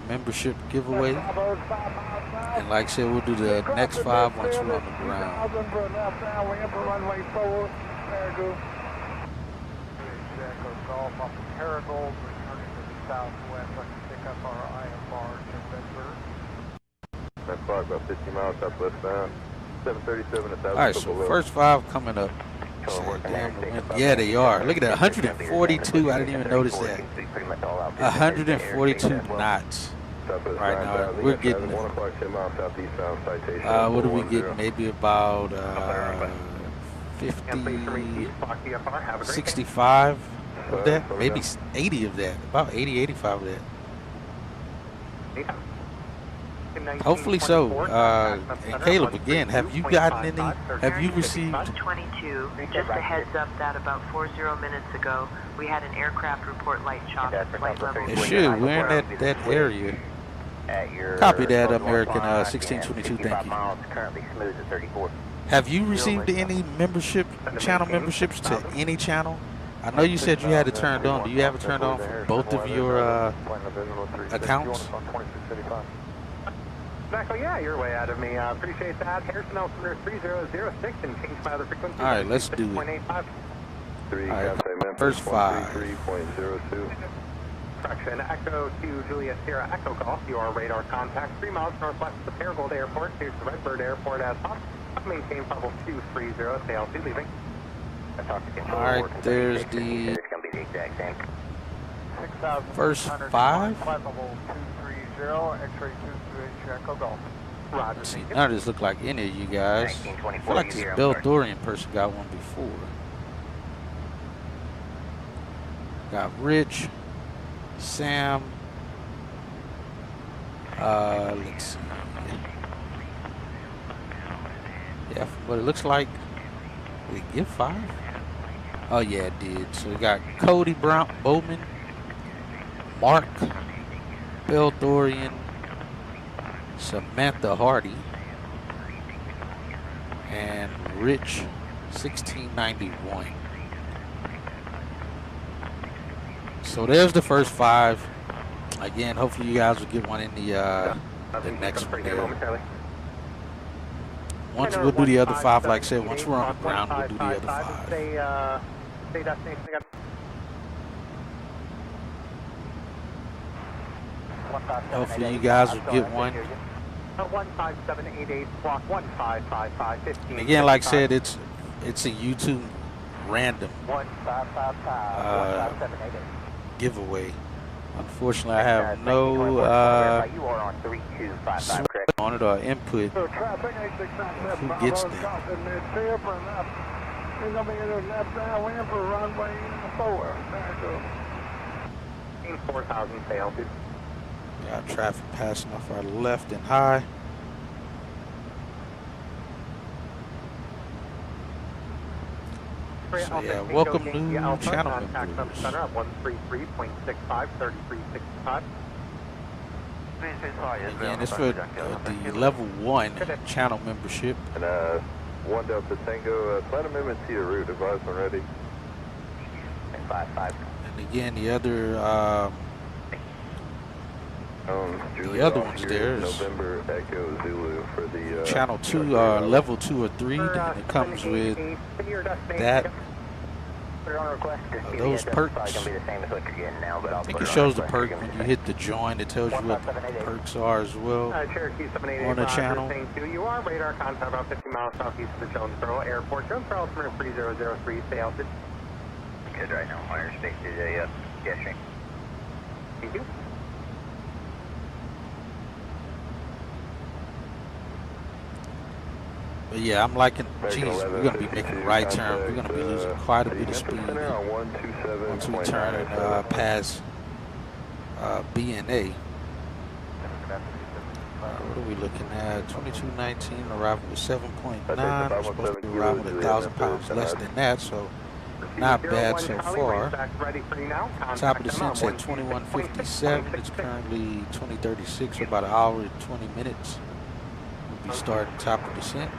[SPEAKER 4] membership giveaway, and like I said, we'll do the next 5 once we're on the ground.
[SPEAKER 15] That's about 50 miles southwest bound. 737
[SPEAKER 4] All right, so first 5 coming up. Yeah, they are. Look at that, 142. I didn't even notice that. 142 knots. Right now, we're getting. What are we getting? Maybe about 50, 65 of that. Maybe 80 of that. About 80, 85 of that. Hopefully so. And Caleb, again, have you gotten any? Have you received?
[SPEAKER 16] 22. Just a heads up that about 40 minutes ago, we had an aircraft report light chop at flight level.
[SPEAKER 4] It should. We're in that area. Copy that, American 1622. Thank you. Have you received any channel memberships to any channel? I know you said you had it turned on. Do you have it turned on for both of your accounts?
[SPEAKER 9] Echo, yeah, you're way out of me. Appreciate that. Harrison Altimeter 3006 and change my other frequency.
[SPEAKER 4] All right, let's do it. All right, first 5.
[SPEAKER 9] Correction, Echo to Juliet Sierra Echo Golf. You are radar contact 3 miles northwest of the Paragould Airport. Here's the Redbird Airport as hot. Maintain level 230, SALC leaving.
[SPEAKER 4] All right, there's the first 5. Let's see, none of this look like any of you guys. I feel like this Bill Dorian person got one before. Got Rich, Sam. Let's see. Yeah, what it looks like. Did it give 5? Oh yeah, it did. So we got Cody Bowman, Mark, Bill Dorian, Samantha Hardy, and Rich 1691. So there's the first 5. Again, hopefully you guys will get one in the next one there. Once we'll do the other 5, like I said, once we're on the ground, we'll do the other 5. Hopefully you guys will get one.
[SPEAKER 9] 15788 block 1555
[SPEAKER 4] And again, like I said, it's a YouTube random giveaway. Unfortunately, I have no on it or input who gets them.
[SPEAKER 15] We're going to be in a left downwind for runway 4.
[SPEAKER 9] In 4,000, stay altitude.
[SPEAKER 4] Got traffic passing off our left and high. So yeah, welcome new channel members.
[SPEAKER 9] Center at 133.65, 3365.
[SPEAKER 4] Again, it's for the level 1 channel membership.
[SPEAKER 10] And 1 Delta Tango, plan amendment to your route, advise when ready.
[SPEAKER 9] 5-5.
[SPEAKER 4] And again, the other ones there is
[SPEAKER 10] November Echo Zulu for the
[SPEAKER 4] channel 2, level 2 or 3, and it comes with that. Those perks. I think it shows the perk when you hit the join. It tells you what the perks are as well on the channel.
[SPEAKER 9] You are radar contact about 50 miles southeast of the Jonesboro Airport. Jonesboro altimeter 3003, stay altitude.
[SPEAKER 3] Good right now, higher state to guessing.
[SPEAKER 9] Thank you.
[SPEAKER 4] But yeah, I'm liking, geez, we're going to be making a right turn. We're going to be losing quite a bit of speed once we turn past B and A. What are we looking at? 2219, arrival with 7.9. We're supposed to be arriving with 1,000 pounds less than that, so not bad so far. Top of descent's at 2157. It's currently 2036, so about an hour and 20 minutes. We'll be starting top of descent.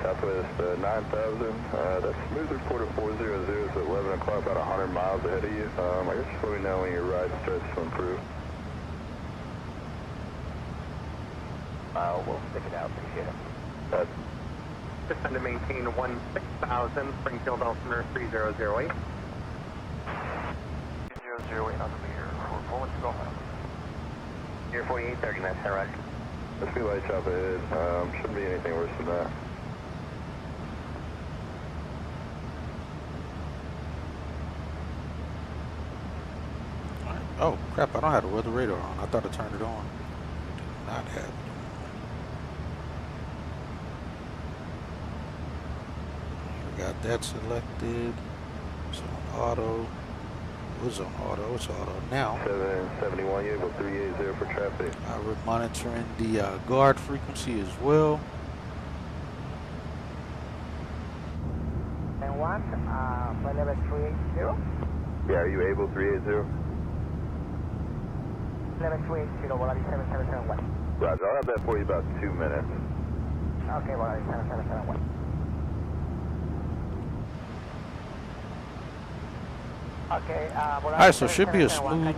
[SPEAKER 10] Southwest 9,000. That's smooth report of 400, so 11 o'clock, about 100 miles ahead of you. I guess just let me know when your ride starts to improve.
[SPEAKER 9] We'll stick it out, appreciate it. Descend to maintain 16,000, Springfield altimeter 3008.
[SPEAKER 15] 008 on the meter, 4 to go home.
[SPEAKER 9] Year 4830, man, roger.
[SPEAKER 10] Let's be light chop ahead. Shouldn't be anything worse than that.
[SPEAKER 4] Oh crap, I don't have the weather radar on. I thought I turned it on. I do not have it. We got that selected. It's on auto. It was on auto. It's auto now.
[SPEAKER 10] 771, you able 380 for traffic.
[SPEAKER 4] We're monitoring the guard frequency as well.
[SPEAKER 12] And 1, flight level 380.
[SPEAKER 10] Yeah, are you able 380?
[SPEAKER 12] Level 380, Volaris 7771.
[SPEAKER 10] Roger, I'll have that for you about 2 minutes.
[SPEAKER 12] Okay, Volaris 7771. Okay,
[SPEAKER 4] Alright, so should be a smooth,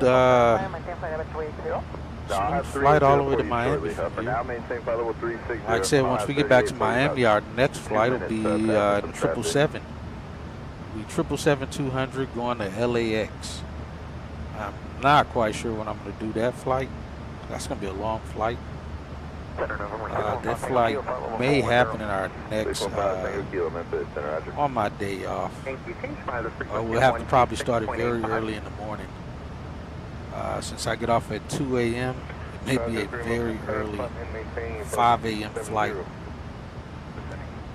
[SPEAKER 4] flight all the way to Miami. Like I said, once we get back to Miami, our next flight will be 777. We 777-200 going to LAX. I'm not quite sure when I'm going to do that flight. That's going to be a long flight. That flight may happen in our next, on my day off. We'll have to probably start it very early in the morning. Since I get off at 2 a.m., it may be a very early 5 a.m. flight.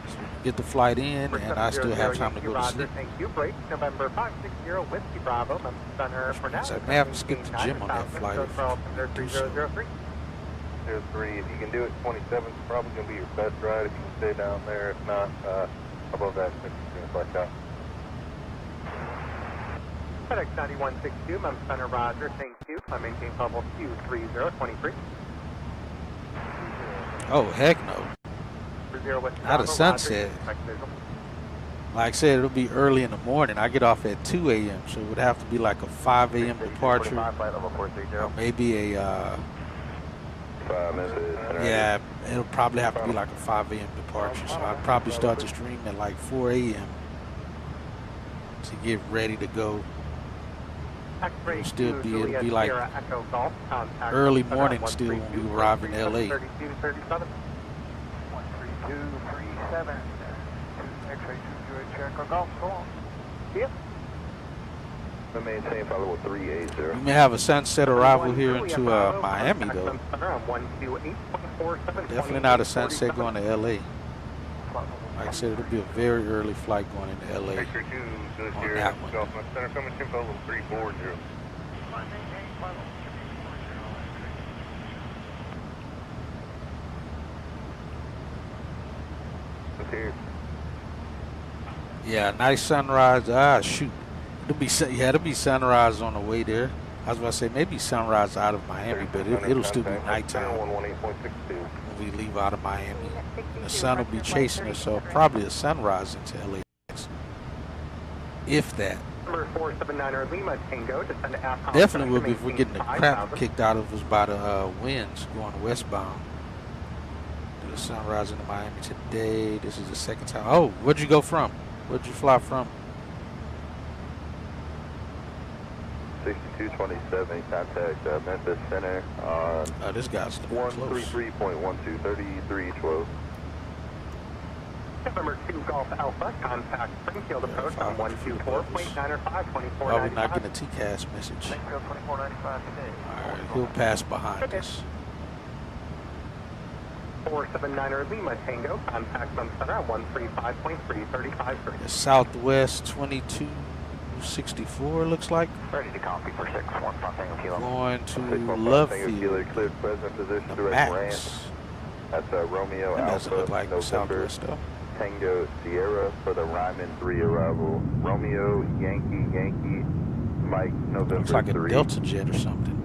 [SPEAKER 4] So get the flight in, and I still have time to go to sleep.
[SPEAKER 9] Thank you. Break November 560 Whiskey Bravo. Center for now.
[SPEAKER 4] So I may have to skip the gym on that flight. If I do so.
[SPEAKER 10] 03, if you can do it 27, it's probably going to be your best ride if you can stay down there. If not, above that, it's going to flash out.
[SPEAKER 9] FedEx 9162, Mem Center, Roger, thank you. I maintain level 23023.
[SPEAKER 4] Oh, heck no. Not a sunset. Like I said, it'll be early in the morning. I get off at 2 a.m., so it would have to be like a 5 a.m. departure. Or maybe a, yeah, it'll probably have to be like a 5 a.m. departure. So I'd probably start the stream at like 4 a.m. to get ready to go. It'll be like early morning still when we arrive in LA.
[SPEAKER 15] 13237. X-ray 2 check our golf. Go on.
[SPEAKER 9] Yep.
[SPEAKER 10] Maintain follow 380.
[SPEAKER 4] We may have a sunset arrival here into Miami though. Definitely not a sunset going to LA. Like I said, it'll be a very early flight going into LA
[SPEAKER 15] Victor 2, good
[SPEAKER 4] on
[SPEAKER 15] here.
[SPEAKER 4] that one.
[SPEAKER 15] Golf Center, coming to level 340. Here.
[SPEAKER 4] Yeah, nice sunrise. Ah, shoot. It'll be sunrise on the way there. I was about to say maybe sunrise out of Miami, but it'll still be nighttime when we leave out of Miami. And the sun will be chasing us, so probably a sunrise into LA. If that.
[SPEAKER 9] Number 479er Lima Tango, descend to AFCOM.
[SPEAKER 4] Definitely will be if we're getting the crap kicked out of us by the winds going westbound. The sunrise into Miami today. This is the second time. Oh, where'd you go from? Where'd you fly from?
[SPEAKER 15] 6227, contact Memphis Center on
[SPEAKER 4] this guy's
[SPEAKER 15] 133.12, 3312.
[SPEAKER 9] November 2 Golf Alpha, contact Springfield approach on 124.905, 2495.
[SPEAKER 4] Why are we not getting a TCAS message?
[SPEAKER 13] Springfield 2495 today.
[SPEAKER 4] Alright, he'll pass behind us.
[SPEAKER 9] 479er Lima Tango, contact Sun Center on 135.335.
[SPEAKER 4] Southwest 2264 looks like.
[SPEAKER 13] Ready to copy for 6-1 Tango Kilo.
[SPEAKER 4] Going to Lovefield.
[SPEAKER 15] Clear present position
[SPEAKER 4] The
[SPEAKER 15] direct
[SPEAKER 4] Max.
[SPEAKER 15] land. That's Romeo
[SPEAKER 4] That doesn't
[SPEAKER 15] Alpha,
[SPEAKER 4] look like
[SPEAKER 15] November
[SPEAKER 4] Southwest though.
[SPEAKER 15] Tango Sierra for the Ryman 3 arrival. Romeo Yankee Mike November
[SPEAKER 4] Looks like a
[SPEAKER 15] 3.
[SPEAKER 4] Delta jet or something.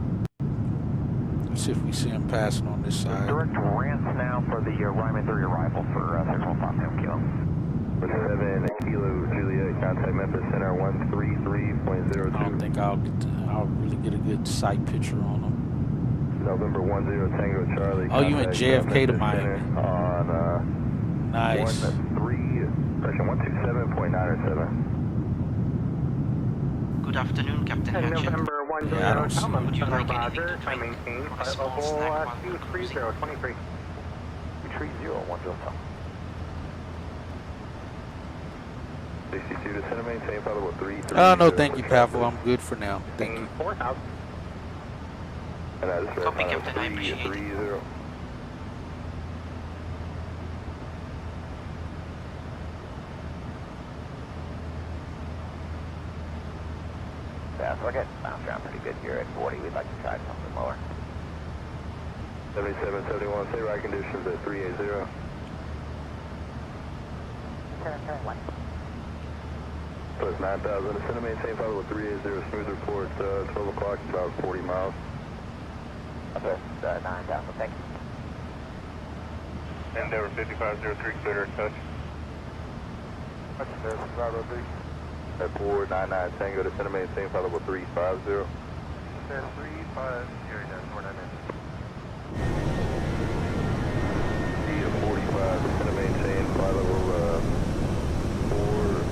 [SPEAKER 4] Let's see if we see him passing on this side.
[SPEAKER 13] Direct ramps now for the Ryman 3 arrival for 6-1 Tango Kilo.
[SPEAKER 15] 7 Kilo Juliet, contact Memphis Center 133.02.
[SPEAKER 4] I don't think I'll really get a good sight picture on him.
[SPEAKER 15] November 10 Tango Charlie.
[SPEAKER 4] Oh, you in JFK to Miami.
[SPEAKER 15] On
[SPEAKER 4] nice.
[SPEAKER 15] 127.907.
[SPEAKER 5] Good afternoon, Captain Hatchet.
[SPEAKER 9] November 10
[SPEAKER 4] Yeah, I don't see-
[SPEAKER 9] Thomas
[SPEAKER 5] Would you
[SPEAKER 9] Center
[SPEAKER 5] like anything
[SPEAKER 9] Roger,
[SPEAKER 5] to
[SPEAKER 9] I
[SPEAKER 5] drink
[SPEAKER 9] maintain
[SPEAKER 5] or a
[SPEAKER 9] flight
[SPEAKER 5] small
[SPEAKER 9] level
[SPEAKER 5] snack while we're
[SPEAKER 9] 23023.
[SPEAKER 13] 230
[SPEAKER 15] 62 to center maintain, flight level 330.
[SPEAKER 4] Oh, no, thank you, Pavel. I'm good for now. Thank you.
[SPEAKER 9] 4000.
[SPEAKER 15] And I just
[SPEAKER 5] Copy,
[SPEAKER 15] ran
[SPEAKER 5] Captain, I appreciate it.
[SPEAKER 15] 330.
[SPEAKER 13] Yeah, so we're getting bounced around pretty good here at 40. We'd like to try something lower.
[SPEAKER 15] 7771, say ride conditions at 380. Plus 9,000, center maintain, flight level 380, smooth report, 12 o'clock, about 40 miles.
[SPEAKER 13] Okay, 9,000, thank you.
[SPEAKER 15] Endeavor 5503, clear touch. At 499 Tango to center maintain, flight level 350. 45 to center maintain, flight level 400.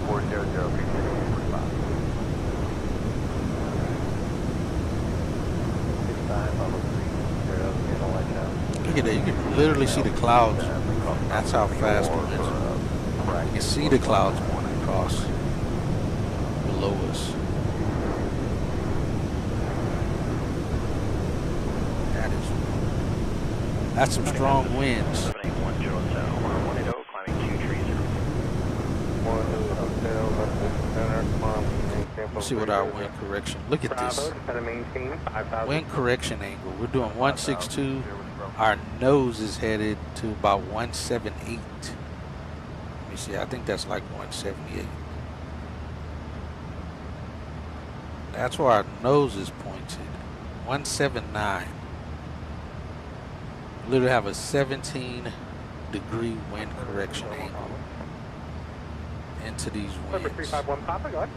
[SPEAKER 15] 400, 45.
[SPEAKER 4] Look at that. You can literally see the clouds. That's how fast it is. You can see the clouds moving across below us. That's some strong winds. Let's see what our wind correction. Look at this. Wind correction angle. We're doing 162. Our nose is headed to about 178. Let me see. I think that's like 178. That's where our nose is pointed. 179. Literally have a 17-degree wind correction angle into these winds.
[SPEAKER 9] 351 Papa, go ahead.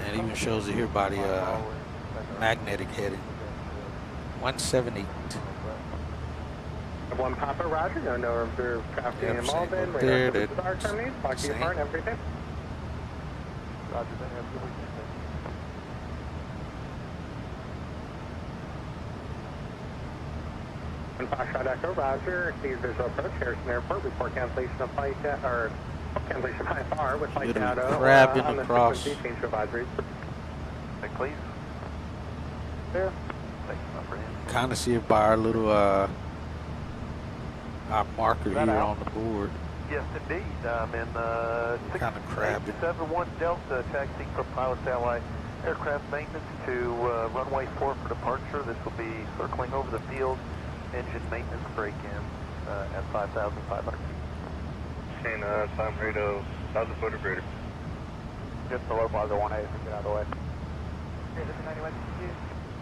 [SPEAKER 4] And it even shows it here by the magnetic heading. 178.
[SPEAKER 9] 1 Papa, Roger. No observed traffic
[SPEAKER 4] Yep,
[SPEAKER 9] involved
[SPEAKER 4] same
[SPEAKER 9] in.
[SPEAKER 4] up there,
[SPEAKER 9] Radar
[SPEAKER 4] that-
[SPEAKER 9] services are terminated. Block you
[SPEAKER 4] same.
[SPEAKER 9] apart, everything.
[SPEAKER 13] Roger, then have a good weekend.
[SPEAKER 9] And Foxtrot Echo, Roger. Sees visual approach, Harrison Airport. Report cancellation of flight, or cancellation by FAR with flight
[SPEAKER 4] Literally
[SPEAKER 9] data
[SPEAKER 4] crabbing
[SPEAKER 9] on the
[SPEAKER 4] across.
[SPEAKER 9] frequency change to advisories.
[SPEAKER 13] Please.
[SPEAKER 9] There.
[SPEAKER 13] Thanks, my friend.
[SPEAKER 4] Kind of see it by our little our marker
[SPEAKER 15] Is that
[SPEAKER 4] here
[SPEAKER 15] out?
[SPEAKER 4] on the board.
[SPEAKER 15] Yes, indeed. I'm in
[SPEAKER 4] Kind of crabbed it.
[SPEAKER 15] 671 Delta, taxiing from Pilot Satellite Aircraft Maintenance to runway 4 for departure. This will be circling over the field, engine maintenance break-in at 5,500 feet.
[SPEAKER 10] And time rate of 1,000 foot or greater.
[SPEAKER 15] Just below 501A, so get out of the way.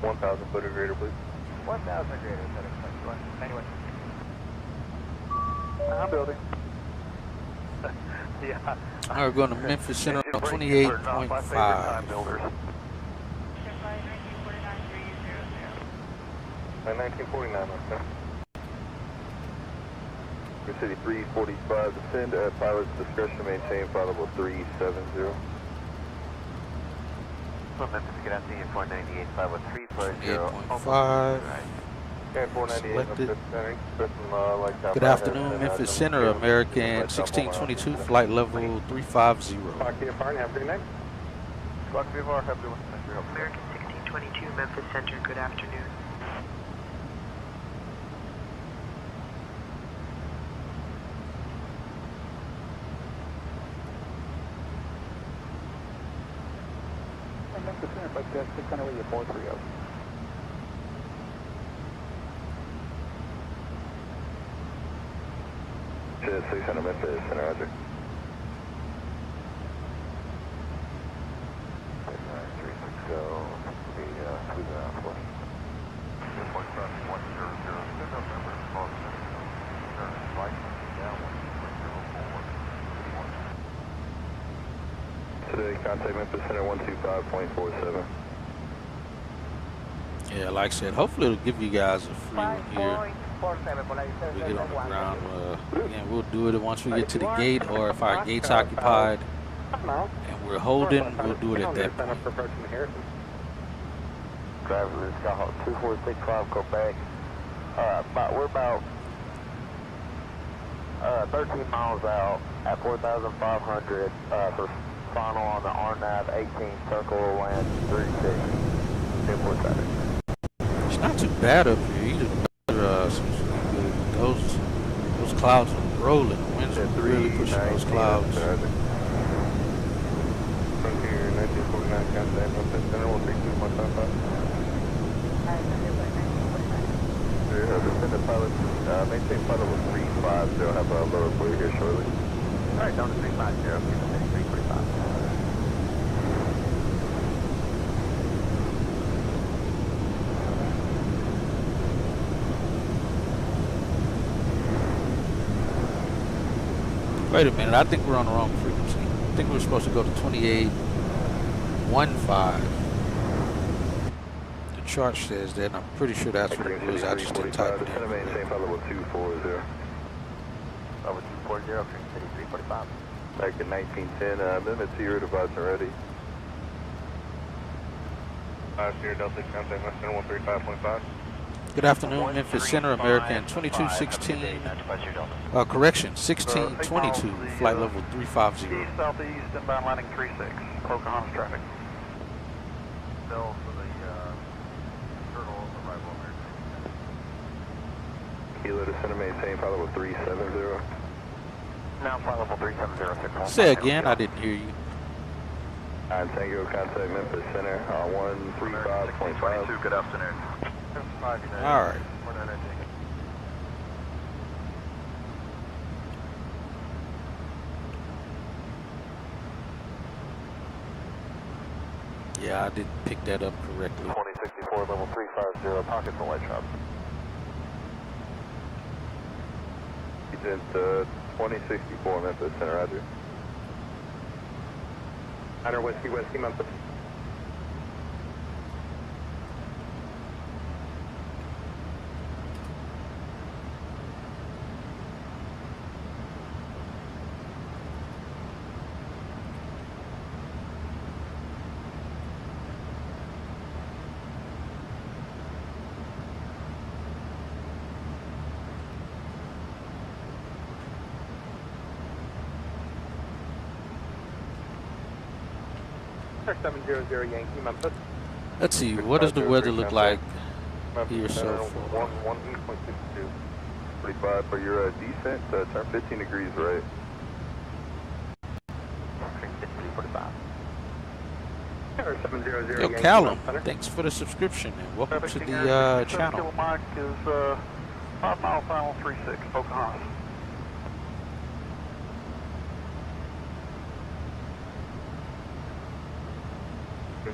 [SPEAKER 10] 1,000 foot or greater, please.
[SPEAKER 13] 1,000 or greater, is that expected? Anyway.
[SPEAKER 15] I'm building. Yeah.
[SPEAKER 4] All right, we're going to Memphis Center on 28.5.
[SPEAKER 10] 1949, okay. New City 345, descend at pilot's discretion, maintain flight level 370.
[SPEAKER 15] Memphis, good afternoon, 498, 513,
[SPEAKER 4] 8.5.
[SPEAKER 10] Okay, 498,
[SPEAKER 4] Good afternoon, Memphis Center, American 1622, flight level 350.
[SPEAKER 9] Clock VFR, have a good night.
[SPEAKER 15] Clock VFR, have a good one.
[SPEAKER 16] American 1622, Memphis Center, good afternoon.
[SPEAKER 13] Memphis Center, but 600 with your 430.
[SPEAKER 10] Jet 600 Memphis Center, roger.
[SPEAKER 15] 360, be squeezing out for us. 100, November, turn right, down 104.
[SPEAKER 10] Today, contact Memphis Center 125.47.
[SPEAKER 4] Yeah, like I said, hopefully it'll give you guys a free one here. We get on the ground. Again, we'll do it once we get to the gate, or if our gate's occupied and we're holding, we'll do it at that point.
[SPEAKER 15] Driver, this Skyhawk 2465, go back. We're about 13 miles out at 4,500 for final on the RNAV 18 circle land 36.
[SPEAKER 4] It's not too bad up here either. Those clouds are rolling. The winds are really pushing those clouds.
[SPEAKER 10] Frontier 1949, contact Memphis Center 132.55. Descend at pilot, maintain flight level 350. They'll have a lower for you here shortly.
[SPEAKER 15] Alright, down to 350, keep it 345.
[SPEAKER 4] Wait a minute, I think we're on the wrong frequency. I think we're supposed to go to 28.15. The chart says that, and I'm pretty sure that's what it was. I just didn't type it in.
[SPEAKER 10] Maintain flight level 240.
[SPEAKER 15] Over 240, Green City 345.
[SPEAKER 10] Back in 1910, amendment to your device already. Sierra Delta, contact West Center 135.5.
[SPEAKER 4] Good afternoon, Memphis Center, American 2216. Correction, 1622, flight level 350.
[SPEAKER 15] East, southeast, inbound landing 36, Pocahontas traffic. Bill for the turtle arrival American.
[SPEAKER 10] Kilo descend, maintain flight level 370.
[SPEAKER 15] Now flight level 370.
[SPEAKER 4] Say again, I didn't hear you.
[SPEAKER 10] Tango, contact Memphis Center, 135.5.
[SPEAKER 15] Good afternoon.
[SPEAKER 4] All right. Yeah, I didn't pick that up correctly.
[SPEAKER 10] 2064, level 350, pockets and light shop. Agent 2064, Memphis Center, roger.
[SPEAKER 9] Hunter Whiskey, Memphis. Center 700 Yankee, Memphis.
[SPEAKER 4] Let's see, what does the weather look like here so far?
[SPEAKER 10] 345 for your descent, turn 15 degrees right.
[SPEAKER 4] Yo, Callum, thanks for the subscription and welcome to the channel.
[SPEAKER 2] Mike is 5 mile final 36, Pocahontas.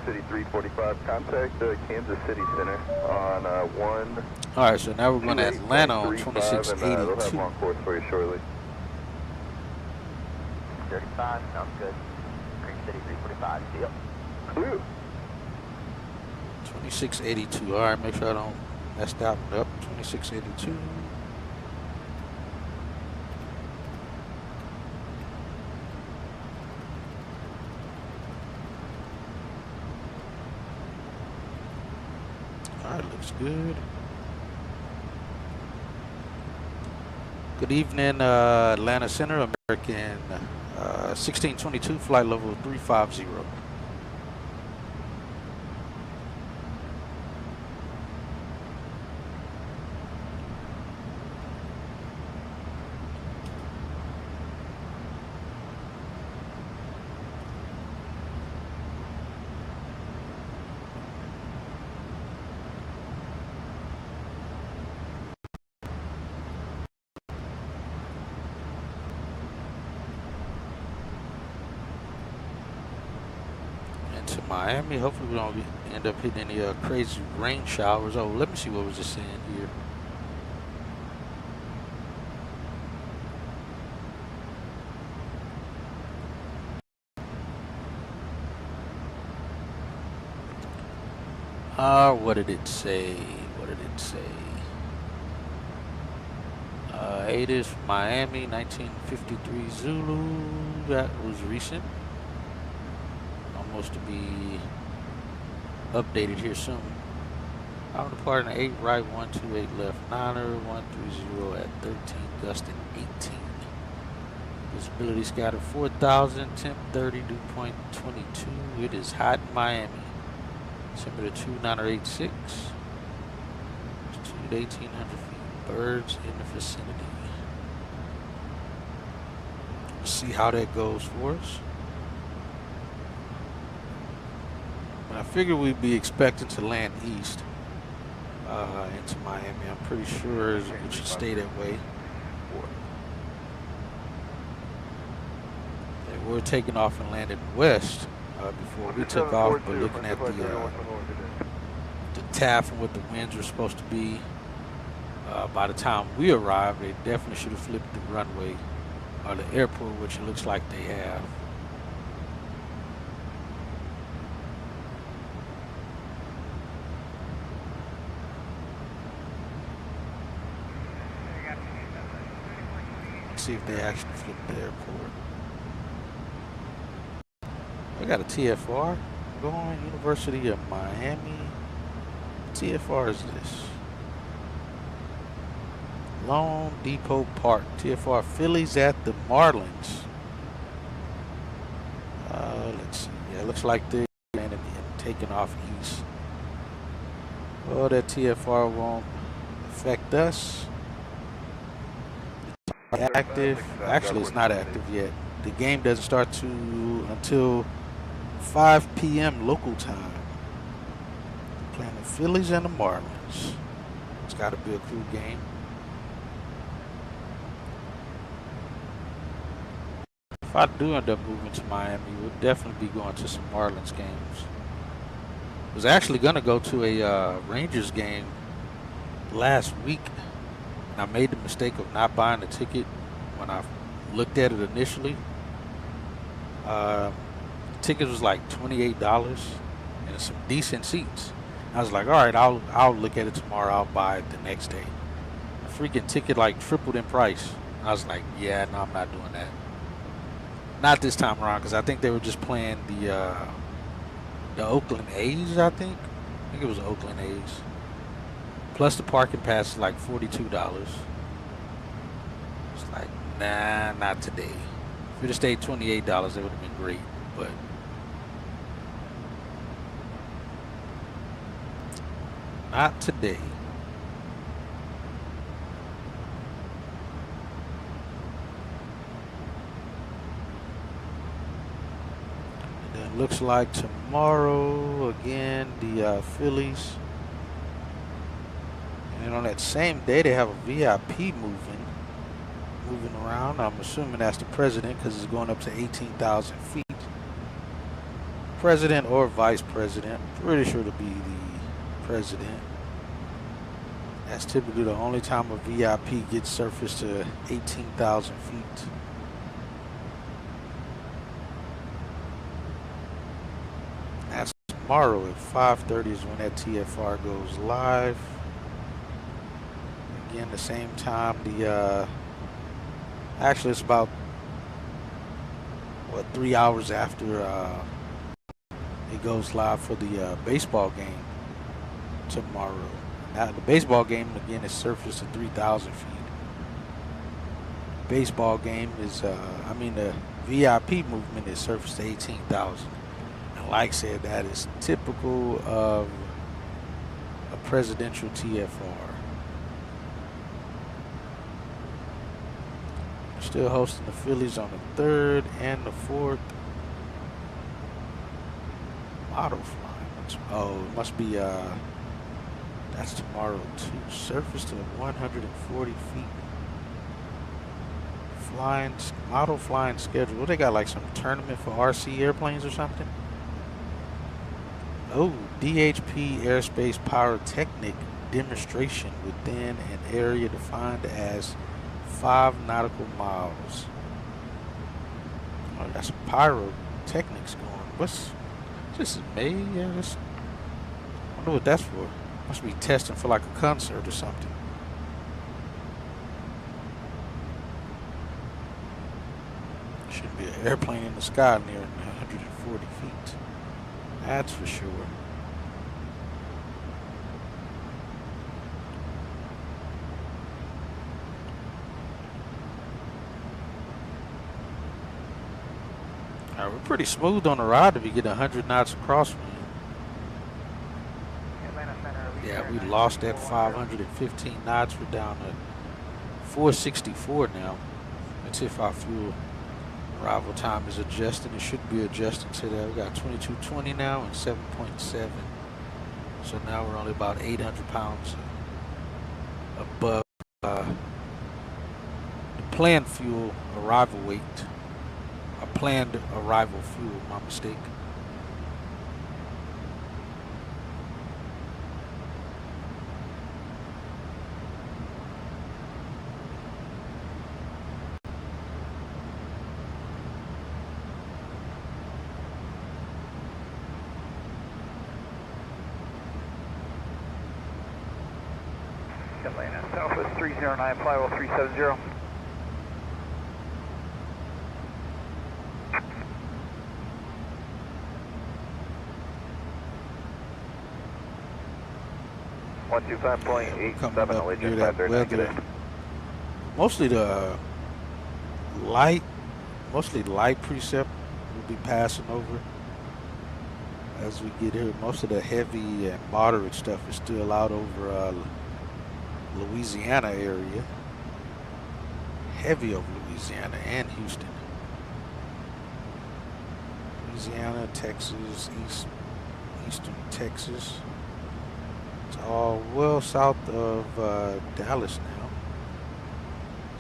[SPEAKER 10] City 345, contact Kansas City Center on 1.
[SPEAKER 4] Alright, so now we're going to Atlanta on 2682.
[SPEAKER 10] They'll have long course for you shortly.
[SPEAKER 13] 35, sounds good. Green City 345, see ya.
[SPEAKER 10] Clear.
[SPEAKER 4] 2682. Alright, make sure I don't mess that one up. 2682. Alright, looks good. Good evening, Atlanta Center, American 1622, flight level 350. To Miami. Hopefully we don't end up hitting any crazy rain showers. Oh, let me see what was just saying here. What did it say? What did it say? 8 is Miami, 1953 Zulu. That was recent. Almost to be updated here soon. Out departing 8 right, 128 left, 9er, 130 at 13, gusting 18. Visibility scattered 4,000, temp 30, dew point 22. It is hot in Miami. Temperature 2986. Altitude 1,800 feet. Birds in the vicinity. Let's see how that goes for us. I figured we'd be expecting to land east into Miami. I'm pretty sure it should stay that way. And we're taking off and landing west before we took off, but looking at the TAF and what the winds were supposed to be, by the time we arrived, they definitely should have flipped the runway or the airport, which it looks like they have. See if they actually flip the airport. We got a TFR going, University of Miami. What TFR is this? Lone Depot Park. TFR Phillies at the Marlins. Let's see. Yeah, it looks like they're landing and taking off east. Well, that TFR won't affect us. Active. Actually, it's not active yet. The game doesn't start until 5 p.m. local time. Playing the Phillies and the Marlins. It's got to be a cool game. If I do end up moving to Miami, we'll definitely be going to some Marlins games. I was actually going to go to a Rangers game last week. I made the mistake of not buying the ticket when I looked at it initially. The ticket was like $28 and some decent seats. I was like, all right, I'll look at it tomorrow. I'll buy it the next day. The freaking ticket like tripled in price. I was like, yeah, no, I'm not doing that. Not this time around, because I think they were just playing the Oakland A's. I think it was Oakland A's. Plus the parking pass is like $42. It's like, nah, not today. If it had stayed $28, it would have been great, but not today. looks like tomorrow again the Phillies, and on that same day they have a VIP moving around. I'm assuming that's the president because it's going up to 18,000 feet. President or vice president. Pretty sure to be the president. That's typically the only time a VIP gets surfaced to 18,000 feet. That's tomorrow at 5:30 is when that TFR goes live. Again, the same time. Actually, it's about 3 hours after it goes live for the baseball game tomorrow. Now, the baseball game again is surfaced to 3,000 feet. Baseball game is, the VIP movement is surfaced to 18,000. And like I said, that is typical of a presidential TFR. Still hosting the Phillies on the 3rd and the 4th. Model flying. Oh, it must be, that's tomorrow too. Surface to 140 feet. Model flying schedule. What, they got like some tournament for RC airplanes or something? Oh, DHP Airspace Pyrotechnic demonstration within an area defined as 5 nautical miles. Oh, got some pyrotechnics going. What's this? Is May? Yeah, I wonder what that's for. Must be testing for like a concert or something. Should be an airplane in the sky near 140 feet. That's for sure. We're pretty smooth on the ride to be getting 100 knots across wind. Yeah, we lost that 515 knots. We're down to 464 now. That's if our fuel arrival time is adjusted. It should be adjusted to that. We got 2220 now and 7.7. So now we're only about 800 pounds above the planned fuel arrival weight. Planned arrival fuel, my mistake.
[SPEAKER 15] Atlanta, Southwest 309, flywheel 370.
[SPEAKER 4] Coming up near that weather. Mostly light precept will be passing over as we get here. Most of the heavy and moderate stuff is still out over Louisiana area. Heavy over Louisiana and Houston. Louisiana, Texas, eastern Texas. It's all well south of Dallas now.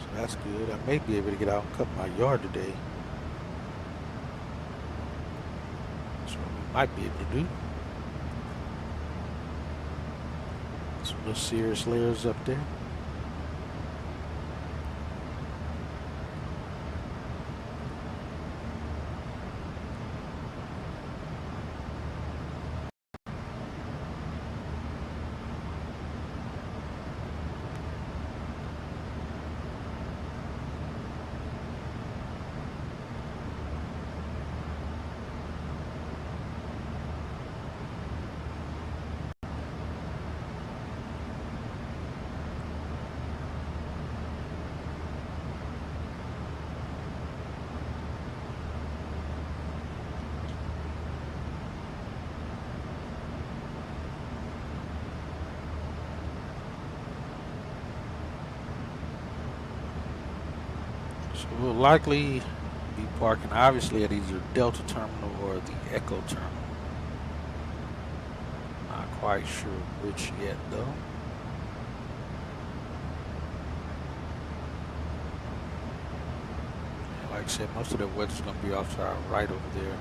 [SPEAKER 4] So that's good. I may be able to get out and cut my yard today. That's what we might be able to do. Some real serious layers up there. So we'll likely be parking obviously at either Delta Terminal or the Echo Terminal. Not quite sure which yet though. And like I said, most of the weather's going to be off to our right over there.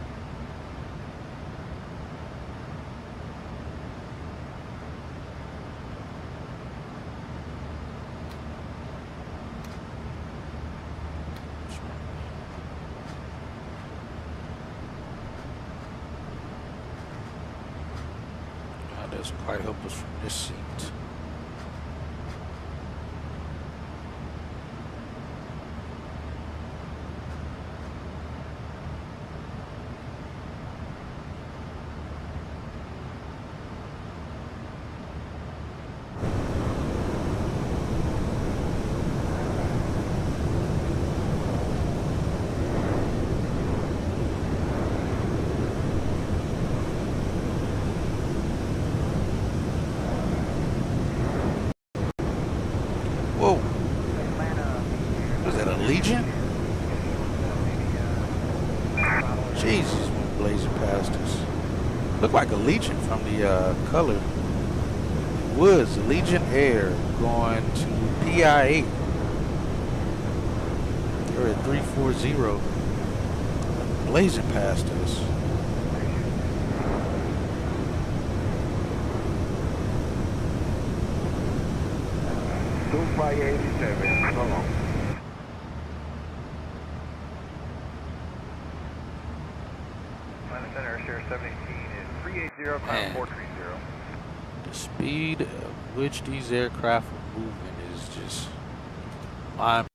[SPEAKER 4] Doesn't quite help us from this seat. Whoa. Was that a Legion? Jesus, went blazing past us. Looked like a Legion from the color. It was a Legion Air going to PI-8. They're at 340. Blazing past us.
[SPEAKER 17] By 87, so long. Atlanta Center, Share 17 is 380, climb 430.
[SPEAKER 4] The speed at which these aircraft are moving is just mind.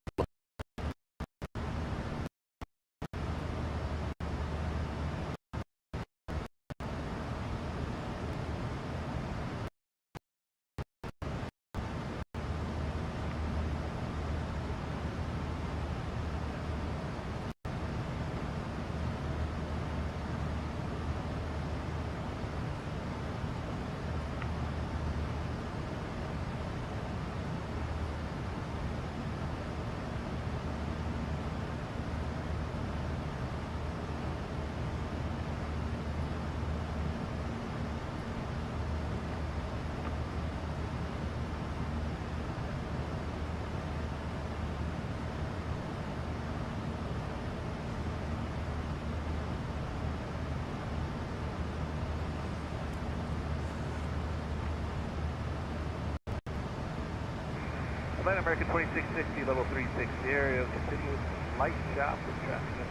[SPEAKER 17] Atlanta American 2660, level 360 area, continuous light chop with traffic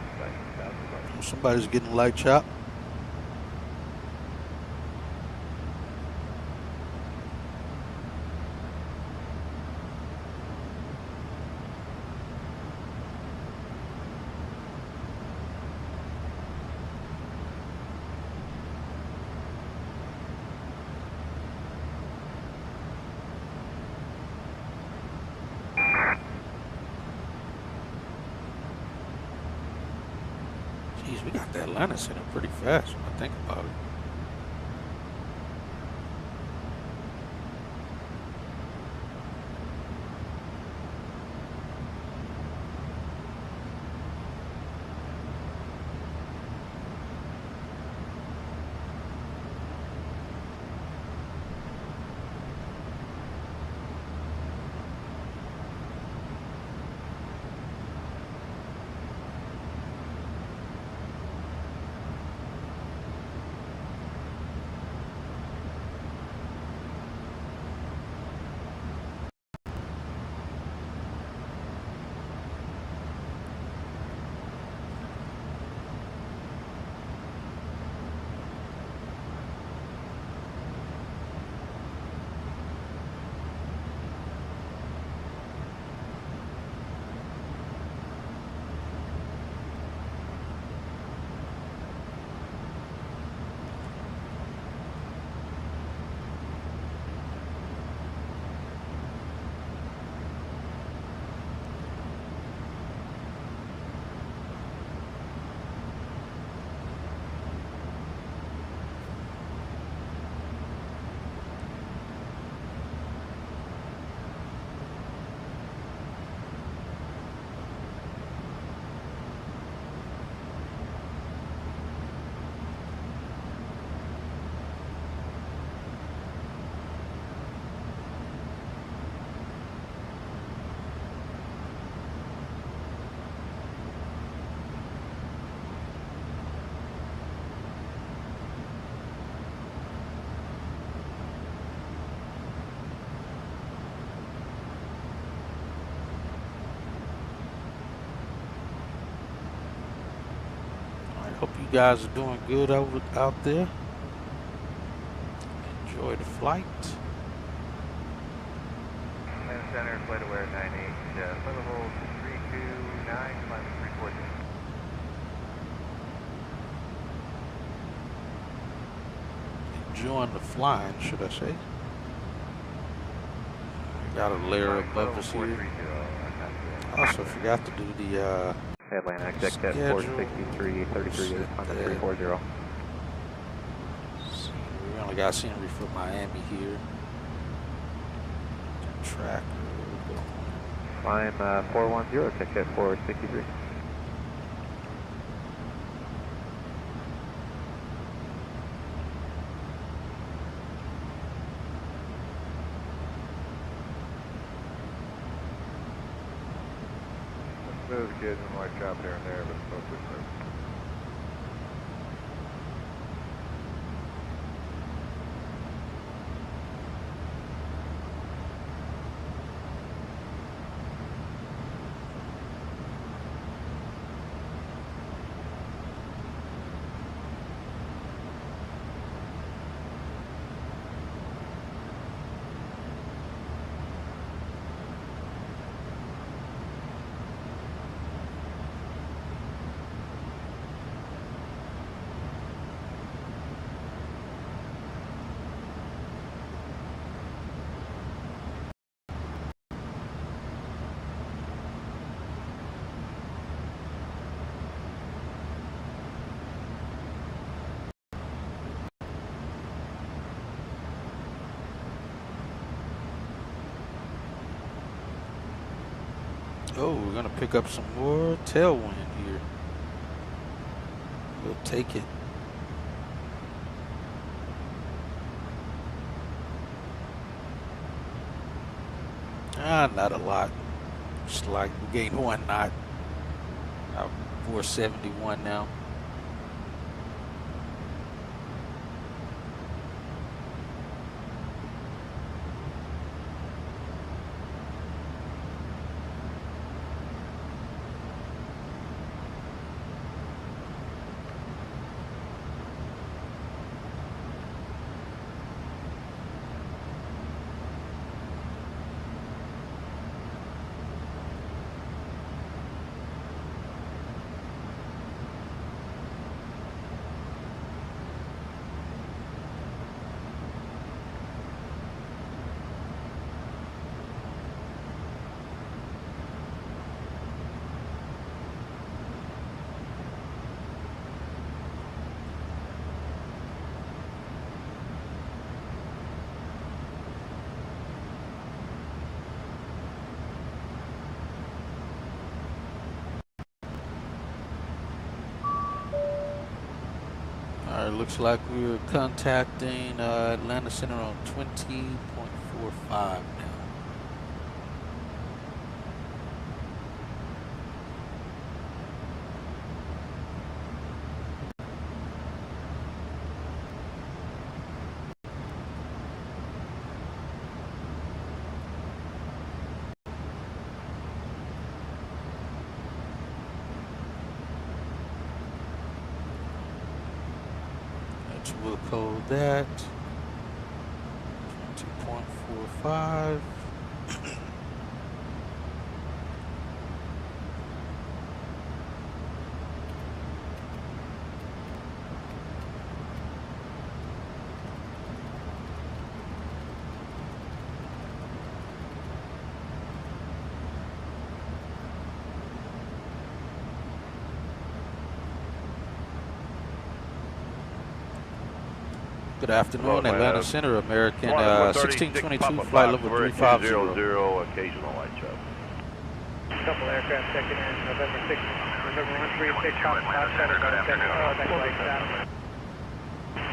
[SPEAKER 17] on site.
[SPEAKER 4] Somebody's getting light chop. Jeez, we got the Atlanta Center pretty fast when I think about it. guys are doing good out there. Enjoy the flight.
[SPEAKER 13] Land center, flight aware 98, flight level 329, climbing 340.
[SPEAKER 4] Enjoying the flying, should I say. Got a layer above us here. Also forgot to do the
[SPEAKER 13] Headland exit at 463, 33, 340.
[SPEAKER 4] We only got scenery for Miami here. Track.
[SPEAKER 13] Climb 410, ticket 463. Smooth kids and light drop here and there, but it's mostly smooth.
[SPEAKER 4] Oh, we're gonna pick up some more tailwind here. We'll take it. Not a lot. Just like we gained 1 knot. 471 now. Alright, looks like we're contacting Atlanta Center on 20.45 now. We'll code that 20.45. Good afternoon, Atlanta Center, American 1622, flight level 350.
[SPEAKER 18] Occasional light check.
[SPEAKER 12] Couple aircraft checking in, November 6th, November 136,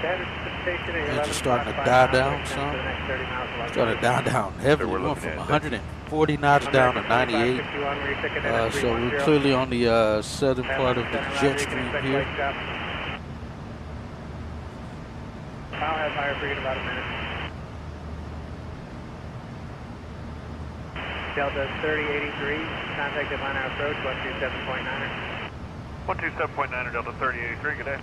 [SPEAKER 4] It's starting to die down some. Started to die down heavily. We went from 140 knots down to 98. So we're clearly on the southern part of the jet stream here.
[SPEAKER 12] I'll have higher free in about a minute. Delta 3083, contact Atlanta approach, 127.9er.
[SPEAKER 2] 127.9 Delta 3083, good day.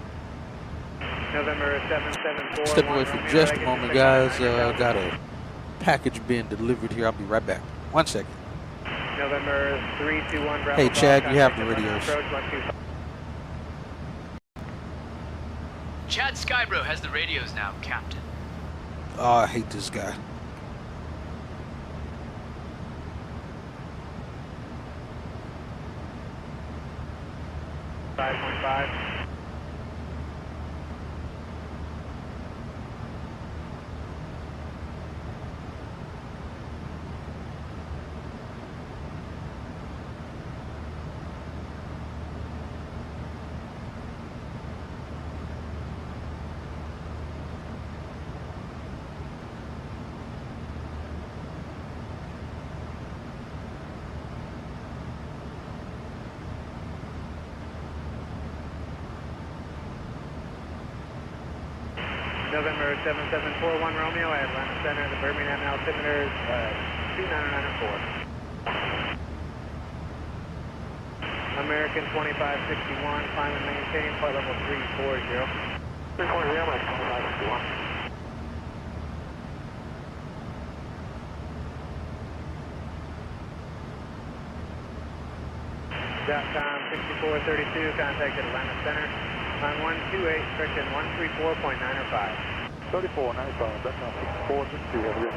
[SPEAKER 12] November 774.
[SPEAKER 4] Step away for just a moment, guys. Got a package being delivered here. I'll be right back. 1 second.
[SPEAKER 12] November 321. Bravo.
[SPEAKER 4] Hey, Chad, you have the radios.
[SPEAKER 8] Chad Skybro has the radios now, Captain.
[SPEAKER 4] Oh, I hate this guy.
[SPEAKER 12] .5. November 7741 Romeo, Atlanta Center, the Birmingham altimeter is 2994. American 2561, climb and maintain, flight level 340. 340, American 2561. .com 6432, contacted Atlanta Center. On 128, correction 134.905. 3495, that's on 6432, have you?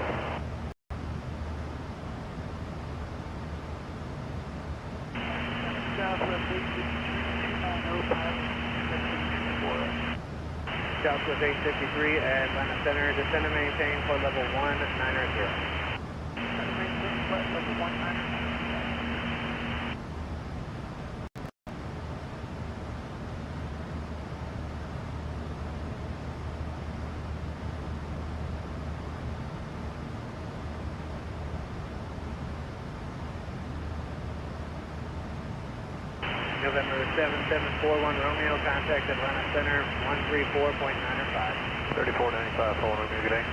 [SPEAKER 12] Southwest 853, Southwest 853 at Atlanta Center, descend and maintain for level 190. Maintain flight level 190. November 7741 Romeo, contact Atlanta Center, 134.905. 3495, hold Romeo, good day.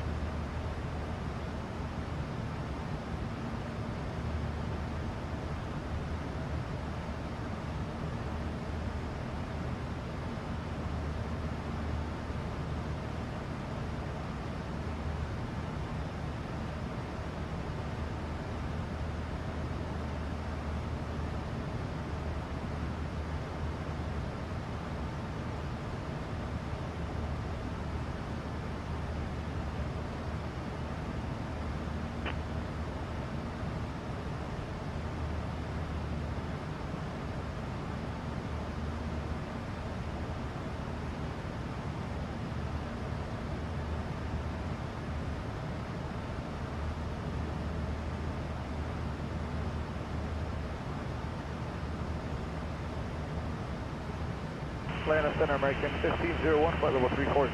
[SPEAKER 12] Atlanta Center, American 1501, flight level 340.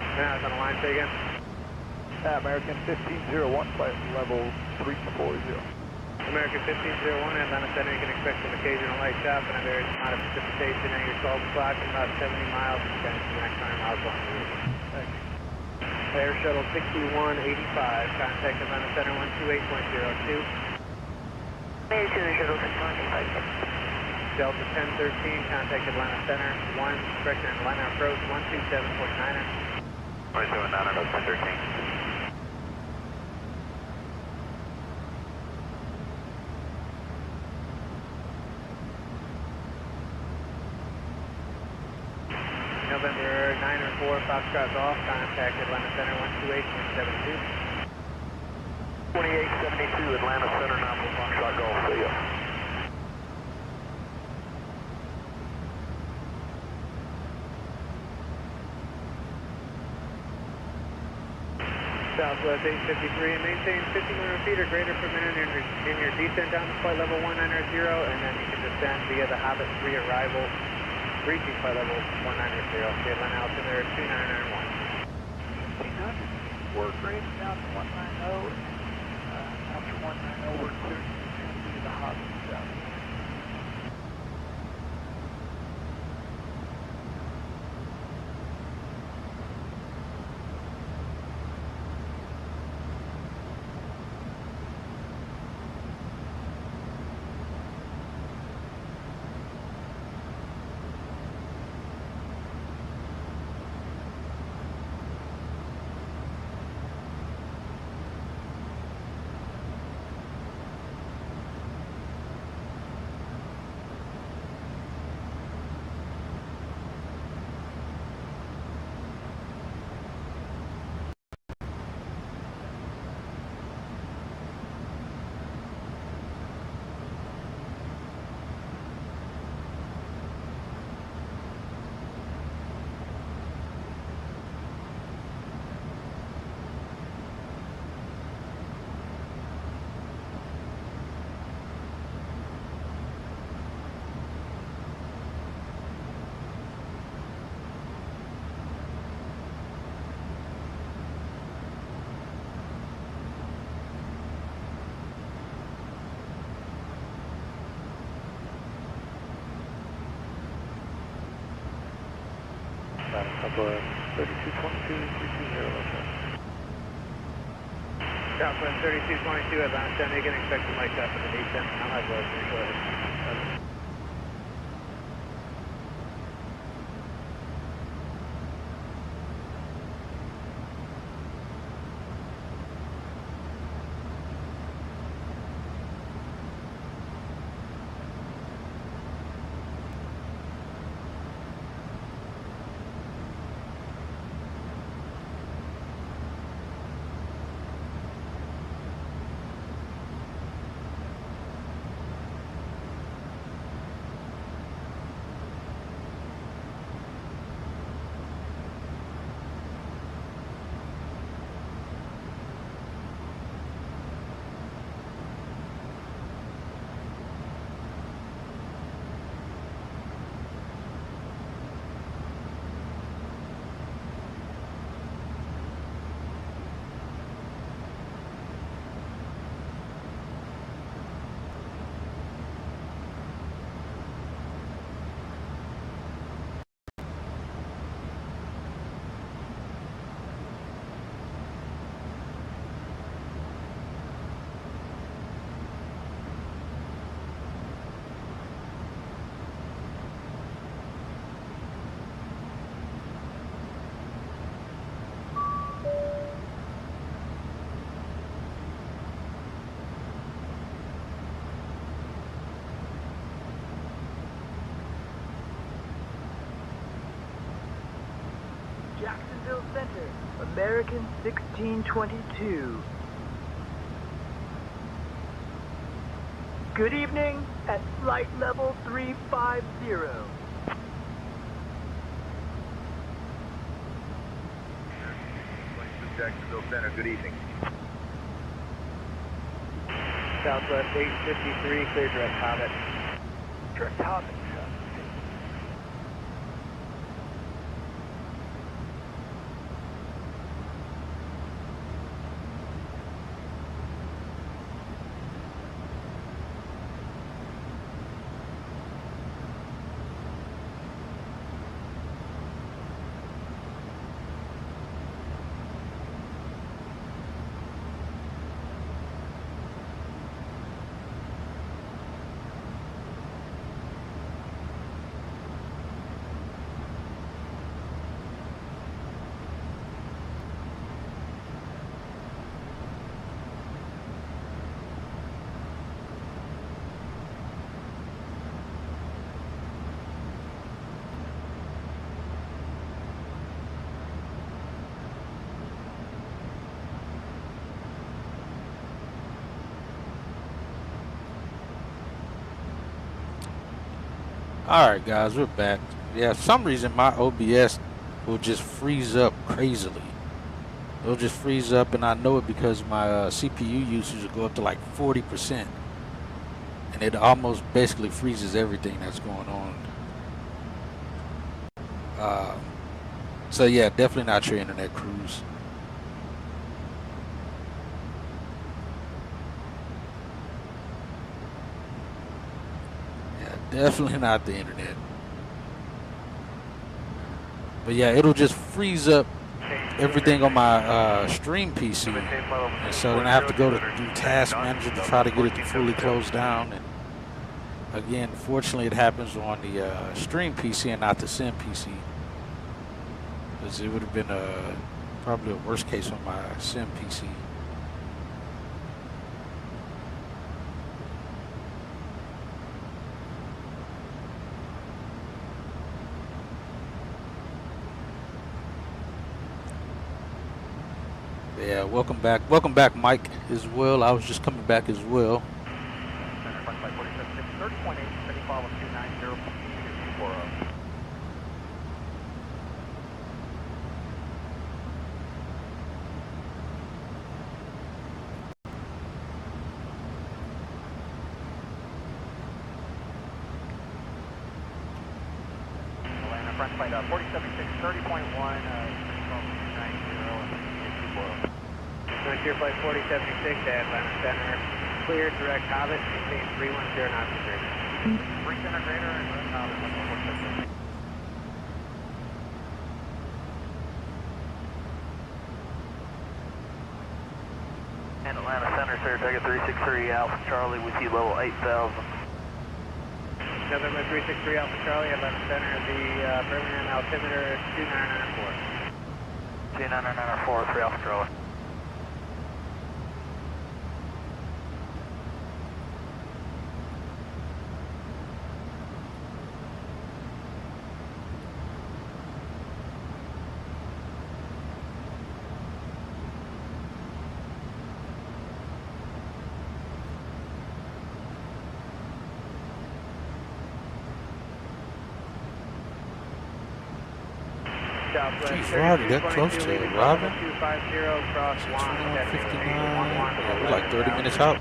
[SPEAKER 12] Yeah, it's on the line, say again. American 1501, flight level 340. American 1501, Atlanta Center, you can expect some occasional light shock and a very amount of precipitation at your 12 o'clock and about 70 miles and 10 to the next 100 miles along the route. Thank you. Air Shuttle 6185, contact Atlanta Center 128.02.
[SPEAKER 16] Air Shuttle 6185.
[SPEAKER 12] Delta 1013, contact Atlanta Center 1, correction, Atlanta approach 127.9.
[SPEAKER 2] 27.9 Delta 1013.
[SPEAKER 12] November 904, Foxtrot Golf, contact Atlanta Center 128.72.
[SPEAKER 2] 2872 Atlanta Center, now for Foxtrot Golf, see ya.
[SPEAKER 12] Southwest 853, and maintain 1,500 feet or greater per minute in your descent down to flight level 190, and then you can descend via the Hobbit 3 arrival, reaching flight level 190. The Atlanta altimeter 2991.
[SPEAKER 17] Work rate down to 190. After 190, we're clear to the Hobbit south.
[SPEAKER 12] Southwest 3222, 320 left traffic.
[SPEAKER 17] Southwest 3222, Atlanta 10, you can expect some light traffic at 810. I'll have low for short.
[SPEAKER 16] Jacksonville Center, American 1622. Good evening at flight level 350.
[SPEAKER 12] Jacksonville Center, good evening.
[SPEAKER 17] Southwest 853, clear direct Hobbit.
[SPEAKER 12] Direct Hobbit.
[SPEAKER 4] Alright guys, we're back. Yeah, for some reason my OBS will just freeze up crazily. It'll just freeze up, and I know it because my CPU usage will go up to like 40%. And it almost basically freezes everything that's going on. So yeah, definitely not your internet cruise. Definitely not the internet. But yeah, it'll just freeze up everything on my stream PC. And so then I have to go to do Task Manager to try to get it to fully close down. And again, fortunately it happens on the stream PC and not the sim PC. Because it would have been probably a worst case on my sim PC. Yeah, welcome back. Welcome back, Mike, as well. I was just coming back as well.
[SPEAKER 13] Front flight 4760, 30.1, 290.
[SPEAKER 17] Frontier Flight 4076 to Atlanta Center. Clear direct Hobbit, maintain 310 knots of greater.
[SPEAKER 13] 3 center greater and direct Hobbit, 1476.
[SPEAKER 15] And Atlanta Center, Saratoga 363 Alpha Charlie with you level 8,000.
[SPEAKER 17] November 363 Alpha Charlie, Atlanta Center, the Birmingham altimeter is 29994.
[SPEAKER 15] 29994, 3 Alpha Charlie.
[SPEAKER 4] Geez, we're already that close to arriving. 21:59. Yeah, we're like 30 minutes out.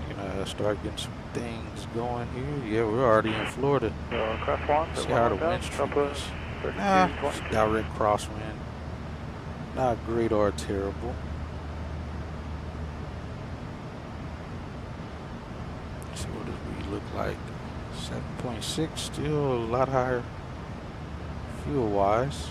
[SPEAKER 4] Gonna start getting some things going here. Yeah, we're already in Florida. See how the wind streak is. Nah, it's direct crosswind. Not great or terrible. So what does we look like? 7.6, still a lot higher fuel wise.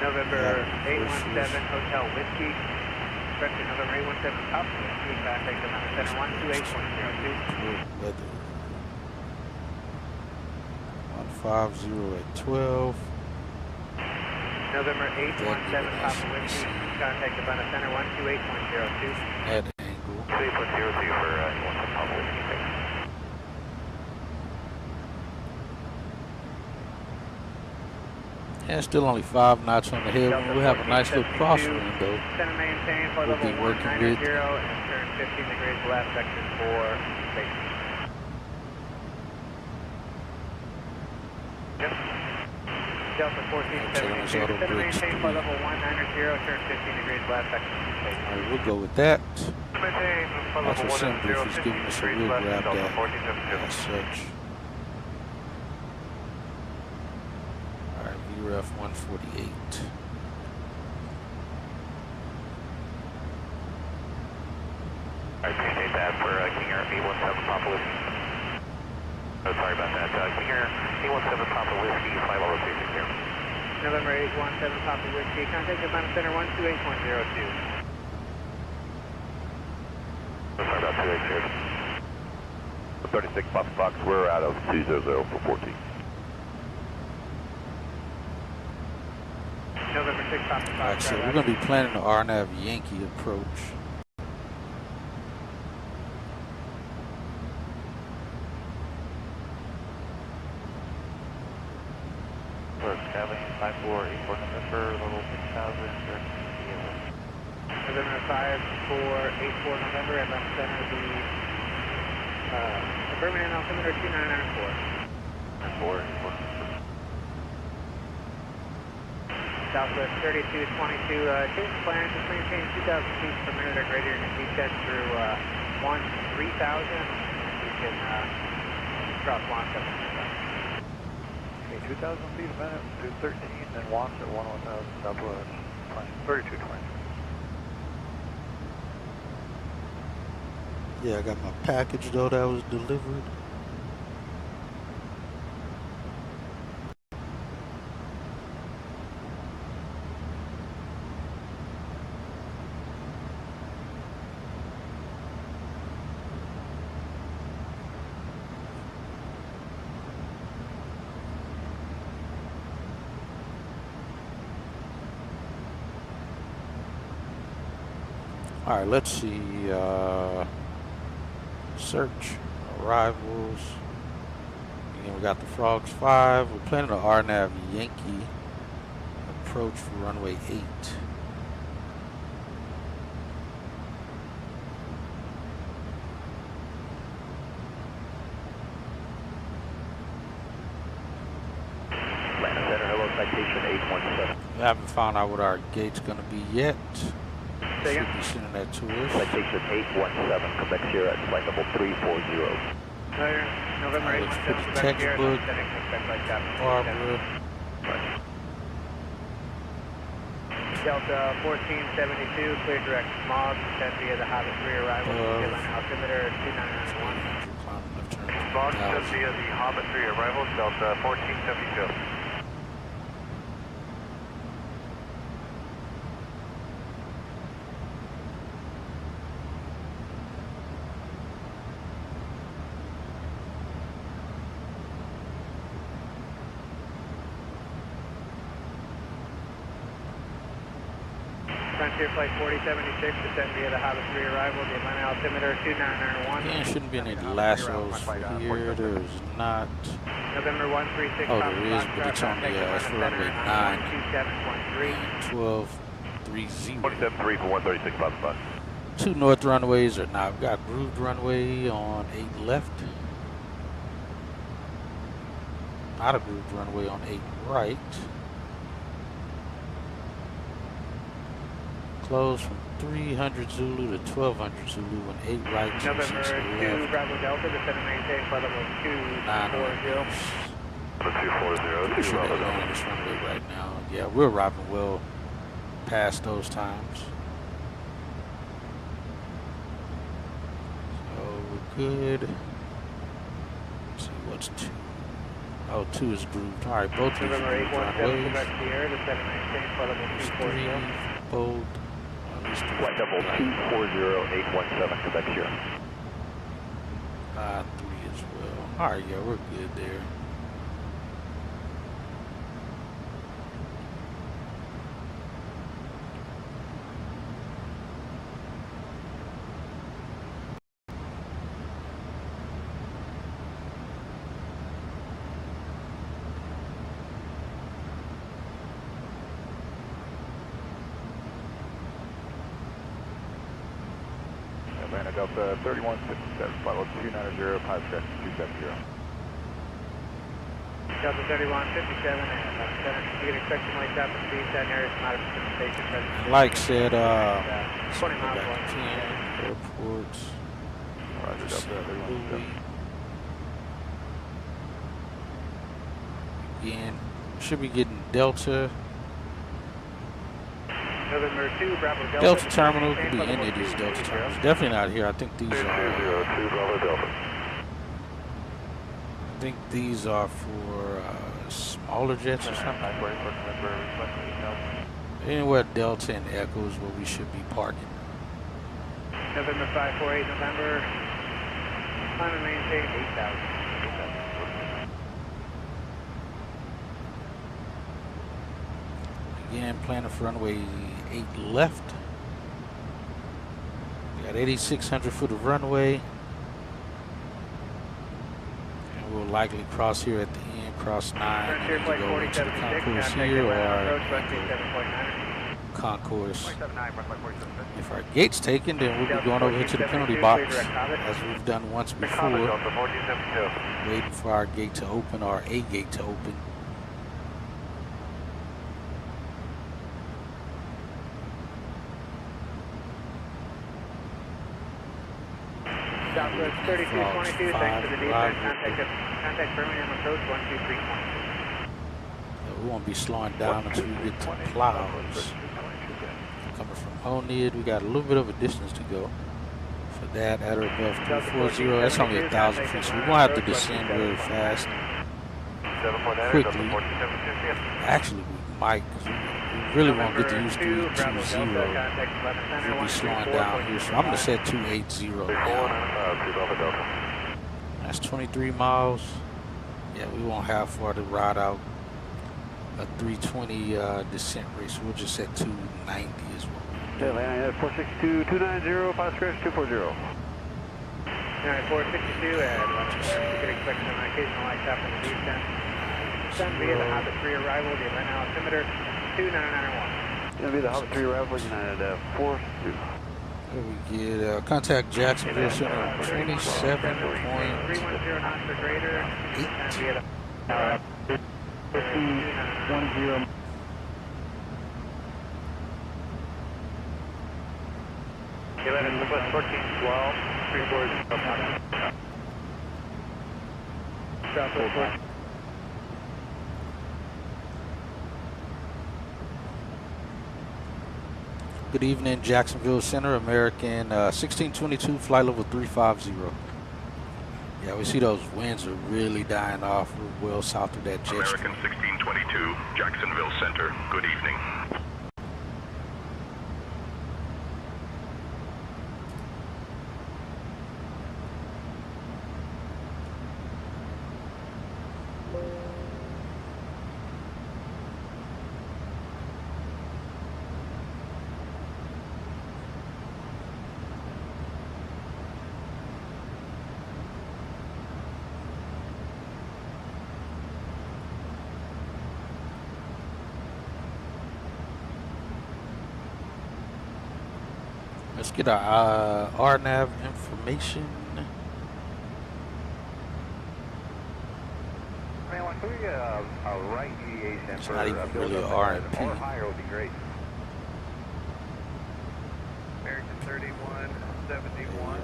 [SPEAKER 17] November 817 Hotel Whiskey. Correction, November 817 Pop Whiskey. Contact Atlanta Center 128.02.
[SPEAKER 4] Weather. 150 at 12.
[SPEAKER 17] November 817 Papa Whiskey. Contact Atlanta Center 128.02.
[SPEAKER 4] At angle.
[SPEAKER 15] 2.02 for 817 Papa Whiskey.
[SPEAKER 4] Yeah, still only 5 knots on the headwind. We'll have a nice little crosswind though.
[SPEAKER 17] Center maintain for
[SPEAKER 4] We'll
[SPEAKER 17] level
[SPEAKER 4] be working
[SPEAKER 17] 190
[SPEAKER 4] with.
[SPEAKER 17] and turn 15 degrees left section 4 space. Yep. Delta 1472, center maintain for level 190, turn 15 degrees left section 2 space.
[SPEAKER 4] Alright, we'll go with that.
[SPEAKER 15] Maintain for
[SPEAKER 4] That's
[SPEAKER 15] level
[SPEAKER 4] what Simproof is
[SPEAKER 15] 190,
[SPEAKER 4] giving us a
[SPEAKER 15] 15
[SPEAKER 4] real
[SPEAKER 15] degrees left,
[SPEAKER 4] grab
[SPEAKER 15] Delta
[SPEAKER 4] that
[SPEAKER 15] 1472.
[SPEAKER 4] as such. Alright, VREF 148.
[SPEAKER 15] I appreciate that for King Air 817 Papa Whiskey. Oh, sorry about that. King Air 817 Papa Whiskey, flight level 360.
[SPEAKER 17] November 817 Papa Whiskey, contact Atlanta Center 128.02.
[SPEAKER 15] Oh, sorry about 280.
[SPEAKER 18] 36 Papa Fox, we're out of 200 for 14.
[SPEAKER 17] November 6 Papa Fox.
[SPEAKER 4] Alright, so we're going to be planning the RNAV Yankee approach.
[SPEAKER 13] Cabin 5484 November, level 6000,
[SPEAKER 17] November 5484 November, Atlanta Center, the Birmingham altimeter 2994. Southwest 3222, change plan, just maintain 2,000 feet per minute or greater and descend through 3000. You can cross launch up.
[SPEAKER 13] 2,000 feet a minute, do 13, then launch at 11000 Southwest, 3220.
[SPEAKER 4] Yeah, I got my package though that was delivered. All right, let's see. Search arrivals. Again, we got the Frogs 5. We're planning the RNAV Yankee approach for runway 8.
[SPEAKER 15] Atlanta Center, hello, citation 817.
[SPEAKER 4] We haven't found out what our gate's going to be yet. Should be sending that to us.
[SPEAKER 15] Citation 817, Quebec Sierra at flight level 340.
[SPEAKER 17] November 817,
[SPEAKER 4] Let's put the
[SPEAKER 17] Quebec Sierra,
[SPEAKER 4] textbook.
[SPEAKER 17] setting, expect flight captain.
[SPEAKER 4] Barbara.
[SPEAKER 17] Delta 1472, clear direct smog, descend via the Hobbit 3 arrival, Atlanta altimeter 2991.
[SPEAKER 15] Smog, descend via the Hobbit 3 arrival, Delta 1472.
[SPEAKER 17] Frontier Flight 4076, descend via the Hobbit 3 arrival, the Atlanta altimeter 2991.
[SPEAKER 4] Yeah, shouldn't be any lassos here. There's not.
[SPEAKER 17] November 136,
[SPEAKER 4] Oh, there is, but it's on the it's for runway 9 and 1230.
[SPEAKER 18] 27.3 for 136 Papa Fox.
[SPEAKER 4] 2 north runways are now. We've got grooved runway on 8 left. Not a grooved runway on 8 right. Closed from 300 Zulu to 1200 Zulu and 8 right, 2
[SPEAKER 17] November
[SPEAKER 4] 6
[SPEAKER 17] 2,
[SPEAKER 4] left.
[SPEAKER 17] Bravo Delta, descend and maintain flight level 240.
[SPEAKER 18] 240,
[SPEAKER 4] We should be on this runway right now. Yeah, we're arriving well past those times. So we're good. Let's see, what's 2? Oh, 2 is grooved. All right, both of these are
[SPEAKER 17] November
[SPEAKER 4] grooved
[SPEAKER 17] 817,
[SPEAKER 4] runways.
[SPEAKER 17] Quebec Sierra, descend and maintain flight level 240.
[SPEAKER 4] Both.
[SPEAKER 18] Flight level 240817 Quebec Sierra.
[SPEAKER 4] 3 as well. All right, yeah, we're good there.
[SPEAKER 13] Atlanta Delta 3157, follow 290, pilot track 270.
[SPEAKER 17] Delta 3157, and you can expect some light traffic speed down here. It's not a precipitation present.
[SPEAKER 4] Like said,
[SPEAKER 17] 20 miles
[SPEAKER 4] back
[SPEAKER 17] long.
[SPEAKER 4] 10 airports.
[SPEAKER 13] Roger, Delta 3157.
[SPEAKER 4] Again, should be getting Delta.
[SPEAKER 17] November 2, Bravo Delta.
[SPEAKER 4] Delta terminal could be any of these Delta terminals. Definitely not here. I think these are.
[SPEAKER 18] 202 Bravo Delta.
[SPEAKER 4] I think these are for smaller jets or something. Anywhere Delta and Echo is where we should be parking.
[SPEAKER 17] November 548, November. Climb and maintain 8,000.
[SPEAKER 4] Again, planning for runway 8 left. We got 8,600 foot of runway. And we'll likely cross here at the end, cross 9, and then go into the concourse here or concourse. If our gate's taken, then we'll be going over here to the penalty box, as we've done once before, waiting for our gate to open or a gate to open.
[SPEAKER 17] Southwest 3222, thanks for the defense. Contact Birmingham approach 12320.
[SPEAKER 4] We won't be slowing down until we get to clouds. Coming from Honid, we got a little bit of a distance to go. For that, at or above 340, that's only 1,000 feet, so we won't have to descend very fast, quickly. Actually, we might, because we really won't get to use 320. We'll be slowing down here, so I'm going to set 280 now. That's 23 miles. Yeah, we won't have far to ride out a 320 descent rate, so we'll just set 290 as well.
[SPEAKER 12] Atlanta 462, 290, pilot scratch 240.
[SPEAKER 17] 462, and you can expect some occasional light traffic in the descent. Descend via the Hobbit 3 arrival, the Atlanta altimeter 2991.
[SPEAKER 12] Gonna be the Hobbit 3 arrival, United 42.
[SPEAKER 4] There we get contact Jacksonville Center 27.8.
[SPEAKER 17] 310 knots or greater. Descend via the
[SPEAKER 12] 10.
[SPEAKER 17] Atlanta Southwest 1412, 340. Southwest 14.
[SPEAKER 4] Good evening, Jacksonville Center, American 1622, flight level 350. Yeah, we see those winds are really dying off. We're well south of that jet
[SPEAKER 19] American
[SPEAKER 4] stream.
[SPEAKER 19] 1622, Jacksonville Center. Good evening.
[SPEAKER 4] Let's get our RNAV information.
[SPEAKER 12] Man, can we get a right deviation
[SPEAKER 4] It's
[SPEAKER 12] for
[SPEAKER 4] not even really a RNP.
[SPEAKER 12] or higher would be great.
[SPEAKER 13] American 3171.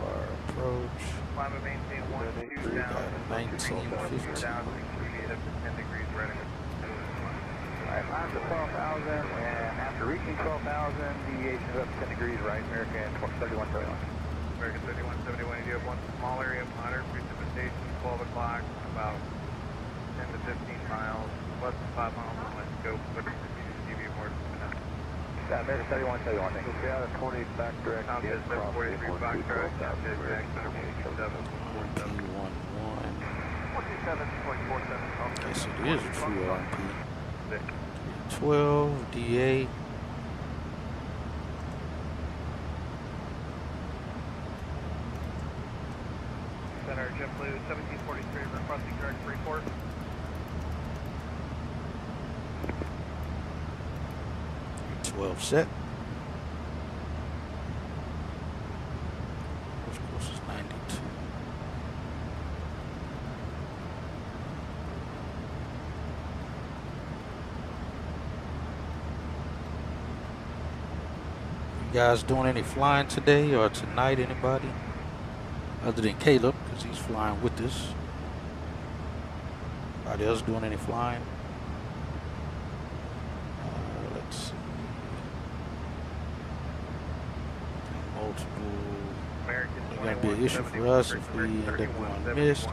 [SPEAKER 4] Approach.
[SPEAKER 13] Climb and maintain 1-2 down.
[SPEAKER 4] 1950.
[SPEAKER 13] Down, appreciate up to 10 degrees right.
[SPEAKER 12] Alright, climb to 12,000, and after reaching 12,000, deviation is up to 10 degrees right, American 3171.
[SPEAKER 13] American 3171, you have one small area of moderate precipitation, 12 o'clock, about 10 to 15 miles, less than 5 miles on my scope, but it continues to give you more than
[SPEAKER 12] Yeah, American 3171, thank you. Okay, out of 20, back direct,
[SPEAKER 13] Sounds good, 743, back direct, Jack, 747.
[SPEAKER 4] 47.47. Okay, so it is a true RNP. 12, DA.
[SPEAKER 13] Center, JetBlue 1743, requesting direct report.
[SPEAKER 4] Set. First course is 92. You guys doing any flying today or tonight, anybody? Other than Caleb, because he's flying with us. Anybody else doing any flying? Let's see. It's going to be an issue for us if we end up going missed.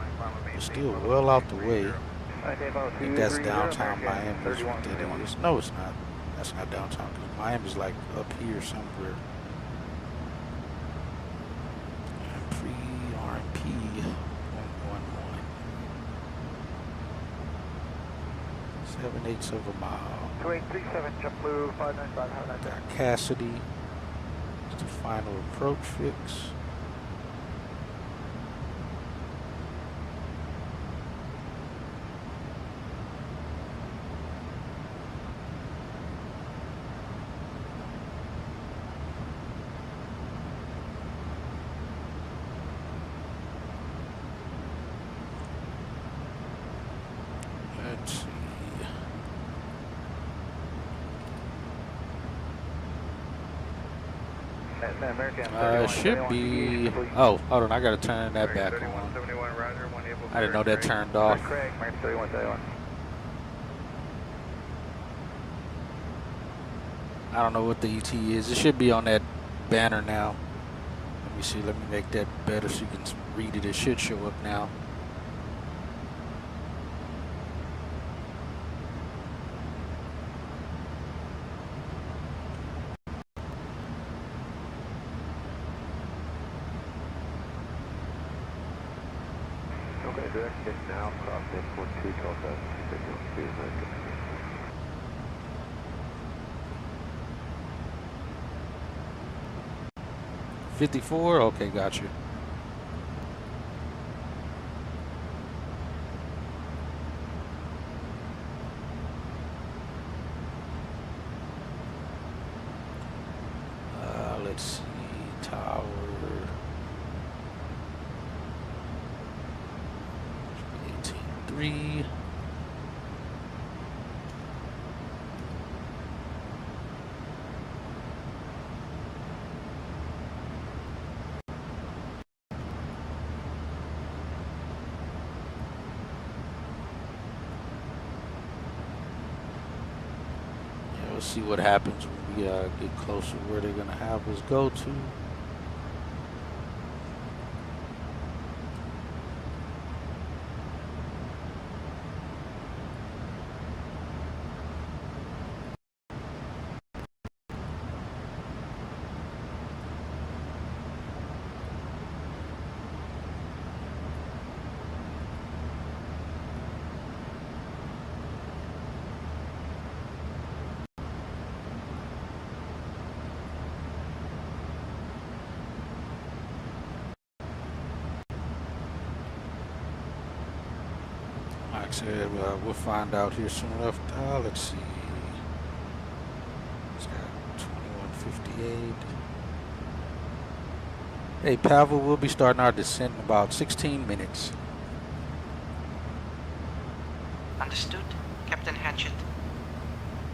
[SPEAKER 4] We're still well out the way. I think that's downtown Miami. Is what that is. No, it's not. That's not downtown. Miami's like up here somewhere. Pre-RMP 111. 7/8 of a mile.
[SPEAKER 12] 2837, JetBlue 595, have a nice day.
[SPEAKER 4] Got Cassidy. It's the final approach fix. Let's see. It should be. Oh, hold on. I gotta turn that back on. I didn't know that turned off. I don't know what the ET is. It should be on that banner now. Let me see. Let me make that better so you can read it. It should show up now.
[SPEAKER 12] Okay, direct hit now, cross airport 212,000,
[SPEAKER 4] 54. Okay, got you. Let's see. Tower. 18.3. We'll see what happens when we get closer to where they're gonna have us go to. Like I said, we'll find out here soon enough. Let's see. It's got 2158. Hey, Pavel, we'll be starting our descent in about 16 minutes.
[SPEAKER 5] Understood, Captain Hatchett.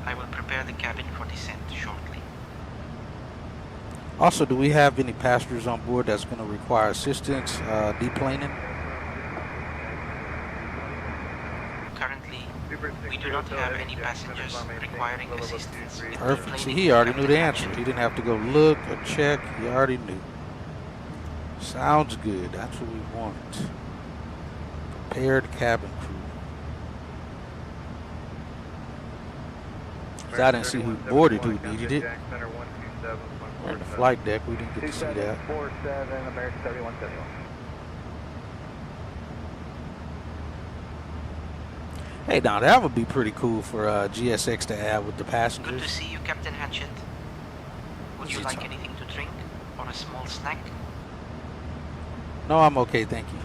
[SPEAKER 5] I will prepare the cabin for descent shortly.
[SPEAKER 4] Also, do we have any passengers on board that's going to require assistance deplaning?
[SPEAKER 5] Currently, we do not have any passengers requiring assistance.
[SPEAKER 4] Perfect. See, he already knew the answer. He didn't have to go look or check. He already knew. Sounds good. That's what we want. Prepared cabin crew. 'Cause I didn't see who boarded who needed it. On the flight deck, we didn't get to see that.
[SPEAKER 13] 47, American 7171.
[SPEAKER 4] Hey, now that would be pretty cool for GSX to add with the passengers.
[SPEAKER 5] Good to see you, Captain Hatchett. Would you like anything to drink or a small snack?
[SPEAKER 4] No, I'm okay, thank you.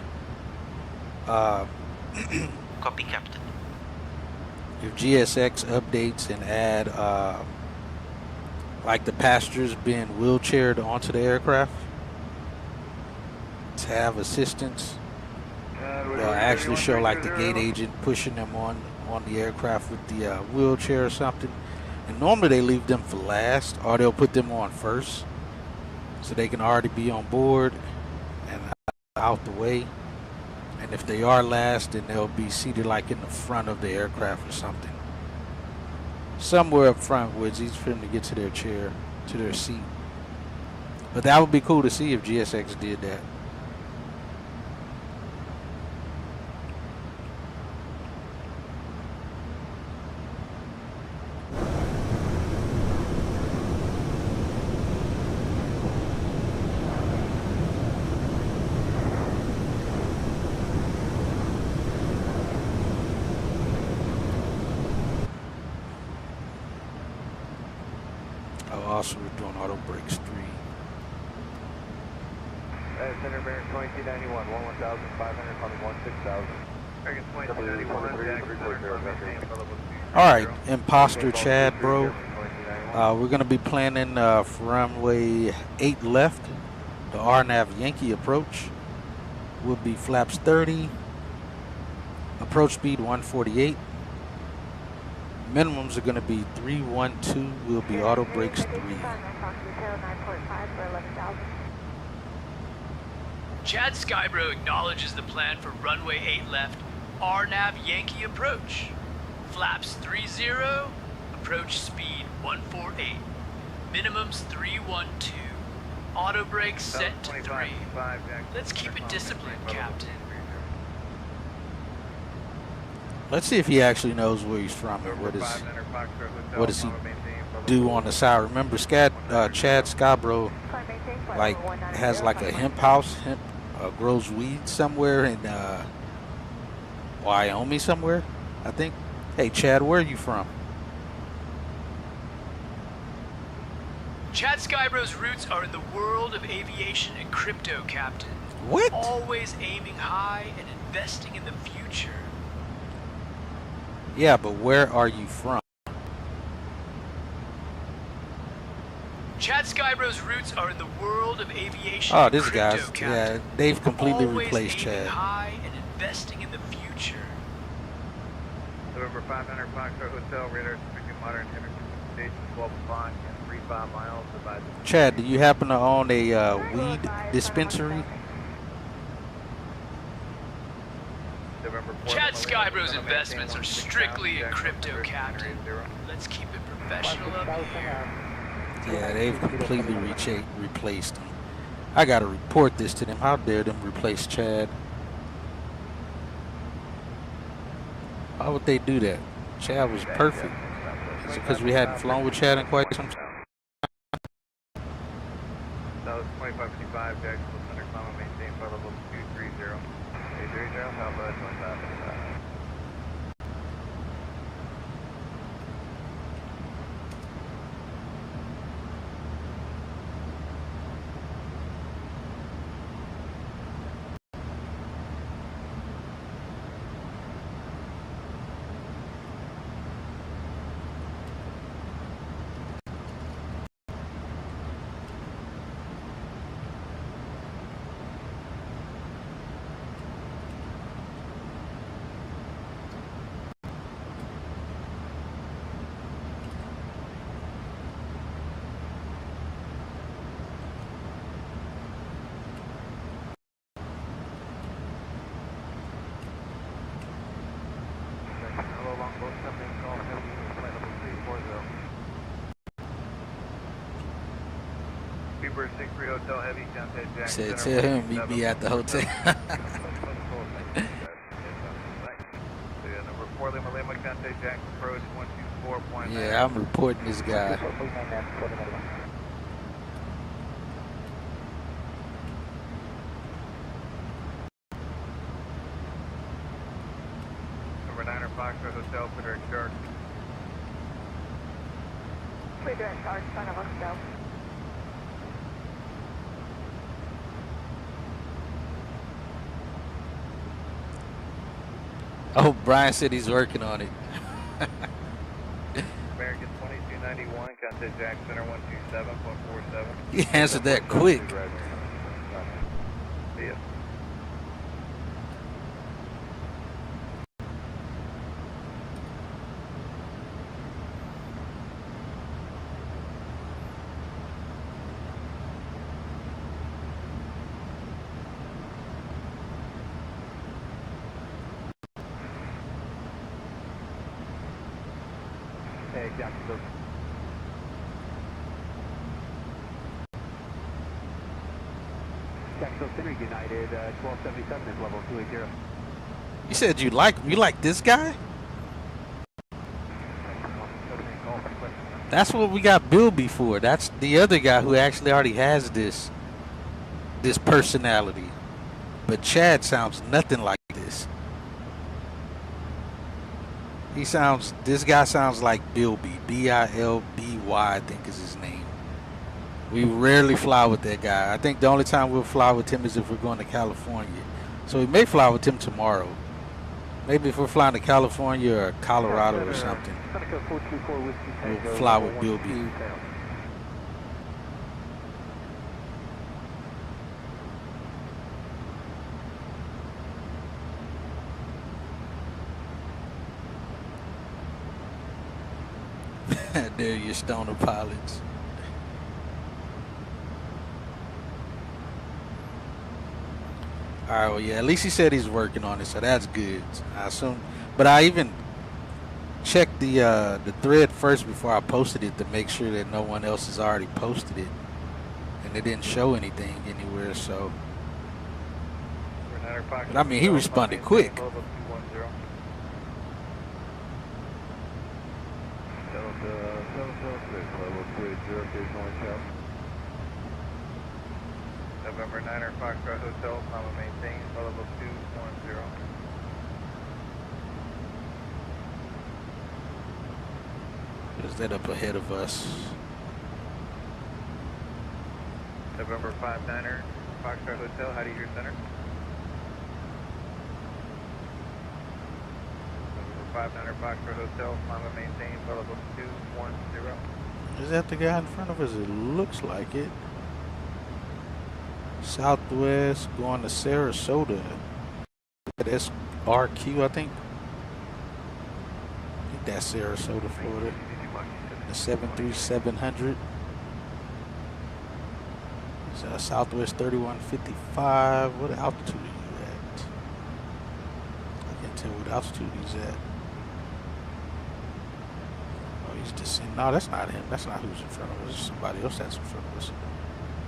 [SPEAKER 5] Copy, Captain.
[SPEAKER 4] If GSX updates and add like the passengers being wheelchaired onto the aircraft to have assistance, they'll actually show like the gate agent pushing them on the aircraft with the wheelchair or something. And normally they leave them for last, or they'll put them on first so they can already be on board and out the way. And if they are last, then they'll be seated like in the front of the aircraft or something. Somewhere up front where it's easy for them to get to their chair, to their seat. But that would be cool to see if GSX did that. Also, we're doing auto brakes 3.
[SPEAKER 13] Center bearing 2291, 11,500, calling 16,000. American 2291,
[SPEAKER 4] Alright, imposter Chad, bro. We're going to be planning for runway 8 left, the RNAV Yankee approach. Will be flaps 30, approach speed 148. Minimums are going to be 312. Will be auto brakes 3.
[SPEAKER 8] Chad Skybro acknowledges the plan for runway 8 left, RNAV Yankee approach. Flaps 30, approach speed 148. Minimums 312. Auto brakes set to 3. Let's keep it disciplined, Captain.
[SPEAKER 4] Let's see if he actually knows where he's from and what does he do on the side. Remember, Chad Scarborough like has like a hemp house, grows weed somewhere in Wyoming somewhere, I think. Hey, Chad, where are you from?
[SPEAKER 8] Chad Skybrow's roots are in the world of aviation and crypto, Captain.
[SPEAKER 4] What?
[SPEAKER 8] Always aiming high and investing in the future.
[SPEAKER 4] Yeah, but where are you from?
[SPEAKER 8] Chad Skybrow's roots are in the world of aviation.
[SPEAKER 4] Oh, this
[SPEAKER 8] and
[SPEAKER 4] guy's,
[SPEAKER 8] crypto,
[SPEAKER 4] yeah, they've completely
[SPEAKER 8] Always
[SPEAKER 4] replaced
[SPEAKER 8] aiming
[SPEAKER 4] Chad.
[SPEAKER 8] high and investing in the future.
[SPEAKER 13] November 500 Foxtrot Hotel, radar speaking modern station 12 o'clock and 35 miles.
[SPEAKER 4] Chad, do you happen to own a weed dispensary?
[SPEAKER 8] Chad Skybrow's investments are strictly in crypto, Captain. Let's keep it professional up here.
[SPEAKER 4] Yeah, they've completely replaced him. I gotta report this to them. How dare them replace Chad? Why would they do that? Chad was perfect. Is it because we hadn't flown with Chad in quite some time?
[SPEAKER 13] That was 2555, Jacksonville Center, climb and maintain flight level 230. 230, Alpha 2555. Hotel Heavy, contact Jack
[SPEAKER 4] Said
[SPEAKER 13] Center,
[SPEAKER 4] tell him meet me at the hotel.
[SPEAKER 13] Number 4 Lima Lima, contact Jack approach 124.9.
[SPEAKER 4] Yeah, I'm reporting this guy.
[SPEAKER 13] Number 9 Foxtrot Hotel, for direct charge.
[SPEAKER 14] Clear direct charge, sign of hotel.
[SPEAKER 4] Oh, Brian said he's working on it.
[SPEAKER 13] American 2291, contact Jack Center 127.47.
[SPEAKER 4] He answered that quick.
[SPEAKER 13] See ya.
[SPEAKER 12] Hey, Jacksonville. Jacksonville Center, United 1277 is level 280.
[SPEAKER 4] You said you like him. You like this guy? That's what we got Bilby for. That's the other guy who actually already has this personality. But Chad sounds nothing like this. This guy sounds like Bilby. B-I-L-B-Y, I think is his name. We rarely fly with that guy. I think the only time we'll fly with him is if we're going to California. So we may fly with him tomorrow. Maybe if we're flying to California or Colorado or something. We'll fly with Bilby. There your stoner pilots. Alright, well yeah, at least he said he's working on it, so that's good. I assume, but I even checked the thread first before I posted it to make sure that no one else has already posted it. And it didn't show anything anywhere, so but I mean he responded quick.
[SPEAKER 13] November 9er Foxtrot Hotel, Mama maintain, level 210.
[SPEAKER 4] Is that up ahead of us?
[SPEAKER 13] November 59er Foxtrot Hotel, how do you hear center? November 59er Foxtrot Hotel, Mama maintain, level 210.
[SPEAKER 4] Is that the guy in front of us? It looks like it. Southwest going to Sarasota. That's RQ, I think. That's Sarasota, Florida. The 73700. It's Southwest 3155. What altitude are you at? I can't tell what altitude he's at. Oh, He's descending. No, that's not him. That's not who's in front of us. It's somebody else that's in front of us.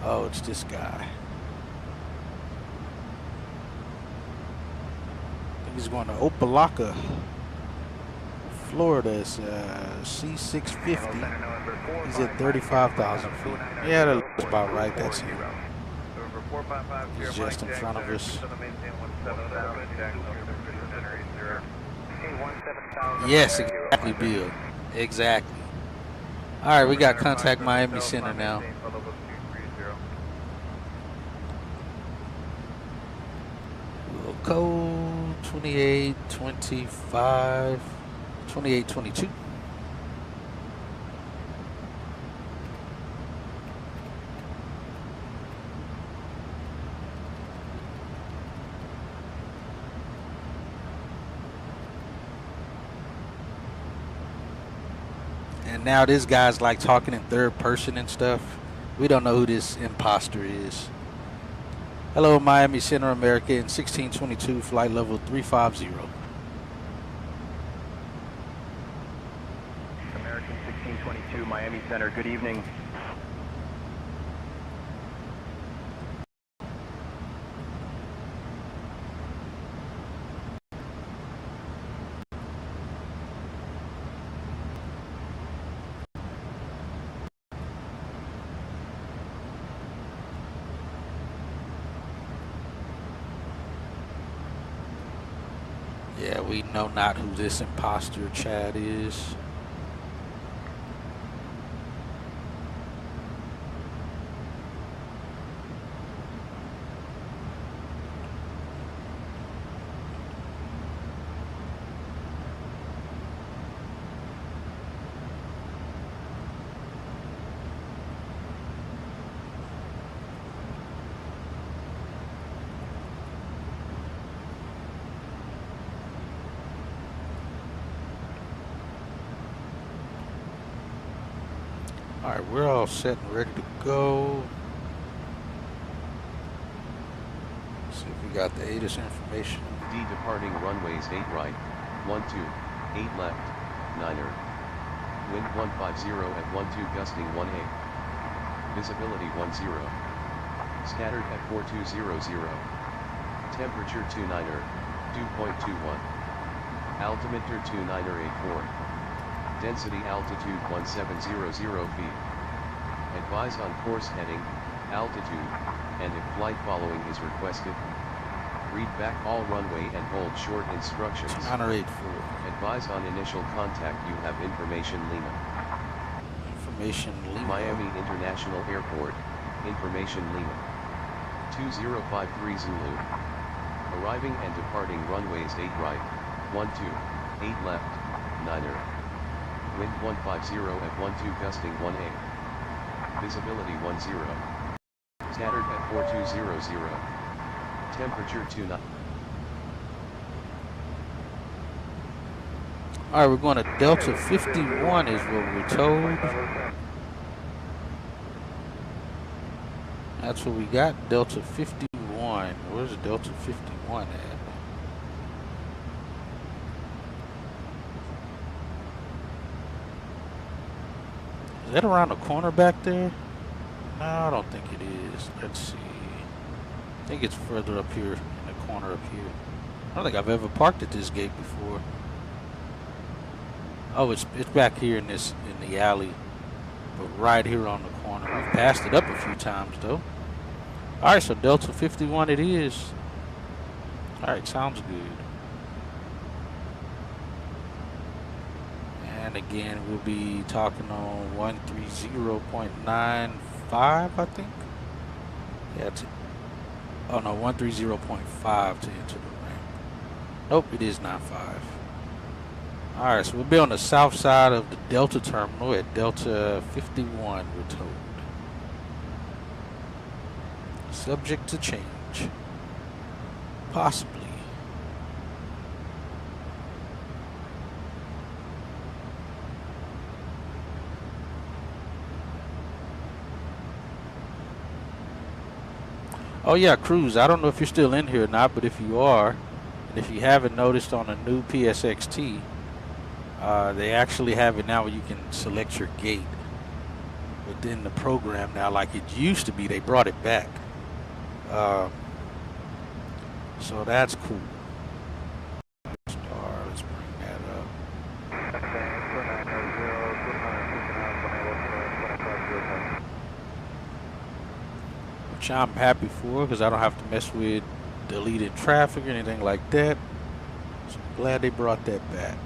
[SPEAKER 4] Oh, it's this guy. I think he's going to Opelika, Florida. It's C650. He's at 35,000 feet. Yeah, that looks about right. That's him. He's just in front of us. Yes, exactly, Bill. Exactly. All right, we got contact Miami Center now. Code 2825, 2822. And now this guy's like talking in third person and stuff. We don't know who this imposter is. Hello, Miami Center, America, in 1622, flight level 350.
[SPEAKER 20] American 1622, Miami Center, good evening.
[SPEAKER 4] Yeah, we know not who this imposter Chad is. All right, we're all set and ready to go. See if we got the ATIS information.
[SPEAKER 6] D departing runways 8 right, 12, 8 left, 9er. Wind 150 at 12 gusting 1A. Visibility 10. Scattered at 4200. Temperature 29er, 2.21. Altimeter 29er 84. Density altitude 1700 feet. Advise on course heading, altitude, and if flight following is requested. Read back all runway and hold short instructions.
[SPEAKER 4] 984.
[SPEAKER 6] Advise on initial contact. You have information Lima.
[SPEAKER 4] Information Lima.
[SPEAKER 6] Miami International Airport, information Lima. 2053 Zulu. Arriving and departing runways 8 right, 12, 8 left, 9er. Wind 150 at 12 gusting 1A. Visibility 10. Scattered at 4200. Temperature 29.
[SPEAKER 4] All right, we're going to Delta 51 is what we're told. That's what we got, Delta 51. Where's Delta 51 at? Is that around the corner back there? No, I don't think it is. Let's see. I think it's further up here in the corner up here. I don't think I've ever parked at this gate before. Oh, it's back here in the alley, but right here on the corner. We've passed it up a few times though. All right, so Delta 51 it is. All right, sounds good. And again, we'll be talking on 130.95, I think. Yeah, oh no, 130.5 to enter the ramp. Nope, it is 95. All right, so we'll be on the south side of the Delta terminal at Delta 51, we're told. Subject to change. Possibly. Oh yeah, Cruz, I don't know if you're still in here or not, but if you are, and if you haven't noticed on a new PSXT, They actually have it now where you can select your gate within the program now, like it used to be. They brought it back. So that's cool. Let's bring that up. Which I'm happy for, because I don't have to mess with deleted traffic or anything like that. So I'm glad they brought that back.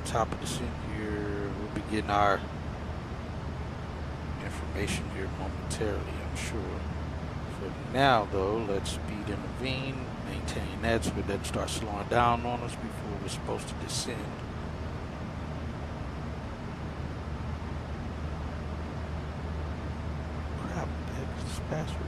[SPEAKER 4] Top of the scene here, we'll be getting our information here momentarily, I'm sure. For now, though, let's speed intervene, maintain that so that starts slowing down on us before we're supposed to descend. Crap, what the heck is this password?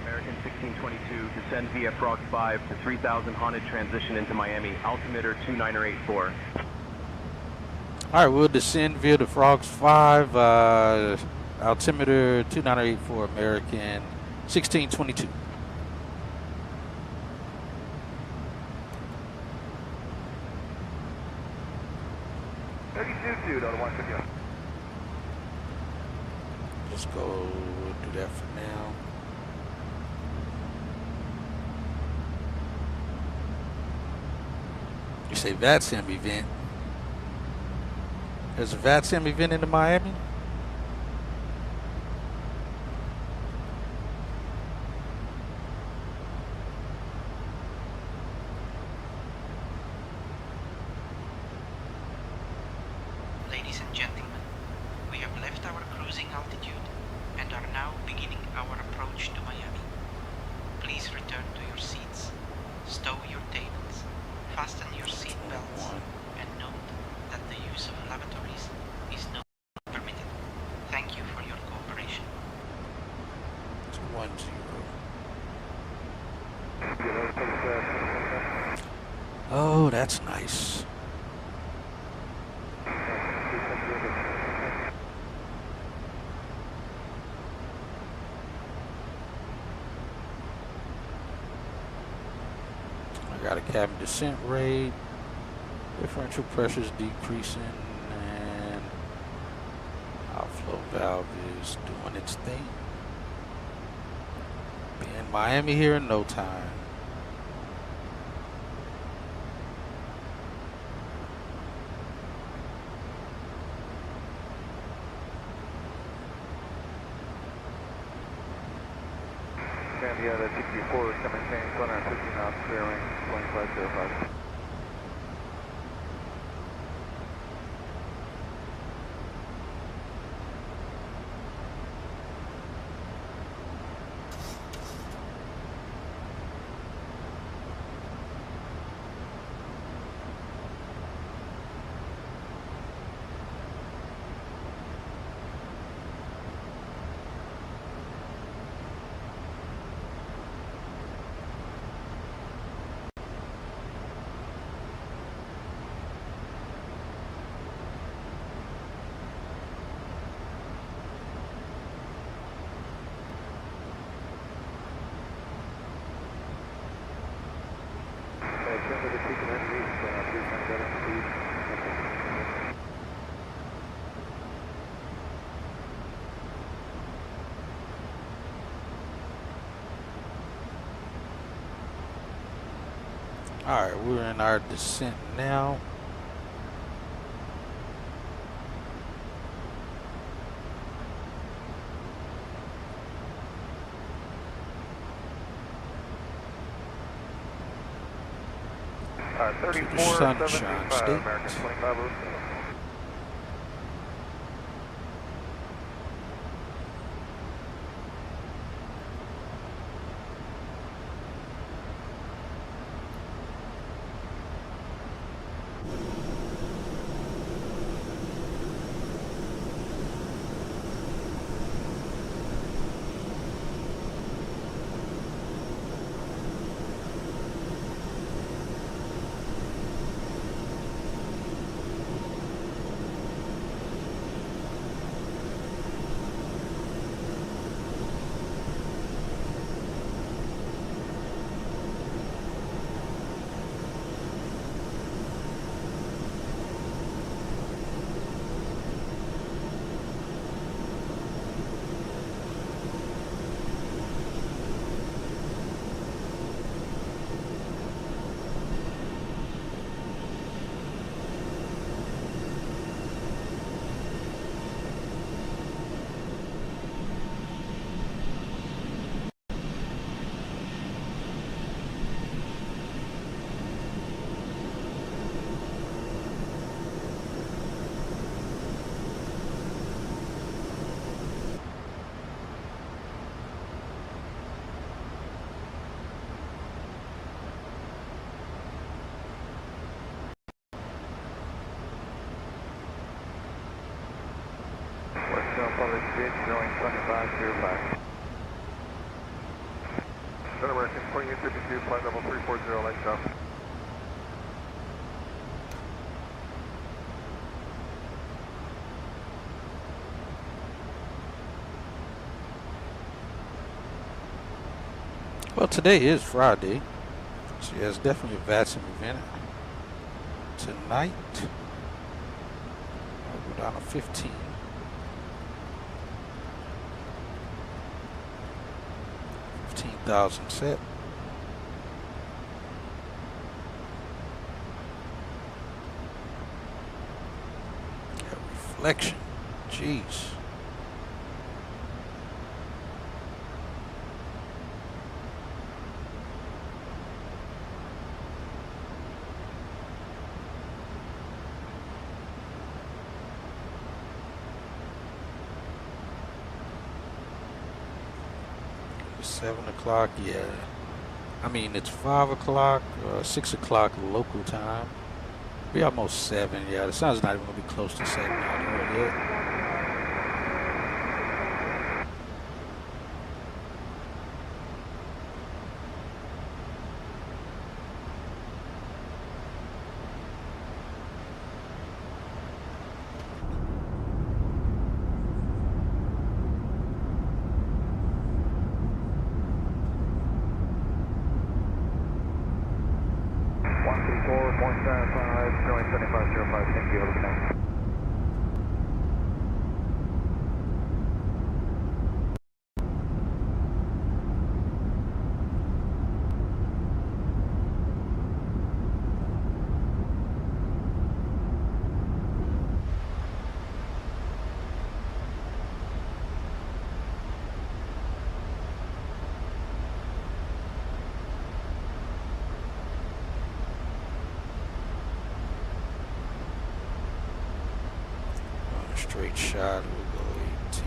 [SPEAKER 20] American 1622, descend via Frog 5 to 3000 haunted transition into Miami, altimeter 2984.
[SPEAKER 4] All right, we'll descend via the Frogs 5, altimeter 2984, American 1622. Let's go do that for now. You say VATSIM event. There's a VATSIM event in Miami?
[SPEAKER 5] Ladies and gentlemen, we have left our cruising altitude and are now beginning our approach to Miami. Please return to your seats, stow your tables, fasten your seat belts, and note that the use of lavatories is not permitted. Thank you for your cooperation.
[SPEAKER 4] It's 10. Oh, that's nice. Got a cabin descent rate, differential pressures decreasing, and outflow valve is doing its thing. Be in Miami here in no time.
[SPEAKER 15] Yeah, the 64 is coming in 250 knots, clear wing 2505.
[SPEAKER 12] the two command reach, please find better speed.
[SPEAKER 4] Alright, we're in our descent now. To the Sunshine State.
[SPEAKER 12] American 2507. Public Bridge, showing 2505. American 2852, flight level 340, light jump.
[SPEAKER 4] Well, today is Friday, so yeah, it's definitely a VATSIM event. Tonight, I'll go down to 15. 15,000 set. Got reflection. Jeez. It's 7 o'clock, yeah. I mean, it's 5 o'clock, 6 o'clock local time. Be almost 7, yeah. The sun's not even going to be close to 7 out here yet.
[SPEAKER 12] Showing 7505, thank you, have a good night.
[SPEAKER 4] Straight shot, we'll go 18,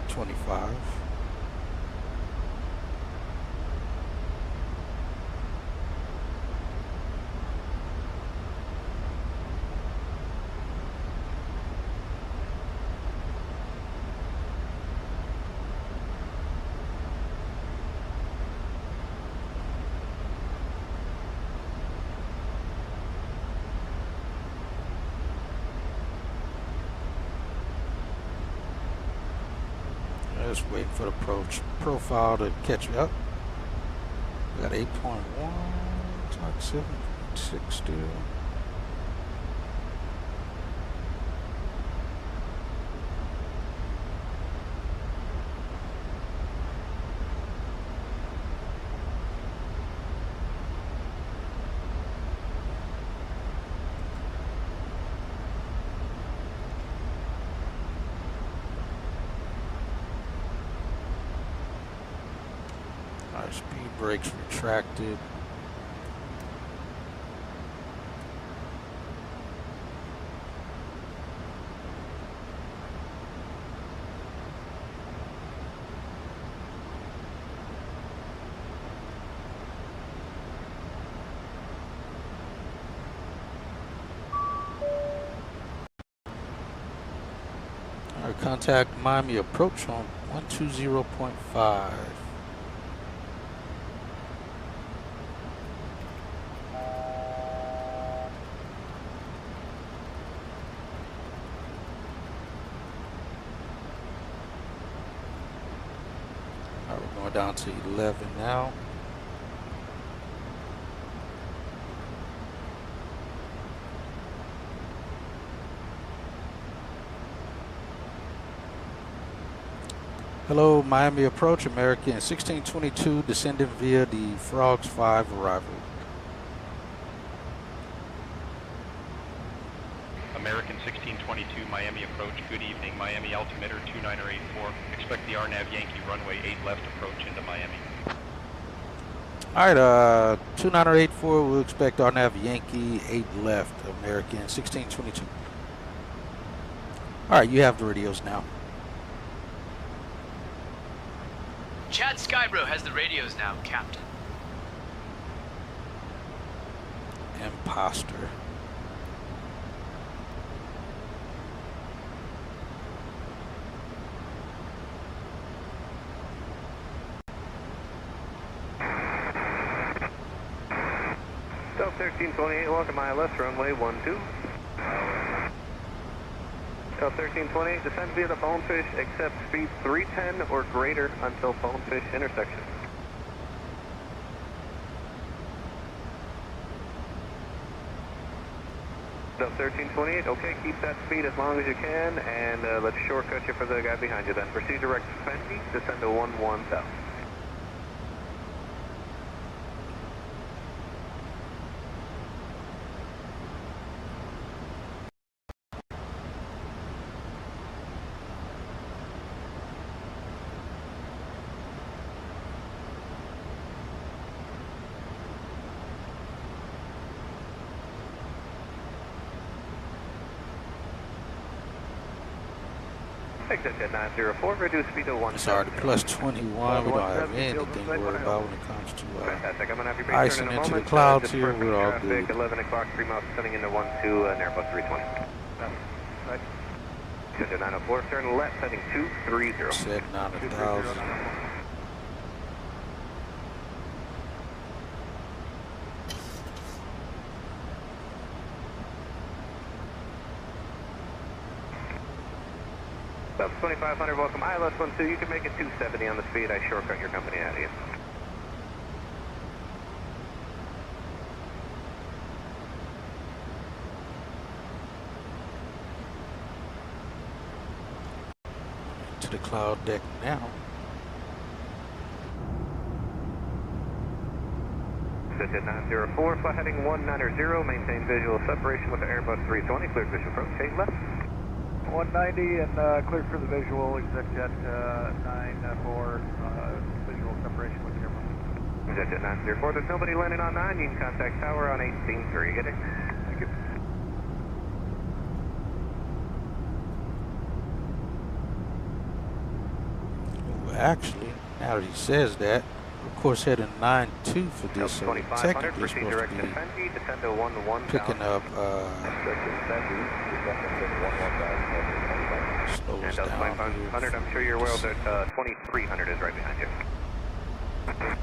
[SPEAKER 4] 25. Just waiting for the profile to catch up. We got 8.1, talk 7. 6 still. Our speed brakes retracted. Our contact Miami approach on 120.5. We're going down to 11 now. Hello, Miami approach, American 1622, descending via the Frogs 5 arrival.
[SPEAKER 19] American 1622, Miami approach. Good evening. Miami altimeter 2984. Expect the RNAV Yankee runway 8 left approach into Miami.
[SPEAKER 4] All right, 2984, we'll expect RNAV Yankee 8 left, American 1622. All right, you have the radios now.
[SPEAKER 8] Chad Skybro has the radios now, Captain.
[SPEAKER 4] Imposter.
[SPEAKER 15] South 1328, welcome ILS, runway 12. South 1328, descend via the Bonefish, accept speed 310 or greater until Bonefish intersection. South 1328, okay, keep that speed as long as you can, and let's shortcut you for the guy behind you then. Proceed direct to Fendi, descend to 11 south. Exit at 904, reduce speed to 1.
[SPEAKER 4] Sorry, plus 21. We don't have anything to worry about when it comes to icing into the clouds here. We're all good.
[SPEAKER 15] 11 o'clock, 3 miles descending into 12 and Airbus 320. Right. Exit 904, turn left, heading 230.
[SPEAKER 4] Set 9,000.
[SPEAKER 15] About 2500, welcome ILS 12. You can make it 270 on the speed. I shortcut your company out of you.
[SPEAKER 4] To the cloud deck now.
[SPEAKER 15] Visit 904, fly heading 190, maintain visual separation with the Airbus 320, cleared visual approach, 8 left.
[SPEAKER 12] 190 and cleared for the visual, ExecJet 94, visual separation with the Airbus.
[SPEAKER 15] ExecJet 904, there's nobody landing on 9, you can contact tower on 18.3, get it? Thank you.
[SPEAKER 4] Well, actually, now that he says that, of course, heading 9-2 for this, so technically supposed to be picking up, slow us down.
[SPEAKER 15] 500, I'm sure you're well that 2300 is right behind you.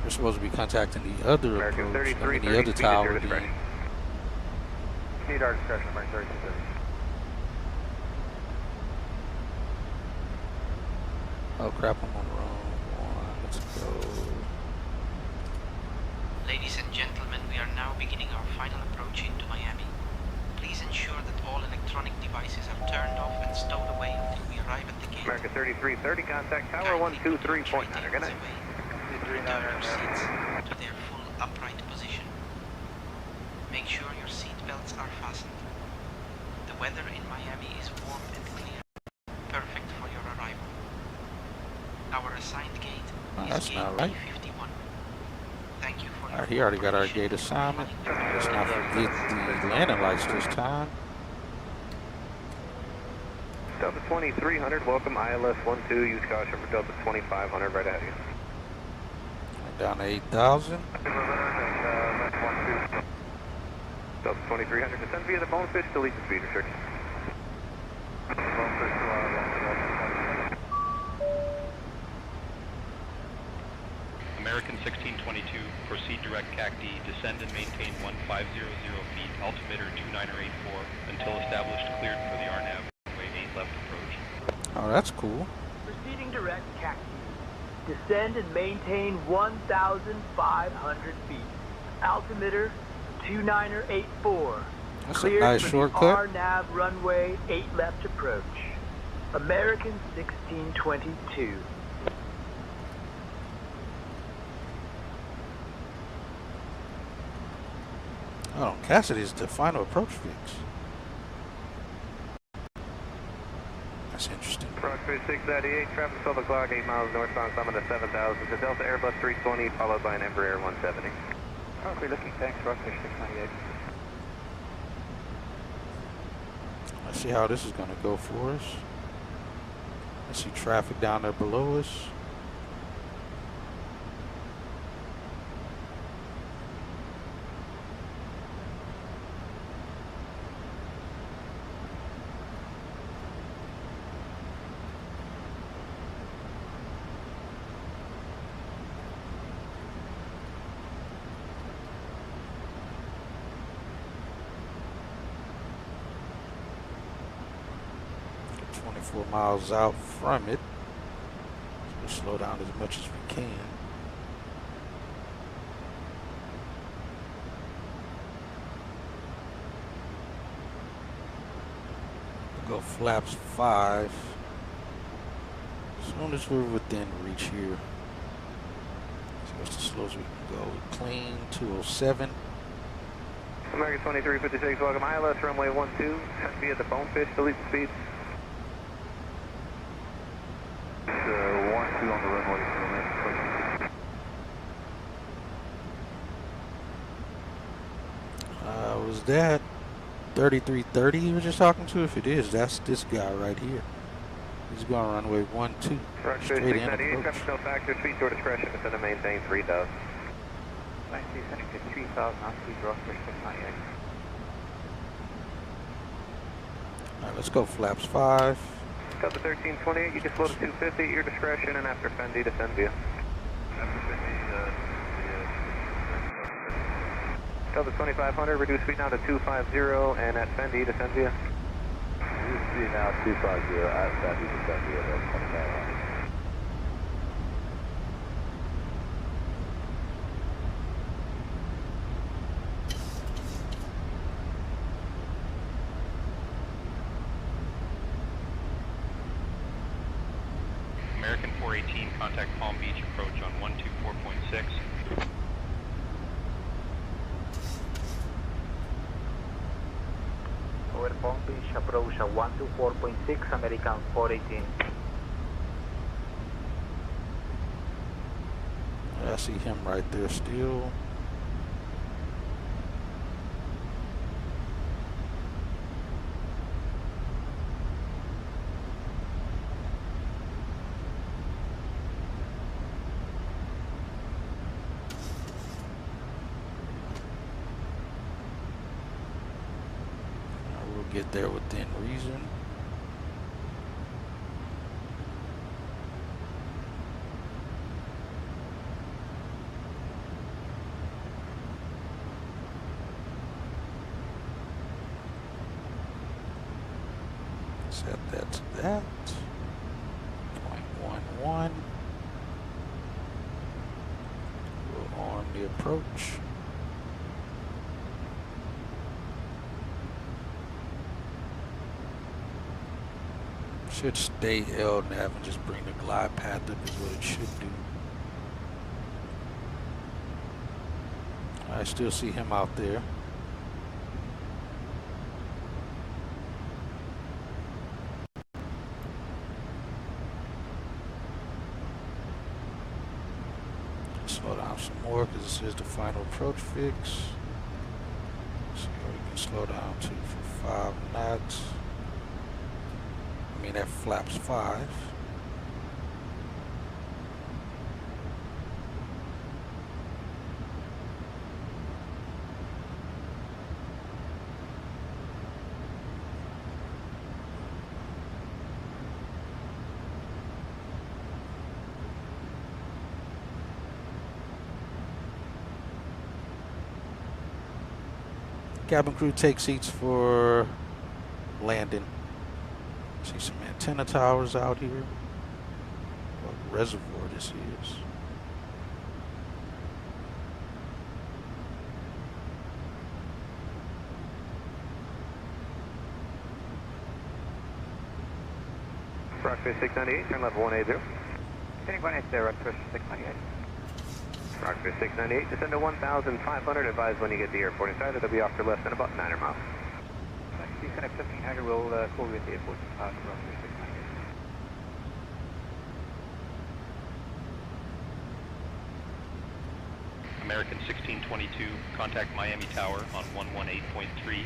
[SPEAKER 4] We're supposed to be contacting the other approach, the other tower.
[SPEAKER 12] Need our discretion, American 3230.
[SPEAKER 4] Oh crap, I'm on the wrong one. Let's go.
[SPEAKER 5] Ladies and gentlemen, we are now beginning our final approach
[SPEAKER 9] 3330, contact tower 123.9. Good night.
[SPEAKER 5] Return your seats to their full upright position. Make sure your seat belts are fastened. The weather in Miami is warm and clear, perfect for your arrival. Our assigned gate is
[SPEAKER 4] That's
[SPEAKER 5] gate
[SPEAKER 4] not right.
[SPEAKER 5] B51. Thank you for your
[SPEAKER 4] Alright, he already got our gate assignment. Let's not forget the landing lights this time.
[SPEAKER 9] Delta 2300, welcome ILS 12, use caution for Delta 2500 right ahead of you.
[SPEAKER 4] Down to 8,000.
[SPEAKER 9] Delta 2300, descend via the Bonefish, delete the speed restriction.
[SPEAKER 19] American 1622, proceed direct CAC-D, descend and maintain 1500 feet, altimeter 29084, until established cleared for the RNAV, runway 8 left approach.
[SPEAKER 4] Oh, that's cool.
[SPEAKER 8] Proceeding direct CAC-D. Descend and maintain 1,500 feet. Altimeter 2984.
[SPEAKER 4] That's
[SPEAKER 8] Cleared
[SPEAKER 4] a nice
[SPEAKER 8] for
[SPEAKER 4] shortcut.
[SPEAKER 8] the RNAV runway 8 left approach. American 1622.
[SPEAKER 4] Oh, Cassidy's the final approach fix. That's interesting.
[SPEAKER 9] Approximate 698, traffic 12 o'clock, 8 miles northbound, summit to 7,000 to Delta Airbus 320, followed by an Embraer 170.
[SPEAKER 13] Okay, looking, thanks, Rockfish 698.
[SPEAKER 4] Let's see how this is going to go for us. Let's see traffic down there below us. Miles out from it. So we'll slow down as much as we can. We'll go flaps 5. As soon as we're within reach here. So that's the slowest we can go. Clean 207.
[SPEAKER 9] American 2356, welcome ILS runway 12, sent via the Bonefish, delete the speed.
[SPEAKER 18] 12 on the runway.
[SPEAKER 4] Was that 3330 you were just talking to? If it is, that's this guy right here. He's going runway 12. Straight in approach.
[SPEAKER 9] Traffic no factor, speed or discretion, descend and maintain 3,000.
[SPEAKER 13] 90, sending to 3,000, speed Rockfish 698.
[SPEAKER 4] Alright, let's go flaps 5.
[SPEAKER 9] Delta 1328, you can slow to 250 at your discretion, and after Fendi, descend via. Delta 2500, reduce speed now to 250, and at Fendi, descend via.
[SPEAKER 18] Reduce speed now 250, at Fendi, descend via, that's 2500.
[SPEAKER 19] American 418, contact Palm Beach approach on 124.6.
[SPEAKER 13] Over Palm Beach approach at 124.6, American 418.
[SPEAKER 4] I see him right there still. Get there within reason. Set that to that. 0.11. We'll arm the approach. Should stay LNAV and just bring the glide path up is what it should do. I still see him out there. Slow down some more because this is the final approach fix. See what we can slow down to for 5 knots. I mean, that flaps 5. Cabin crew take seats for landing. See some antenna towers out here. What reservoir this is.
[SPEAKER 9] Rockfish 698, turn level 180.
[SPEAKER 17] Turning 180, Rockfish 698.
[SPEAKER 9] Rockfish 698, descend to 1,500. Advise when you get to the airport. Inside, it'll be off for less than about 9 miles.
[SPEAKER 17] Connect 1500, we'll call you at the airport. Rockfish 698.
[SPEAKER 19] American 1622, contact Miami Tower on 118.3.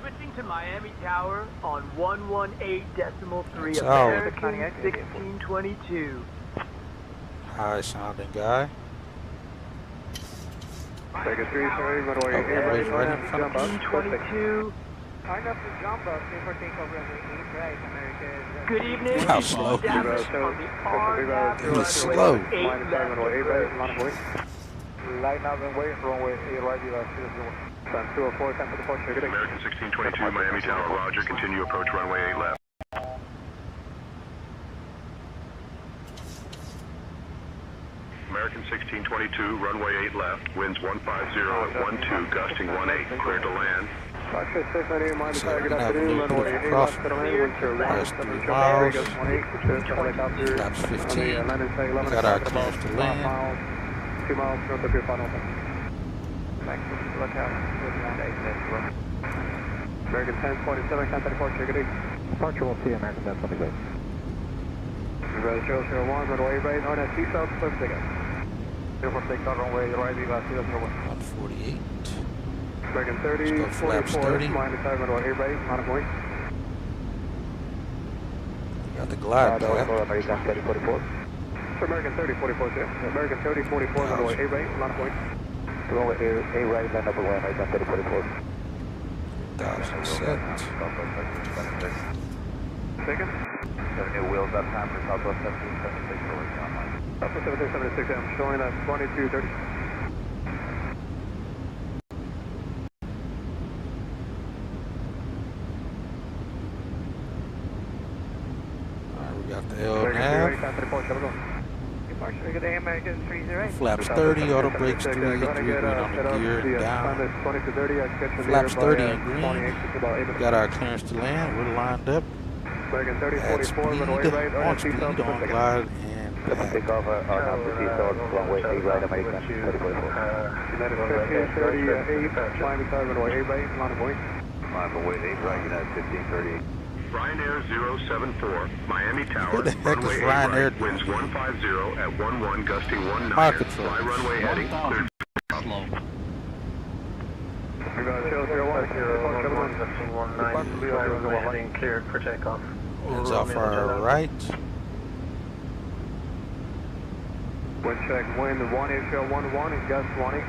[SPEAKER 8] Switching to Miami Tower on 118.3,
[SPEAKER 4] Tower.
[SPEAKER 8] American 1622.
[SPEAKER 4] High sounding guy.
[SPEAKER 9] Take a 3, sorry, runway
[SPEAKER 4] right in front of us.
[SPEAKER 8] 1622.
[SPEAKER 17] Line up to jump up, before takeoff, runway 8 right, American.
[SPEAKER 8] Good evening.
[SPEAKER 4] How slow.
[SPEAKER 8] Established on the RNAV
[SPEAKER 4] It was slow.
[SPEAKER 9] Minus 7, runway 8 right, line of way.
[SPEAKER 12] Line up and wait, runway 8 right, you guys.
[SPEAKER 9] Sun 204, time for departure. Good day.
[SPEAKER 18] American 1622, Miami Tower, roger. Continue approach runway 8 left. American 1622, runway 8 left, winds 150 at 12, gusting 18, cleared to land.
[SPEAKER 9] Rockfish 698, Miami
[SPEAKER 4] So
[SPEAKER 9] Tower,
[SPEAKER 4] we're
[SPEAKER 9] good
[SPEAKER 4] gonna have a
[SPEAKER 9] afternoon.
[SPEAKER 4] little
[SPEAKER 9] Runway
[SPEAKER 4] bit of
[SPEAKER 9] 8
[SPEAKER 4] cross.
[SPEAKER 9] left, to the land, wind chill
[SPEAKER 4] That's
[SPEAKER 9] 1,
[SPEAKER 4] 3
[SPEAKER 9] 7
[SPEAKER 4] miles.
[SPEAKER 9] goes 18, just helicopter.
[SPEAKER 4] Flaps 15.
[SPEAKER 9] Landing tag 11
[SPEAKER 4] We got our
[SPEAKER 9] o'clock,
[SPEAKER 4] clearance to
[SPEAKER 9] about 5
[SPEAKER 4] land.
[SPEAKER 9] miles, 2 miles north of your final open.
[SPEAKER 17] Thanks, look out, land 8 left.
[SPEAKER 9] American 1047, contact departure, good day.
[SPEAKER 12] Departure will see American 1027.
[SPEAKER 9] Reverse 001, runway 8 right, RNAV south, clear for takeoff.
[SPEAKER 12] 046 on runway right, you guys.
[SPEAKER 4] 148.
[SPEAKER 9] American 30,
[SPEAKER 4] Let's go flaps
[SPEAKER 9] 44,
[SPEAKER 4] 30.
[SPEAKER 9] Miami Tower, runway 8 right, line of way.
[SPEAKER 4] Got the glide path.
[SPEAKER 12] American 3044.
[SPEAKER 9] American 30, 44, sir. American 30, 44, runway 8 right, line of way.
[SPEAKER 12] Runway 8 right, land number 1, American 3044.
[SPEAKER 4] 1000 set.
[SPEAKER 9] Second.
[SPEAKER 15] 7 wheels up time for Southwest 1776 for working online.
[SPEAKER 9] Southwest 1776, I'm showing at 2230.
[SPEAKER 4] Alright, we got the
[SPEAKER 9] American 3
[SPEAKER 4] LNAV.
[SPEAKER 9] right, contact departure, have a go.
[SPEAKER 17] Departure, good day, American 30.
[SPEAKER 4] Flaps 30, auto brakes 3, 3 green on the gear, down. Flaps 30 in green. Got our clearance to land. We're lined up.
[SPEAKER 9] American 30,
[SPEAKER 4] At
[SPEAKER 9] 44,
[SPEAKER 4] speed,
[SPEAKER 9] runway 8 right,
[SPEAKER 4] on
[SPEAKER 9] RNAV
[SPEAKER 4] speed,
[SPEAKER 9] south,
[SPEAKER 4] on glide, and back.
[SPEAKER 12] Take off RNAV south, runway 8 right, American 3044.
[SPEAKER 9] United 1538, Miami Tower, runway 8 right, line of way.
[SPEAKER 15] Runway 8 right, United 1538.
[SPEAKER 18] Ryanair 074, Miami Tower,
[SPEAKER 4] Who the heck
[SPEAKER 18] runway
[SPEAKER 4] is
[SPEAKER 18] 8
[SPEAKER 4] Ryanair
[SPEAKER 18] right, winds 150 at 11, gusting 19,
[SPEAKER 4] High control.
[SPEAKER 18] fly runway heading, cleared.
[SPEAKER 19] Slow.
[SPEAKER 9] Reverse 001, departure, have a go.
[SPEAKER 15] heading cleared for takeoff.
[SPEAKER 4] Winds off our right.
[SPEAKER 9] Wind check, wind 1811 and gust 20.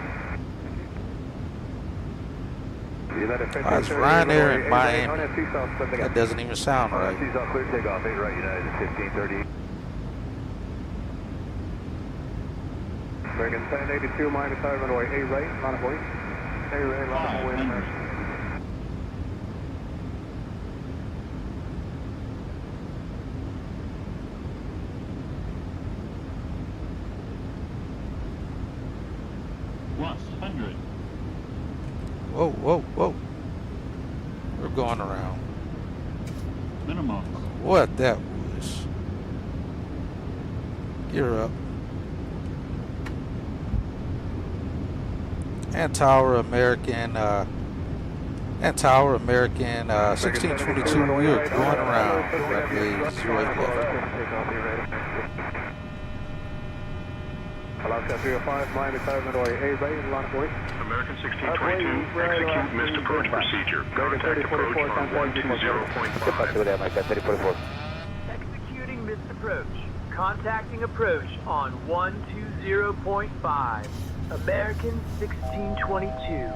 [SPEAKER 4] It's Ryanair in Miami. That doesn't even sound right.
[SPEAKER 15] Seas off, clear takeoff, 8 right, United 1530.
[SPEAKER 9] American 1082, Miami Tower, runway 8 right, line of way. 8 right, line of way, American.
[SPEAKER 4] Whoa, whoa, whoa. We're going around.
[SPEAKER 21] Minimum.
[SPEAKER 4] What that was. Gear up. And Tower American 1622, we are going around runway 08 left.
[SPEAKER 12] Alaska 305, Miami Tower, runway 8 right, line of voice.
[SPEAKER 18] American 1622, execute missed approach procedure. Contact approach on 120.5.
[SPEAKER 8] Executing missed approach. Contacting approach on 120.5. American 1622.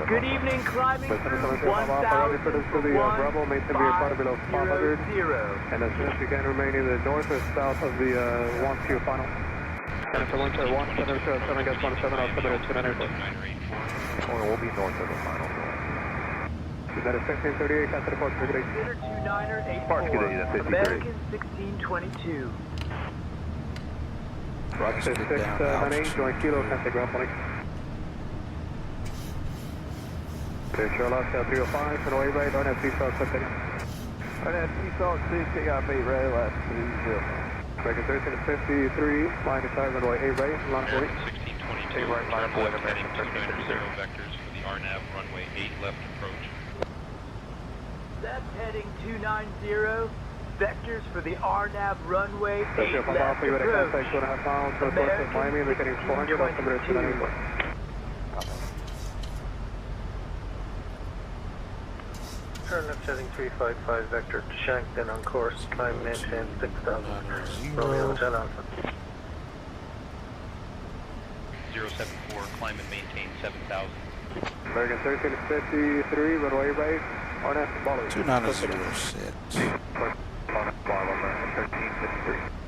[SPEAKER 8] Good evening, climbing through 1,000
[SPEAKER 12] to the Bravo, maintain the approach below 500. And as soon as you can remain in the north or south of the 1Q final. And if the winds are 1707, gets 17, I'll submit it to the airport.
[SPEAKER 15] We'll be north of the final.
[SPEAKER 12] That is 1638, cancel the port, good day.
[SPEAKER 8] Consider 2984, American 1622.
[SPEAKER 12] Roger 698, join Kilo, cancel ground point. Clear Alaska 305, and away right, don't have seatbelt, continue.
[SPEAKER 15] Don't have seatbelt, please take out 8 right, left, 30.
[SPEAKER 12] American 1353, line to time, runway 8 right, line of 40.
[SPEAKER 19] 1622,
[SPEAKER 12] right, line of 40,
[SPEAKER 19] heading 290 vectors for the RNAV runway 8 left approach.
[SPEAKER 8] That's heading 290. Vectors for the RNAV runway 8 left approach.
[SPEAKER 12] Contact 2.5 miles, northwest of Miami, indicating 400, I'll submit it to the airport.
[SPEAKER 15] Turn left heading 355, vector to Shankton on course, climb maintain 6,000. Romeo Hotel Alpha.
[SPEAKER 19] 074, climb and maintain 7,000.
[SPEAKER 12] American 1353, runway right, RNAV follow.
[SPEAKER 4] 2906.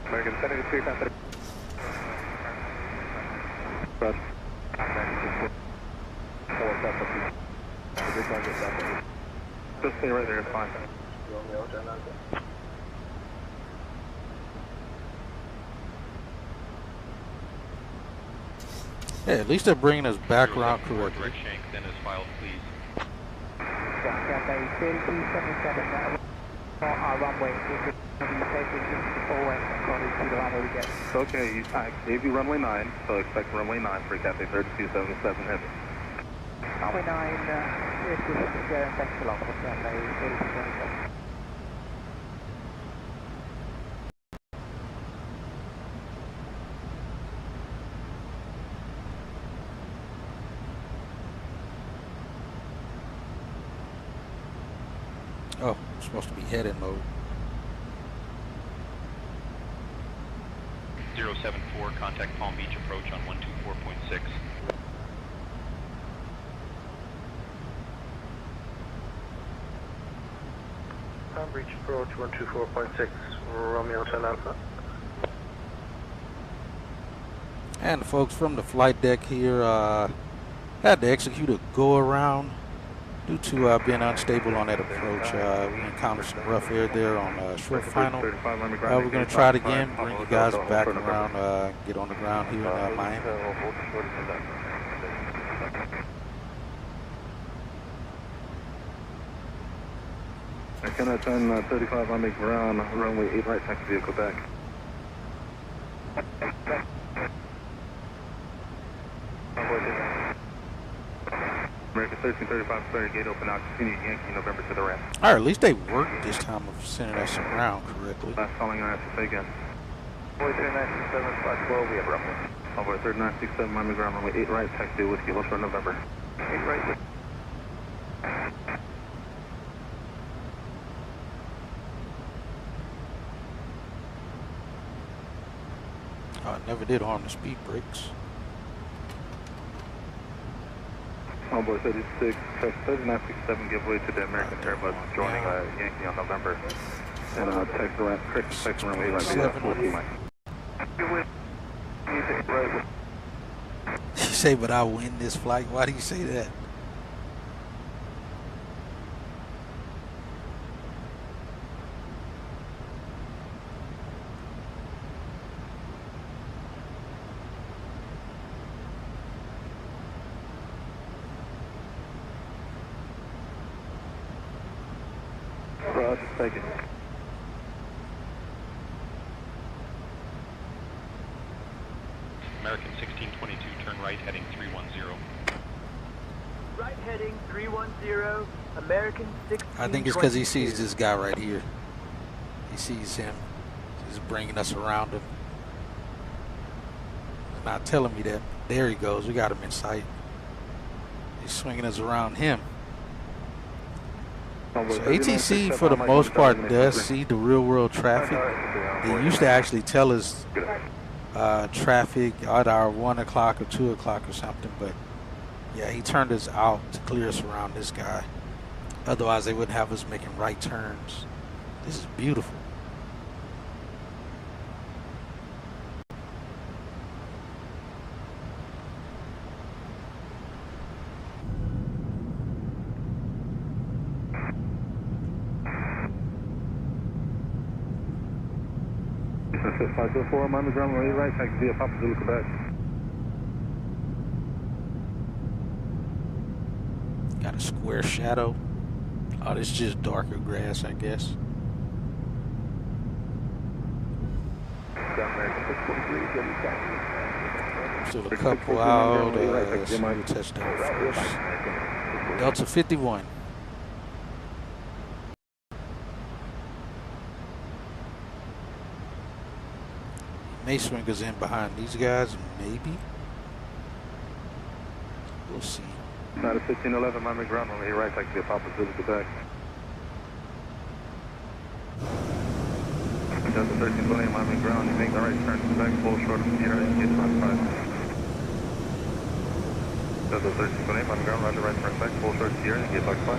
[SPEAKER 12] American 73, cancel. Just stay right there, it's fine.
[SPEAKER 4] Hey, at least they're bringing us back around correctly.
[SPEAKER 19] Direct shank, then is filed, please.
[SPEAKER 12] Okay, I gave you runway 9, so expect runway 9 for Cathay 3277 heavy.
[SPEAKER 17] Runway 9, thanks a lot for Cathay 3277.
[SPEAKER 4] Oh, it's supposed to be head in mode.
[SPEAKER 19] 074, contact Palm Beach approach on 124.6.
[SPEAKER 15] Palm Beach approach 124.6, Romeo Hotel Alpha.
[SPEAKER 4] And the folks from the flight deck here had to execute a go around due to being unstable on that approach. We encountered some rough air there on short final. We're going to try it again, bring you guys back around, get on the ground here in Miami.
[SPEAKER 12] I cannot turn 35 on the ground, runway 8 right, taxi vehicle back. American 1335, clear gate open out, continue Yankee, November to the ramp.
[SPEAKER 4] Alright, at least they worked this time of sending us around correctly.
[SPEAKER 12] Last calling I have to say again.
[SPEAKER 15] Boy 3967, spot 12, we have rumble.
[SPEAKER 12] Over 3967, Miami ground, runway 8 right, taxi whiskey, look for November.
[SPEAKER 15] 8 right.
[SPEAKER 4] Oh, it never did harm the speed brakes.
[SPEAKER 12] Homeboy 36, 3967, give way to the American Airbus joining Yankee on November. And text around, correct section runway right there, 40 Mike.
[SPEAKER 4] You say, but I win this flight? Why do you say that?
[SPEAKER 2] Roger, thank you.
[SPEAKER 19] American 1622, turn right, heading 310.
[SPEAKER 8] Right heading 310, American 1622.
[SPEAKER 4] I think it's because he sees this guy right here. He sees him. He's bringing us around him. He's not telling me that. There he goes. We got him in sight. He's swinging us around him. So ATC, for the most part, does see the real-world traffic. They used to actually tell us traffic at our 1 o'clock or 2 o'clock or something, but yeah, he turned us out to clear us around this guy. Otherwise, they wouldn't have us making right turns. This is beautiful.
[SPEAKER 2] This is 504, I'm on the ground, right, taxi via Papa Zulu, Quebec.
[SPEAKER 4] Got a square shadow. Oh, this is just darker grass, I guess. Still a couple out. So we'll touch down first. Delta 51. May swing us in behind these guys, maybe. We'll see.
[SPEAKER 2] Not a 1511, Miami ground, on the right, taxi via Papa Zulu, Quebec. Delta 1320, Miami ground, you make the right turn to back, full short of Sierra, and gate 55. Delta 1320, Miami ground, roger, right turn back, full short of Sierra, and gate 55.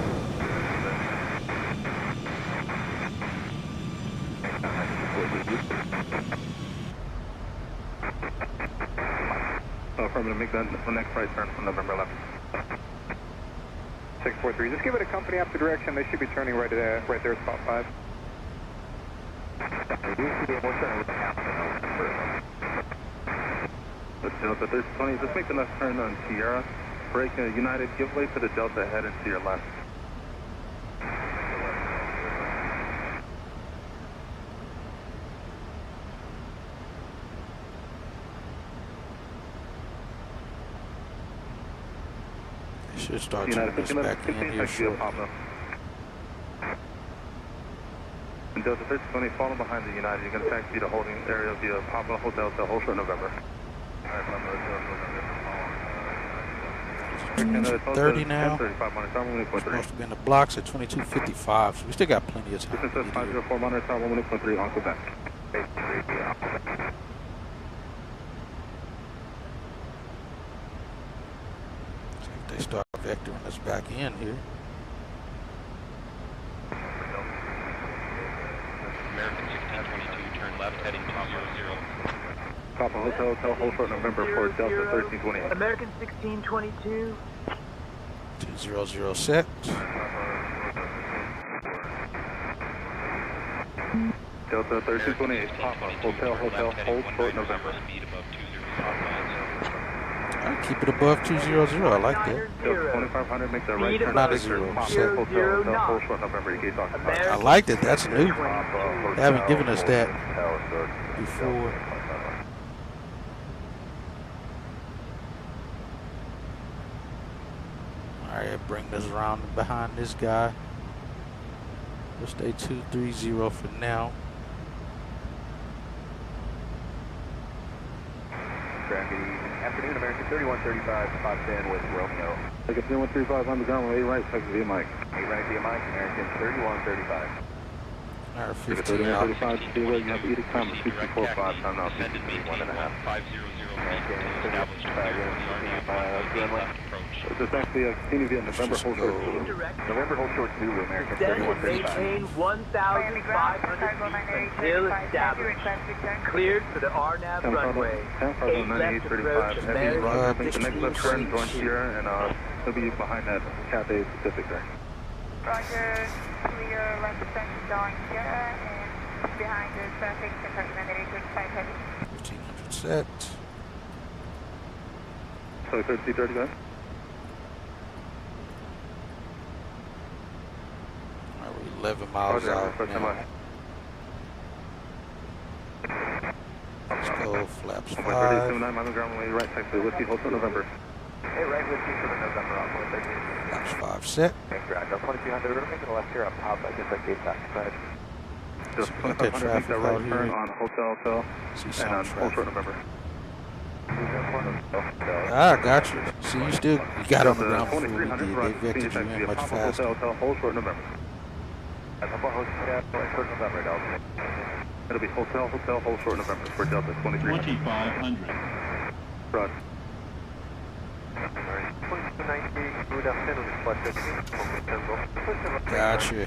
[SPEAKER 2] Affirmative, make the next right turn from November 11th. 643, just give it a company opposite direction. They should be turning right there, spot 5. Let's Delta 1320, just make the left turn on Sierra. Brake United, give way to the Delta ahead and to your left.
[SPEAKER 4] Should start turning this back in here shortly.
[SPEAKER 2] Delta 1320, follow behind the United. You're going to taxi the holding area via Papa Hotel to hold short November.
[SPEAKER 4] 30 now. We're supposed to be in the blocks at 22:55, so we still got plenty of time.
[SPEAKER 2] This is 504 monitor tower 1.3 on Quebec.
[SPEAKER 4] They start vectoring us back in here.
[SPEAKER 19] American 1622, turn left, heading 200.
[SPEAKER 2] Papa Hotel, hold short November for Delta 1328.
[SPEAKER 8] American 1622.
[SPEAKER 4] 200 set.
[SPEAKER 2] Delta 1328, Papa Hotel, hold short November.
[SPEAKER 4] Keep it above 200. I like that.
[SPEAKER 2] 2500, make the right turn.
[SPEAKER 4] Not a zero. Set.
[SPEAKER 2] Hold short November.
[SPEAKER 4] I like that. That's new. They haven't given us that before. Alright, bring us around behind this guy. We'll stay 230 for now.
[SPEAKER 12] Afternoon, American 3135, 510 with Romeo.
[SPEAKER 2] Take 3135 on the ground, 8 right, taxi via Mike.
[SPEAKER 12] 8 right via Mike, American 3135.
[SPEAKER 4] Alright, 15 out.
[SPEAKER 2] 35, stay away, you have Edith Thomas, 245, time now, 1.5. This is actually a continue via November hold short.
[SPEAKER 12] November hold short Zulu, American 3135.
[SPEAKER 8] Maintain 1,500 feet until established. Cleared for the RNAV runway. 8 left approach, American
[SPEAKER 2] The next left turn, join Sierra, and he'll be behind that Cathay Pacific there.
[SPEAKER 14] Roger, clear left descent down Sierra and behind the traffic compartment 835 heavy.
[SPEAKER 4] 1500 set.
[SPEAKER 2] So 30, go ahead.
[SPEAKER 4] Alright, we're 11 miles out now. Let's go, flaps 5.
[SPEAKER 2] 9 miles ground runway right, taxi Whiskey, Hotel November.
[SPEAKER 13] Hey, right, Whiskey for the November on 13.
[SPEAKER 4] Flaps 5 set.
[SPEAKER 13] Thanks, Greg. 2200, we're making a left here on top. I just like gate back side.
[SPEAKER 2] Just
[SPEAKER 4] So got that traffic
[SPEAKER 2] right
[SPEAKER 4] out
[SPEAKER 2] turn
[SPEAKER 4] here.
[SPEAKER 2] on Hotel
[SPEAKER 4] See
[SPEAKER 2] and
[SPEAKER 4] some
[SPEAKER 2] on
[SPEAKER 4] traffic.
[SPEAKER 2] Full November.
[SPEAKER 4] Ah, got you. See, you got on the ground before we did.
[SPEAKER 2] 2300
[SPEAKER 4] They
[SPEAKER 2] right,
[SPEAKER 4] vectored you in much faster.
[SPEAKER 2] Hotel, Hotel November. It'll be Hotel, Hotel November for Delta 2300.
[SPEAKER 21] 2500.
[SPEAKER 2] Roger.
[SPEAKER 4] Gotcha.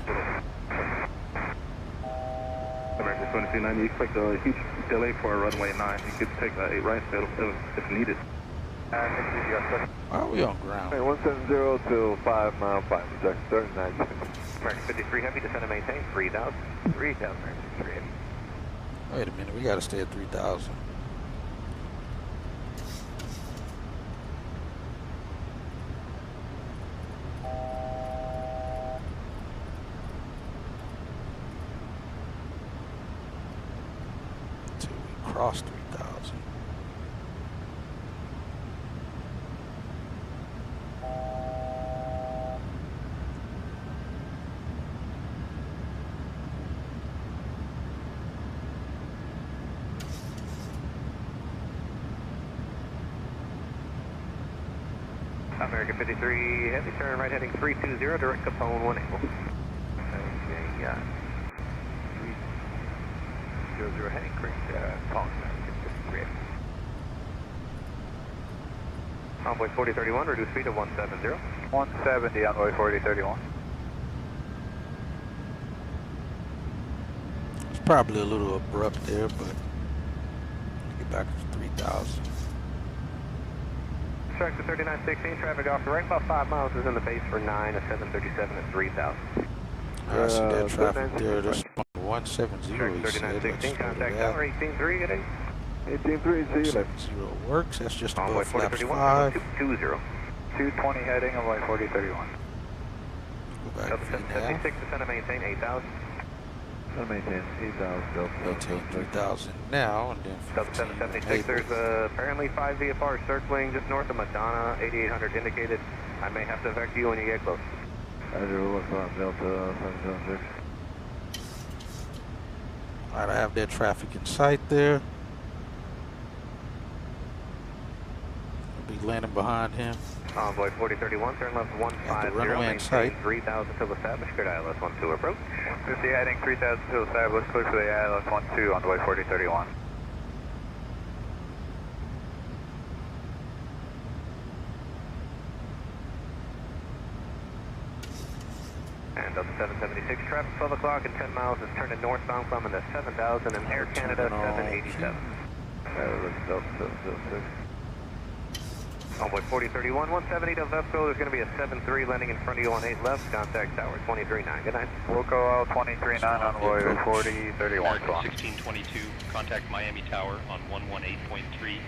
[SPEAKER 2] American 2290, you expect a huge delay for runway 9. You could take 8 right if needed.
[SPEAKER 4] Why are we on ground?
[SPEAKER 13] 170 to 5 mile 5, project 39.
[SPEAKER 9] American 53 Heavy, descend and maintain 3000. 3000, American 53 Heavy.
[SPEAKER 4] Wait a minute, we gotta stay at 3,000. Until we cross 3,000.
[SPEAKER 9] American 53 Heavy, turn right heading 320, direct Capone 1 angle. Okay, 300 heading, correct, Pong, 53 Heavy. Envoy 4031, reduce speed to 170.
[SPEAKER 13] 170, Envoy 4031.
[SPEAKER 4] It's probably a little abrupt there, but get back to 3,000.
[SPEAKER 9] Tractor 3916, traffic off the right, about 5 miles is in the base for 9 at 737 at 3000.
[SPEAKER 4] I see that traffic there. That's 170. He said. Let's
[SPEAKER 9] 3916,
[SPEAKER 4] go to
[SPEAKER 9] contact
[SPEAKER 4] that.
[SPEAKER 9] tower 183 at 8.
[SPEAKER 13] 183, see you later.
[SPEAKER 4] 70 works. That's just
[SPEAKER 9] Envoy
[SPEAKER 4] above flaps
[SPEAKER 9] 4031,
[SPEAKER 4] 5.
[SPEAKER 9] 220.
[SPEAKER 13] 220 heading, Envoy 4031.
[SPEAKER 4] Go back
[SPEAKER 9] Delta
[SPEAKER 4] to now.
[SPEAKER 9] 776, descend and maintain 8000.
[SPEAKER 13] Maintain 8,000,
[SPEAKER 4] Maintain 3,000 now, and then
[SPEAKER 9] Delta 776, there's apparently 5 VFR circling just north of Madonna, 8800 indicated. I may have to evacuate you when you get close.
[SPEAKER 13] Roger, we'll look on Delta 776.
[SPEAKER 4] Alright, I have that traffic in sight there. I'll be landing behind him.
[SPEAKER 9] Envoy 4031, turn left 150,
[SPEAKER 4] runway in sight.
[SPEAKER 9] maintain 3000 till established, cleared ILS 12 approach.
[SPEAKER 13] 50 heading 3000 till established, clear for the ILS 12, Envoy 4031.
[SPEAKER 9] And Delta 776, traffic 12 o'clock and 10 miles is turning northbound climbing to 7000 and Air Canada 787.
[SPEAKER 13] Delta 776.
[SPEAKER 9] Envoy 4031, 170 to Vesco, there's going to be a 73 landing in front of you on 8 left, contact tower 239. Good night.
[SPEAKER 13] Wilco out 239, Envoy 4031.
[SPEAKER 19] American 1622, contact Miami Tower on 118.3.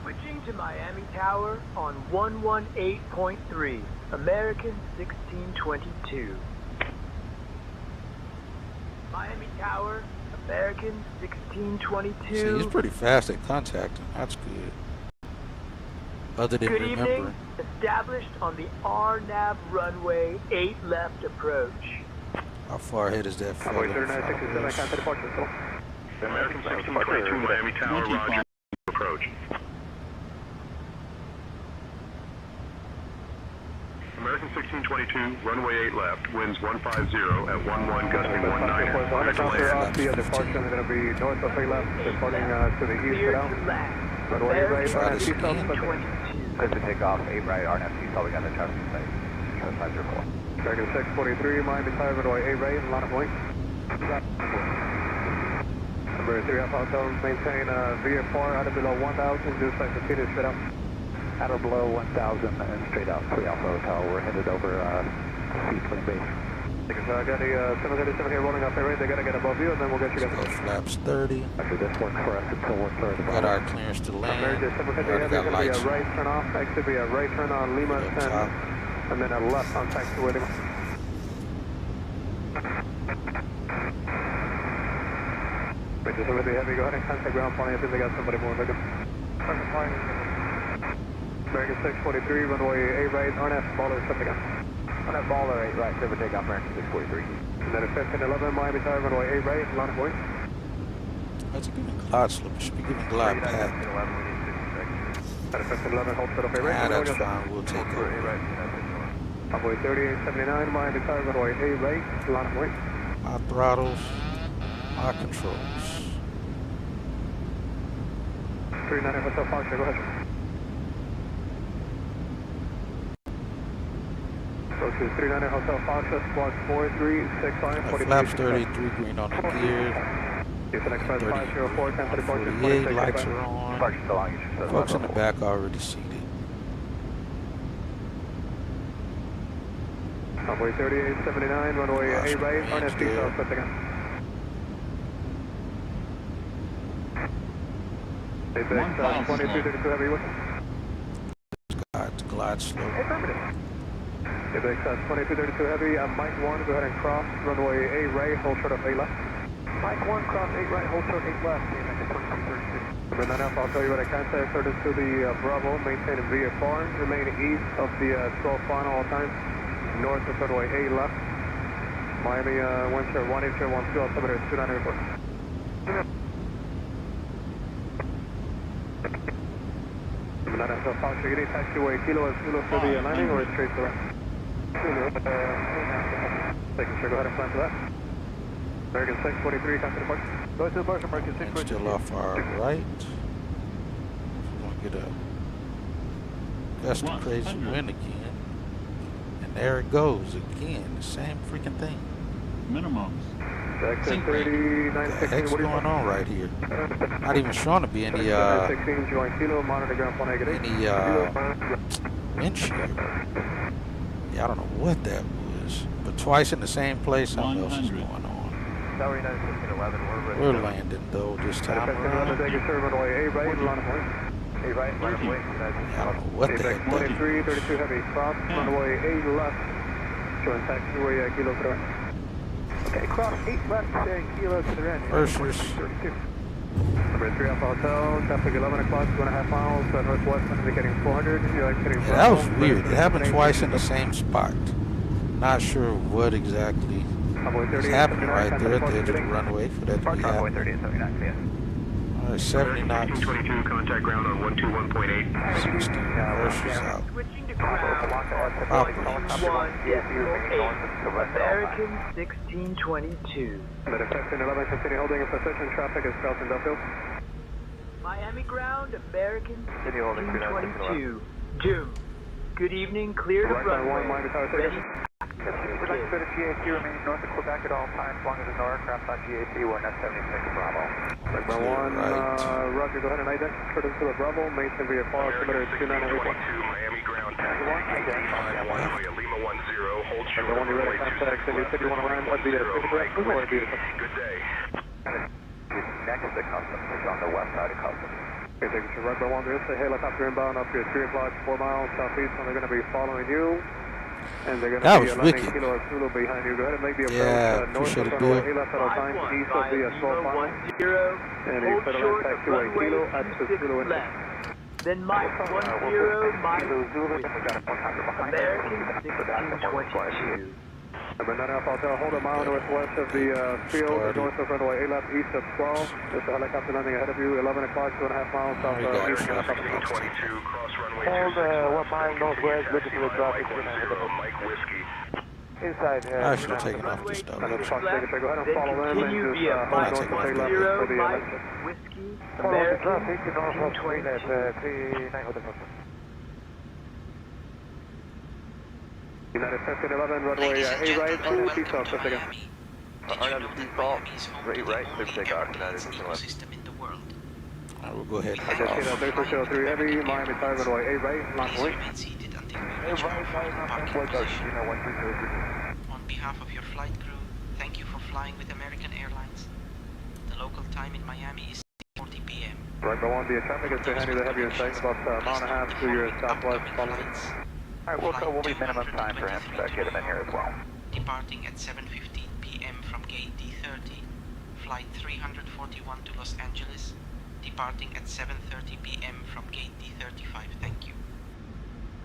[SPEAKER 8] Switching to Miami Tower on 118.3, American 1622. Miami Tower, American 1622.
[SPEAKER 4] See, he's pretty fast at contacting. That's good. Other than
[SPEAKER 8] Good
[SPEAKER 4] remembering.
[SPEAKER 8] evening, established on the RNAV runway 8 left approach.
[SPEAKER 4] How far ahead is that fella?
[SPEAKER 2] American 1622, Miami Tower, roger, approach. American 1622, runway 8 left, winds 150 at 11, gusting 19. Clear to land.
[SPEAKER 9] The departure is going to be north of 8 left, departing to the east
[SPEAKER 8] Clear
[SPEAKER 9] now.
[SPEAKER 8] to land.
[SPEAKER 9] Runway 8 right,
[SPEAKER 4] Try this
[SPEAKER 9] seatbelt
[SPEAKER 4] again.
[SPEAKER 9] clip.
[SPEAKER 13] Good to take off, 8 right, RNF, you probably got the traffic in sight. 504.
[SPEAKER 9] American 643, Miami Tower, runway 8 right, line of point. Number 3 Alpha Hotel, maintain VFR out of below 1000, do sight repeated, straight out.
[SPEAKER 13] At or below 1,000 and straight out 3 Alpha Hotel. We're headed over C-Twin Base.
[SPEAKER 9] I got the 737 here rolling off the right. They got to get above you, and then we'll get you guys.
[SPEAKER 4] Go flaps 30.
[SPEAKER 13] After this works for us until we're third.
[SPEAKER 4] Got our clearance to land.
[SPEAKER 9] American 737
[SPEAKER 4] Already
[SPEAKER 9] is
[SPEAKER 4] got
[SPEAKER 9] going to be
[SPEAKER 4] lights.
[SPEAKER 9] a right turn off. Next to be a right turn on Lima 10,
[SPEAKER 4] top.
[SPEAKER 9] and then a left on taxiway Lima. just with the heavy, go ahead and contact ground point. I think they got somebody more looking. American 643, runway 8 right, RNF, baller, something again.
[SPEAKER 12] RNF, baller, 8 right, clear for takeoff, American 643.
[SPEAKER 9] And then a 1511, Miami Tower, runway 8 right, line of point.
[SPEAKER 4] That's a good glide slope. It should be giving glide path.
[SPEAKER 9] At a 1511, hold set up 8 right.
[SPEAKER 4] Nah, that's fine. We'll take over.
[SPEAKER 9] Runway 3879, Miami Tower, runway 8 right, line of point.
[SPEAKER 4] My throttles, my controls.
[SPEAKER 9] 39 Hotel Foxtrot, go ahead. Go to 39 Hotel Foxtrot, squawk 4365.
[SPEAKER 4] Flaps 33 green on the gear. 48 lights are on. Folks in the back already seated.
[SPEAKER 9] Runway 3879, runway 8 right, RNF south, set again. Apex 2232 heavy, what?
[SPEAKER 4] Glide slope.
[SPEAKER 9] Affirmative. Apex 2232 heavy, Mike 1, go ahead and cross, runway 8 right, hold short of 8 left.
[SPEAKER 12] Mike 1, cross 8 right, hold short 8 left, AMX 2232.
[SPEAKER 9] Remember that up, I'll tell you what I contact, service to the Bravo, maintain VFR, remain east of the 12 final all times, north of runway 8 left. Miami, wind shear 18012, altimeter 29 report. Remember that up, Fox, you're getting taxiway Kilo Zulu for the landing or straight to that? Taking sure, go ahead and plan for that. American 623, come to the park. Go to the park, American 623.
[SPEAKER 4] Still off our right. We're going to get a gust of crazy wind again. And there it goes again. The same freaking thing.
[SPEAKER 2] Minimums.
[SPEAKER 4] What the heck's going on right here? Not even showing to be any windshield. Yeah, I don't know what that was. But twice in the same place, something else is going on. We're landing though this time around. Yeah, I don't know what the heck that is.
[SPEAKER 9] 32 heavy, cross, runway 8 left, showing taxiway Kilo to the right. Okay, cross 8 left, Kilo to the right.
[SPEAKER 4] Pursers.
[SPEAKER 9] Number 3 Alpha Hotel, traffic 11 o'clock, 2.5 miles, northwest, indicating 400. You're exiting
[SPEAKER 4] yeah, that was weird. It happened twice in the same spot. Not sure what exactly is happening right there at the edge of the runway for that to be happening. Alright, 70 knots.
[SPEAKER 18] 1622, contact ground on 121.8.
[SPEAKER 4] 16 Pursers out.
[SPEAKER 16] Switching to ground. American 1622.
[SPEAKER 9] Better 1511, continue holding in position. Traffic is crossing Duffield.
[SPEAKER 16] Miami ground, American 1622. June. Good evening, clear to runway. Ready.
[SPEAKER 12] We'd like to go to GAC, remain north of Quebec at all times, as long as there's no aircraft on GAC, we're net 76 Bravo.
[SPEAKER 9] Segment 1, Roger, go ahead and identify to the Bravo, maintain VFR, altimeter 29
[SPEAKER 18] Miami ground, runway Lima 10, hold short.
[SPEAKER 9] Everyone, you ready to contact, and you said you want to land at the
[SPEAKER 18] Good day.
[SPEAKER 12] Next to Customs, it's on the west side of Customs.
[SPEAKER 9] Okay, thank you, sir. Right, there is a helicopter inbound up here at 3 o'clock, 4 miles southeast, and they're going to be following you. And they're going to be landing Kilo Zulu behind you. Go ahead and make the approach north of runway 8 left at all times, east of the 12 mile. And you put a land taxiway Kilo at the Zulu entrance.
[SPEAKER 16] Then Mike 10, Mike American 1622.
[SPEAKER 9] Number 9 Alpha Hotel, hold a mile northwest of the field, north of runway 8 left, east of 12. There's a helicopter landing ahead of you, 11 o'clock, 2.5 miles south east of
[SPEAKER 18] 1622, cross runway
[SPEAKER 12] 1 mile northwest, looking for the traffic.
[SPEAKER 18] Mike Whiskey.
[SPEAKER 12] Inside.
[SPEAKER 4] I should have taken off this stuff.
[SPEAKER 9] Go ahead and follow them and just hold north of 8 left for the
[SPEAKER 16] Whiskey,
[SPEAKER 12] follow the
[SPEAKER 16] American
[SPEAKER 12] traffic, northwest 39 Hotel.
[SPEAKER 9] United 1511, runway 8 right, RNF default, set again.
[SPEAKER 12] RNF default, 8 right, clear takeoff, United 1511.
[SPEAKER 4] Alright, we'll go ahead and
[SPEAKER 9] I just hit a 3603 heavy, Miami Tower, runway 8 right, long way.
[SPEAKER 5] On behalf of your flight crew, thank you for flying with American Airlines. The local time in Miami is 6:40 p.m.
[SPEAKER 9] Right, but one, the traffic is behind you, the heavier side, about a mile and a half to your southwest, following.
[SPEAKER 12] Alright, we'll be minimum time for him to get him in here as well.
[SPEAKER 5] Departing at 7:15 p.m. from gate D30. Flight 341 to Los Angeles, departing at 7:30 p.m. from gate D35. Thank you.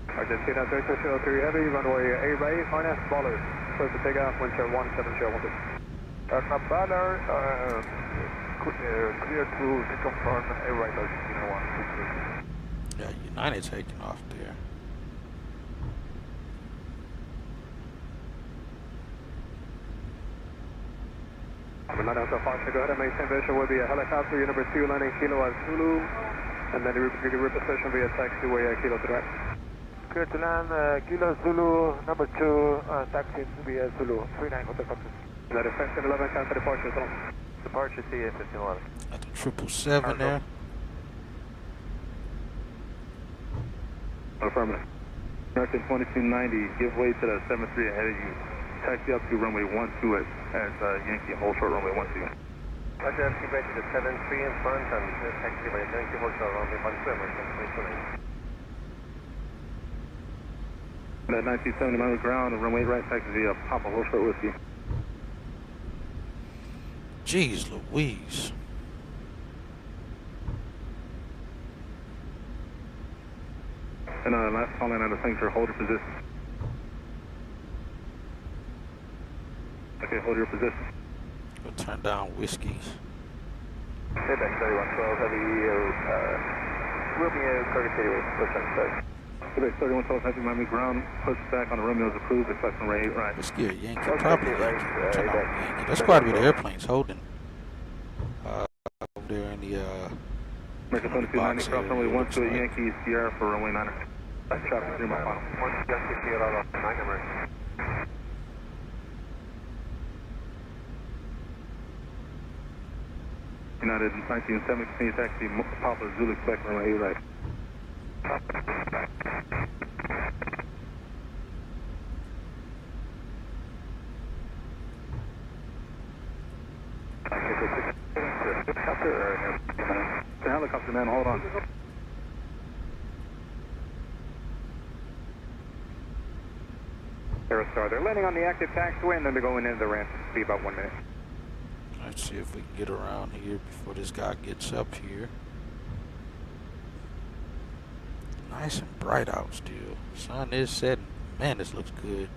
[SPEAKER 9] Argentina 3603 Heavy, runway 8 right, harness, baller. Close to takeoff, wind chill 17012.
[SPEAKER 15] Aircraft Baller, clear to confirm A right Argentina 163.
[SPEAKER 4] Yeah, United taking off there.
[SPEAKER 9] United Alpha Foxtrot, go ahead and maintain visual will be a helicopter, your number 2 landing Kilo at Zulu, and then you can reposition via taxiway Kilo to right.
[SPEAKER 15] Clear to land, Kilo Zulu, number 2, taxi via Zulu, 39 Hotel Foxtrot.
[SPEAKER 9] That is 1511, counter departure zone.
[SPEAKER 15] Departure CA 1511.
[SPEAKER 4] At the 777 there.
[SPEAKER 10] Affirmative. American 2290, give way to the 73 ahead of you. Taxi up to runway 12 as Yankee, hold short runway 12.
[SPEAKER 15] Roger, keep right to the 73 in front and taxi by Yankee, hold short runway 12, American 2290.
[SPEAKER 10] That 1970 mile ground, runway right, taxi via Papa, hold short whiskey.
[SPEAKER 4] Jeez Louise.
[SPEAKER 10] And last call in out of Sanctuary, hold your position. Okay, hold your position.
[SPEAKER 4] We'll turn down whiskeys.
[SPEAKER 15] Payback 3112, heavy, Romeo, Cargo City, push on side.
[SPEAKER 10] Quebec 3112, heavy Miami ground, push back on the Romeo's approved, expect from Ray 8 right.
[SPEAKER 4] Whiskey or Yankee, probably Yankee. Turn on Yankee. That's quite a bit of airplanes holding. Over there in the
[SPEAKER 10] American 2290, cross runway 12 Yankee, Sierra for runway 9er. Traffic 3 mile final.
[SPEAKER 15] 1 Yankee, Sierra, 9er.
[SPEAKER 10] United 1970, taxi, Papa Zulu, expect runway 8 right. The helicopter man, hold on.
[SPEAKER 9] Aerostar, they're landing on the active taxiway and then they're going into the ramp. It'll be about 1 minute.
[SPEAKER 4] Let's see if we can get around here before this guy gets up here. Nice and bright out still. Sun is setting. Man, this looks good.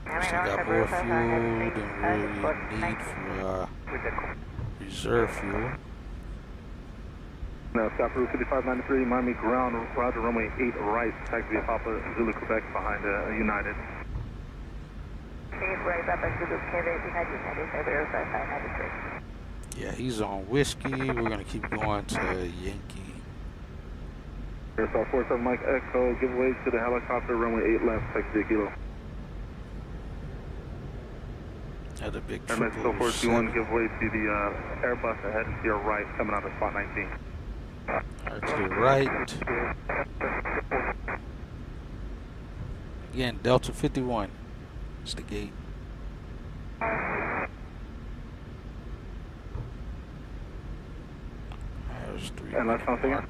[SPEAKER 4] Still got more fuel than we need for reserve fuel.
[SPEAKER 10] Now, stop route 5593, Miami ground, roger runway 8 right, taxi via Papa Zulu, Quebec behind United.
[SPEAKER 4] Yeah, he's on whiskey. We're going to keep going to Yankee.
[SPEAKER 10] Airsoft 47 Mike Echo, give way to the helicopter, runway 8 left, taxi via Kilo.
[SPEAKER 4] That's a big
[SPEAKER 10] MS 421, give way to the Airbus ahead to your right, coming out of spot 19.
[SPEAKER 4] Alright, to the right. Again, Delta 51. It's the gate. There's 3.
[SPEAKER 10] And last time again.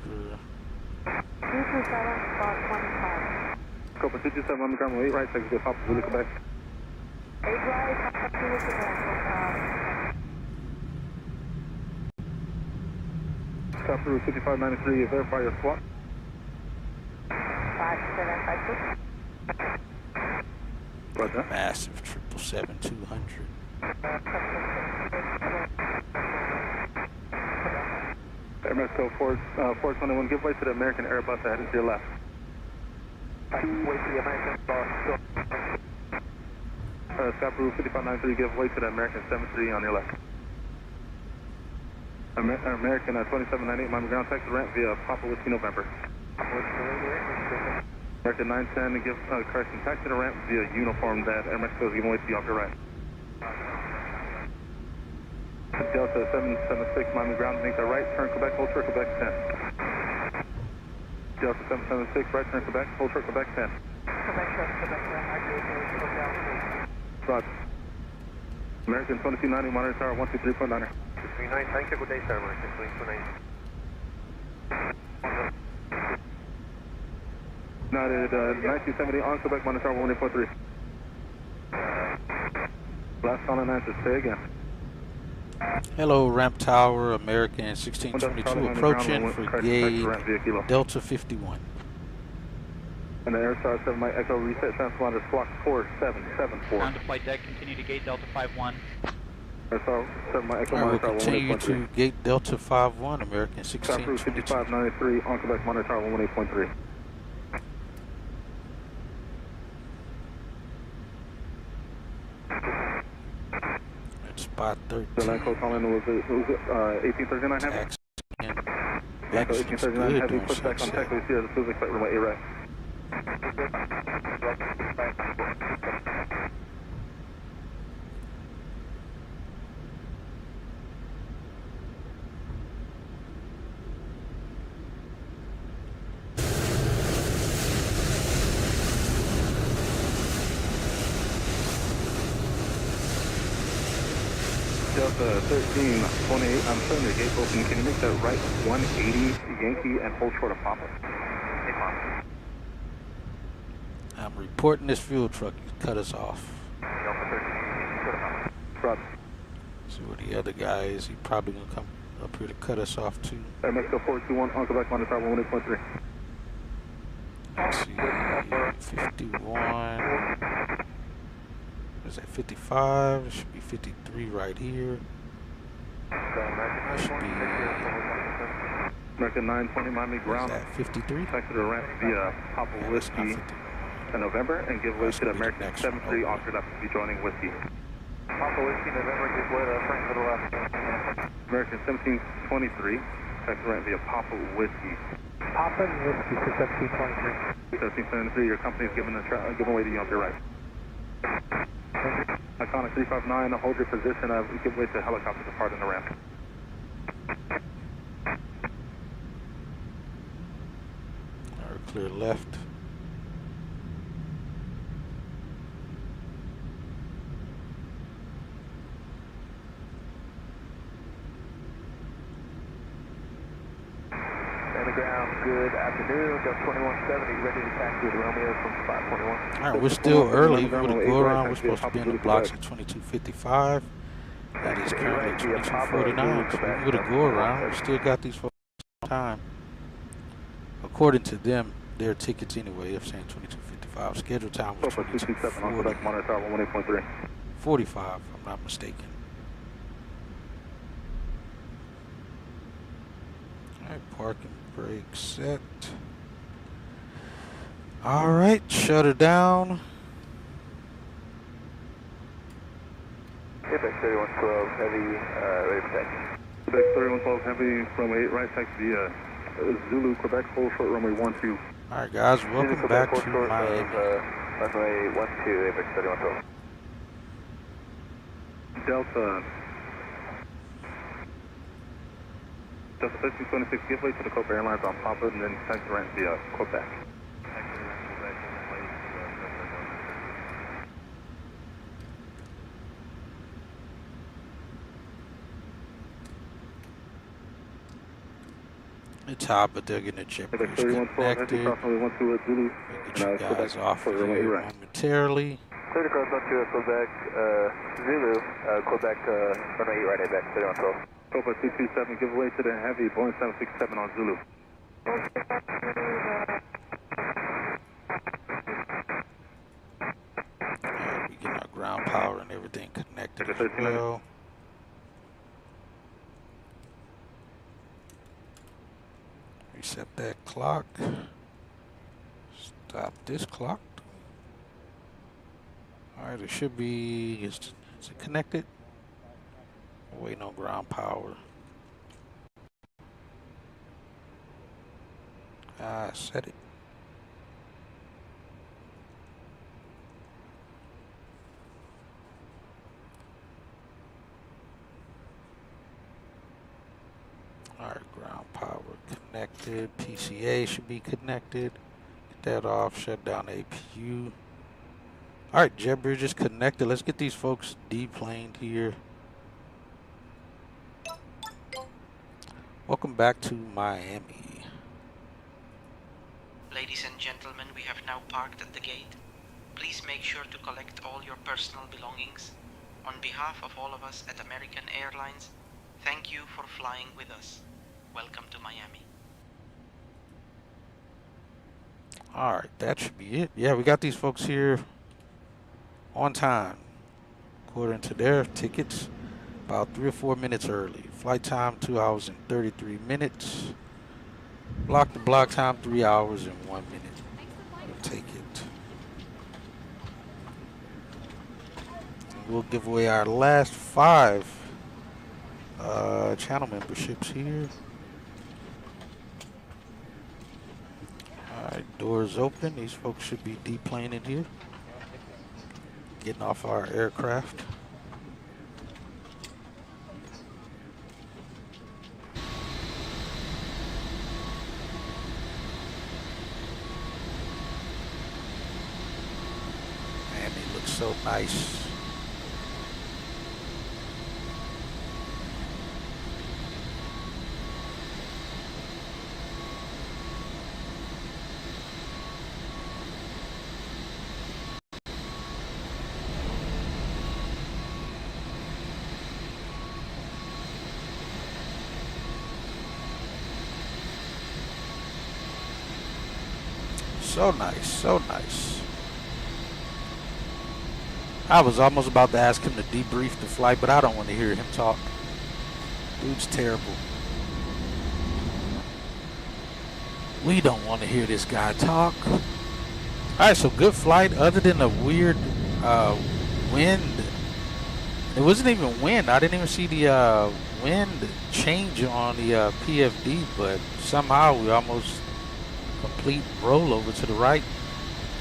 [SPEAKER 14] 227, spot 25.
[SPEAKER 10] Scope 227 on the ground, 8 right, taxi via Papa Zulu, Quebec.
[SPEAKER 14] 8 right, contact Zulu, Quebec.
[SPEAKER 10] Stop route 5593, verify your squat.
[SPEAKER 14] 5752.
[SPEAKER 10] Roger.
[SPEAKER 4] Massive 777-200.
[SPEAKER 10] MS 421, give way to the American Airbus ahead to your left.
[SPEAKER 15] Wait to the American bus.
[SPEAKER 10] Stop route 5593, give way to the American 73 on your left. American 2798, Miami ground, taxi ramp via Papa Whiskey November. American 910, give Carson taxi to ramp via uniform that Air Mexico is giving way to you off your right. Delta 776, Miami ground, make the right, turn Quebec, hold short Quebec 10. Delta 776, right turn Quebec, hold short Quebec 10. Roger. American 2290, monitor tower 123.9er.
[SPEAKER 15] 39, thank you, good day, sir, American 2290.
[SPEAKER 10] United 1970 on Quebec, monitor tower 143.
[SPEAKER 9] Last on and answer, say again.
[SPEAKER 4] Hello, ramp tower, American 1622 approaching for gate Delta 51.
[SPEAKER 9] And the Airstar 7 Mike Echo reset transponder squawk 4774.
[SPEAKER 7] Ground to flight deck, continue to gate Delta 51.
[SPEAKER 9] Airstar 7 Mike Echo
[SPEAKER 4] All right, we'll
[SPEAKER 9] monitor
[SPEAKER 4] continue
[SPEAKER 9] 18.3.
[SPEAKER 4] to gate Delta 51, American
[SPEAKER 9] Top route
[SPEAKER 4] 1622.
[SPEAKER 9] 5593 on Quebec monitor 18.3.
[SPEAKER 4] Spot 13.
[SPEAKER 9] The land code calling was 1839 heavy. Land code 1839 heavy, pushback on Tech Sierra, the Suzuki flight runway 8 right. Delta 1328, I'm showing the gate open. Can you make that right 180 Yankee and hold short of Papa?
[SPEAKER 4] I'm reporting this fuel truck. You cut us off. See where the other guy is. He probably gonna come up here to cut us off too.
[SPEAKER 9] Mexico 421 on Quebec monitor 18.3.
[SPEAKER 4] Let's see, 51. Is that 55? It should be 53 right here. That should be
[SPEAKER 9] American 920 Miami ground.
[SPEAKER 4] Is that 53?
[SPEAKER 9] Taxi to ramp via Papa Whiskey in November and give way to the American 73 officer that will be joining Whiskey.
[SPEAKER 15] Papa Whiskey, November, give way to Frank to the left.
[SPEAKER 9] American 1723, taxi to ramp via Papa Whiskey.
[SPEAKER 12] Papa Whiskey 1723.
[SPEAKER 9] 1773, your company is giving way to you on your right. Iconic 359, hold your position, give way to helicopter departing the ramp.
[SPEAKER 4] Alright, clear left.
[SPEAKER 15] Stand the ground, good afternoon, Delta 2170, ready to taxi to Romeo from 521.
[SPEAKER 4] Alright, we're still early. We're going to go around. We're supposed to be in the blocks at 2255. That is currently 2249. So we're going to go around. We still got these folks on time. According to them, their tickets anyway, they're saying 2255. Scheduled time was 2240. 45, if I'm not mistaken. Alright, parking brake set. Alright, shut her down.
[SPEAKER 15] Quebec 3112 heavy, ready for taxi.
[SPEAKER 9] Quebec 3112 heavy, runway 8 right, taxi Zulu, Quebec, full short runway 12.
[SPEAKER 4] Alright guys, welcome back to Miami.
[SPEAKER 15] Runway 12, Quebec 3112.
[SPEAKER 9] Delta 1326, give way to the Copa Airlines on Papa and then taxi ramp via Quebec.
[SPEAKER 4] It's hot, but they're getting a jet bridge connected. Get you guys off of here momentarily.
[SPEAKER 15] Clear to cross onto Quebec, Zulu, Quebec, runway 8 right at back, 3112.
[SPEAKER 9] Copa 227, give way to the heavy Boeing 767 on Zulu.
[SPEAKER 4] Alright, we getting our ground power and everything connected as well. Reset that clock. Stop this clock. Alright, it should be, is it connected? Waiting on ground power. Ah, set it. Alright, ground power connected. PCA should be connected. Get that off, shut down APU. Alright, jet bridge is connected. Let's get these folks deplaned here. Welcome back to Miami.
[SPEAKER 5] Ladies and gentlemen, we have now parked at the gate. Please make sure to collect all your personal belongings. On behalf of all of us at American Airlines, thank you for flying with us. Welcome to Miami.
[SPEAKER 4] Alright, that should be it. Yeah, we got these folks here on time, according to their tickets, about 3 or 4 minutes early. Flight time 2 hours and 33 minutes. Block to block time 3 hours and 1 minute. We'll take it. And we'll give away our last 5 channel memberships here. Alright, doors open. These folks should be deplaning here, getting off our aircraft. Man, they look so nice. So nice, so nice. I was almost about to ask him to debrief the flight, but I don't want to hear him talk. Dude's terrible. We don't want to hear this guy talk. Alright, so good flight other than a weird wind. It wasn't even wind. I didn't even see the wind change on the PFD, but somehow we almost complete rollover to the right,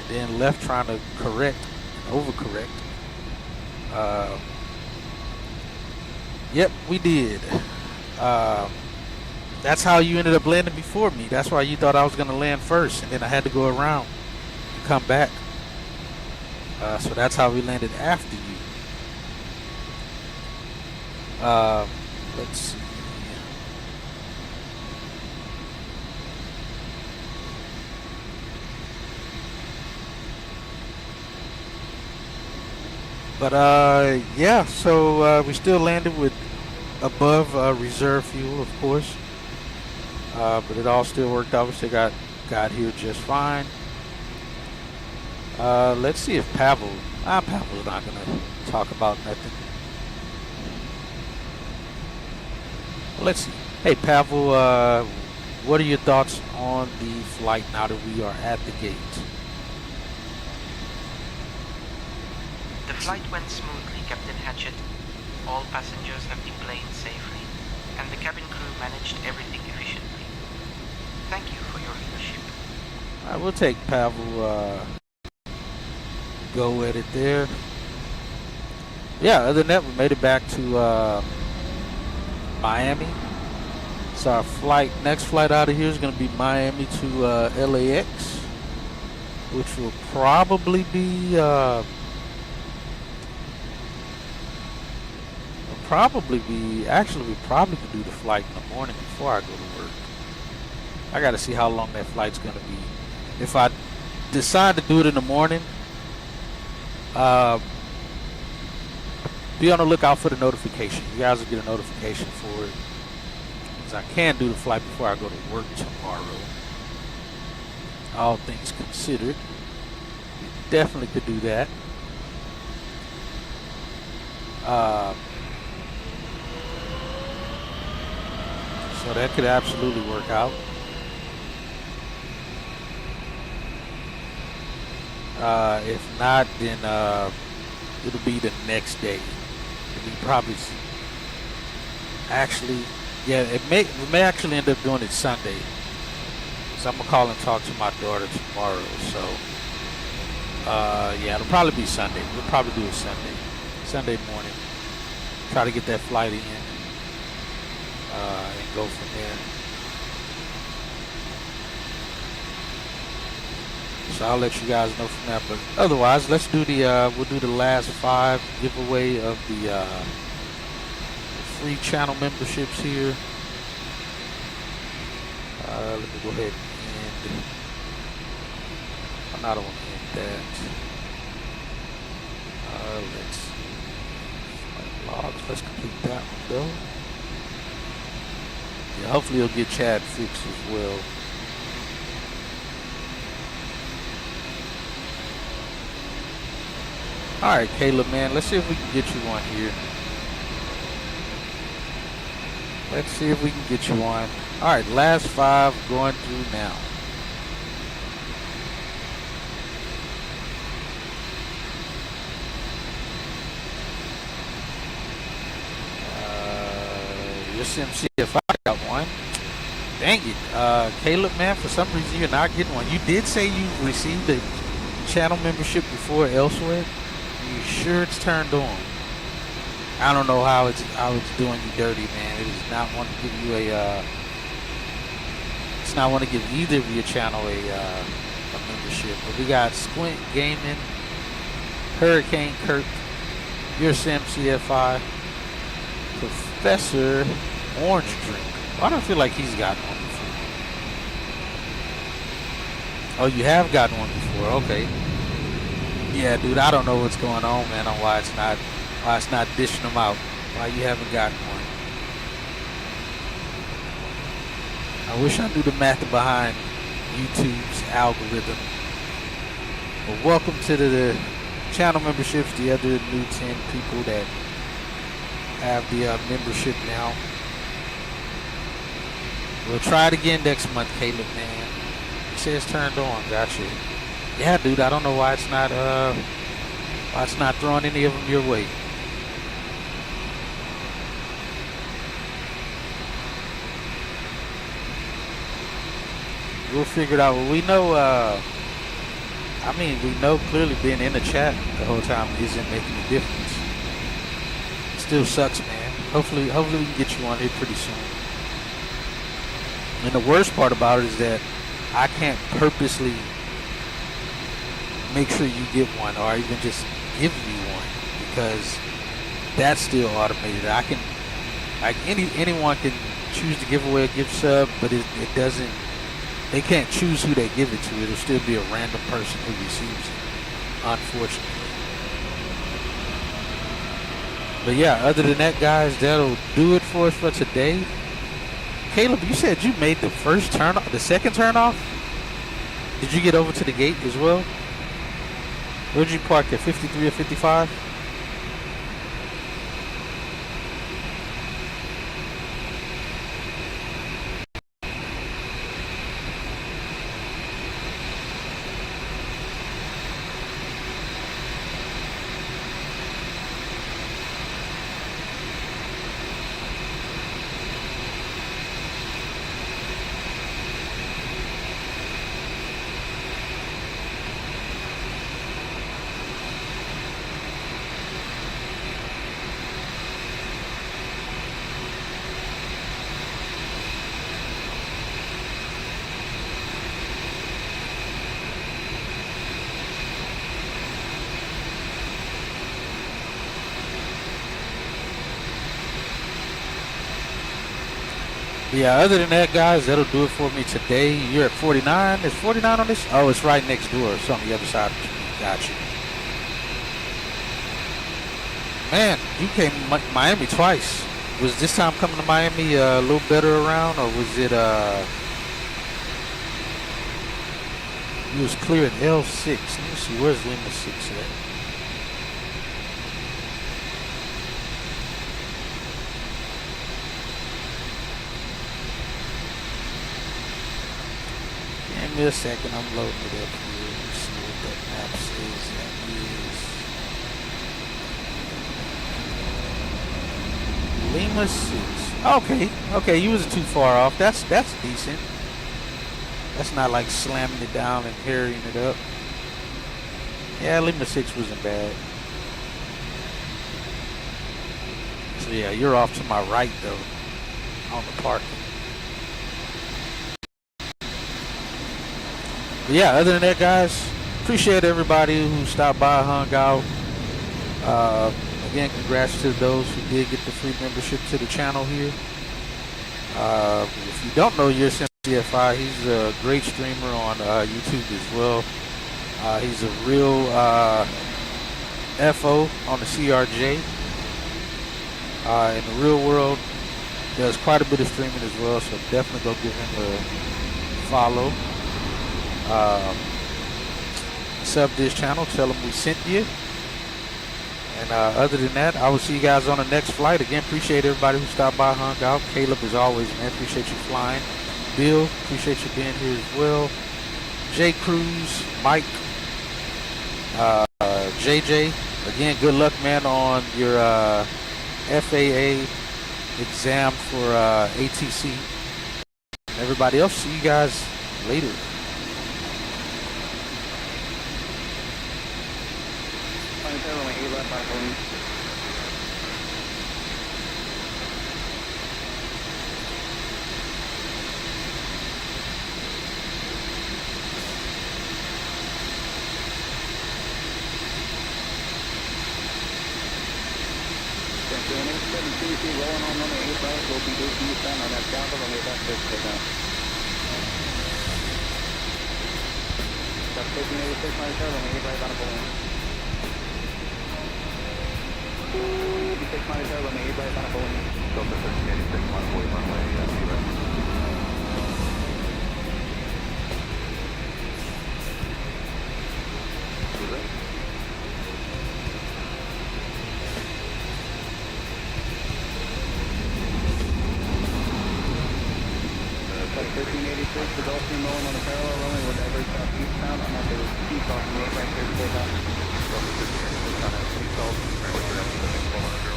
[SPEAKER 4] and then left trying to correct, overcorrect. Yep, we did. That's how you ended up landing before me. That's why you thought I was going to land first, and then I had to go around and come back. So that's how we landed after you. Let's see. But yeah, so we still landed with above reserve fuel, of course. But it all still worked out. We still got here just fine. Let's see if Pavel's not gonna talk about nothing. Let's see. Hey Pavel, what are your thoughts on the flight now that we are at the gate?
[SPEAKER 5] The flight went smoothly, Captain Hatchett. All passengers have deplaned safely, and the cabin crew managed everything efficiently. Thank you for your leadership.
[SPEAKER 4] I will take Pavel go at it there. Yeah, other than that, we made it back to Miami. So our next flight out of here is going to be Miami to LAX, which will probably be actually we probably could do the flight in the morning before I go to work. I got to see how long that flight's going to be. If I decide to do it in the morning, be on the lookout for the notification. You guys will get a notification for it, because I can do the flight before I go to work tomorrow. All things considered, you definitely could do that. So that could absolutely work out. If not, then it'll be the next day. We probably actually, yeah, we may actually end up doing it Sunday. So I'm gonna call and talk to my daughter tomorrow. So yeah, it'll probably be Sunday. We'll probably do it Sunday morning. Try to get that flight in. And go from there. So I'll let you guys know from that. But otherwise, let's do the we'll do the last 5 giveaway of the free channel memberships here. Let me go ahead and end. I don't want to end that. Let's see. Let's complete that one, though. Yeah, hopefully he'll get Chad fixed as well. All right, Caleb, man. Let's see if we can get you one here. Let's see if we can get you one. All right, last 5 going through now. Your SimCFI got one. Dang it. Caleb, man, for some reason you're not getting one. You did say you received a channel membership before elsewhere. Are you sure it's turned on? I don't know how it's doing you dirty, man. It does not want to give you a it's not want to give either of your channel a membership. But we got Squint Gaming, Hurricane Kirk, your SimCFI, Professor Orange Drink. I don't feel like he's gotten one before. Oh, you have gotten one before. Okay. Yeah, dude, I don't know what's going on, man, on why it's not dishing them out. Why you haven't gotten one. I wish I knew the math behind YouTube's algorithm. But welcome to the channel memberships, the other new 10 people that have the membership now. We'll try it again next month, Caleb, man. You say it's turned on. Gotcha. Yeah, dude, I don't know why it's not throwing any of them your way. We'll figure it out. Well, we know, we know clearly being in the chat the whole time isn't making a difference. It still sucks, man. Hopefully we can get you on here pretty soon. And the worst part about it is that I can't purposely make sure you get one or even just give you one because that's still automated. I can, like anyone can choose to give away a gift sub, but it doesn't, they can't choose who they give it to. It'll still be a random person who receives it, unfortunately. But yeah, other than that, guys, that'll do it for us for today. Caleb, you said you made the first turn off, the second turn off? Did you get over to the gate as well? Where'd you park at, 53 or 55? Yeah, other than that, guys, that'll do it for me today. You're at 49. Is 49 on this? Oh, it's right next door. It's on the other side of the street. Got you. Man, you came to Miami twice. Was this time coming to Miami a little better around, or was it you was clear at L6. Let me see, where's Lima 6 at? Give me a second, I'm loading it up here. Let me see what that map says that is. Lima 6. Okay, you wasn't too far off. That's decent. That's not like slamming it down and carrying it up. Yeah, Lima 6 wasn't bad. So yeah, you're off to my right though, on the parking. But yeah, other than that, guys, appreciate everybody who stopped by, hung out. Again, congrats to those who did get the free membership to the channel here. If you don't know your CFI, he's a great streamer on YouTube as well. He's a real FO on the CRJ. in the real world. Does quite a bit of streaming as well, so definitely go give him a follow. Sub this channel, tell him we sent you. And other than that, I will see you guys on the next flight. Again, appreciate everybody who stopped by, hung out. Caleb, as always, man, appreciate you flying. Bill, appreciate you being here as well. J. Cruz, Mike, JJ, again, good luck, man, on your FAA exam for ATC. Everybody else, see you guys later.
[SPEAKER 12] Rolling on runway 8 right, we'll be losing you down on that down to runway left, take down. That's 1586, minus runway 8 right, on a balloon. 86 minus runway 8 right, on a balloon. Delta 1386, minus 40 runway 8 right. Who's that? 1386, the Dolphin rolling on the parallel runway with every southeastbound. I'm at the peak off the right here to take off. Delta 1386 on that peak off.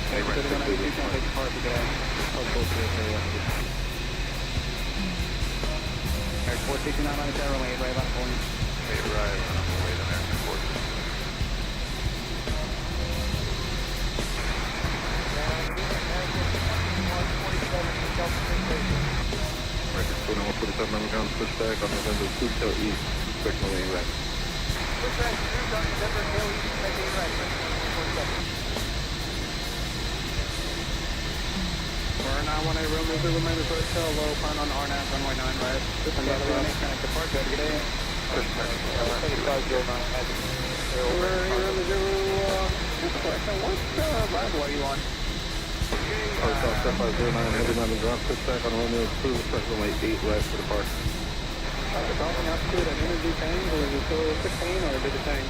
[SPEAKER 12] Okay, so they're going to take the part to get out. How close to this area? Alright, 469 on the parallel runway, right on the point. 8 right on the way to American 4. American 47 American pushback on November 2 till east, expect no lane right. Pushback 2 on November till east, expect lane right, 47. We're 918 room, move the remainder first tail low, plan on RNAV, runway 9 right. This is another runway, kind of depart, good day. Pushback, 3509, we're room 0, just a question, what rival are you on? South 509, heading on the ground, pushback on runway 2, expect runway 8 right for departure. The crossing altitude and energy change, or is it still 16, or did it change?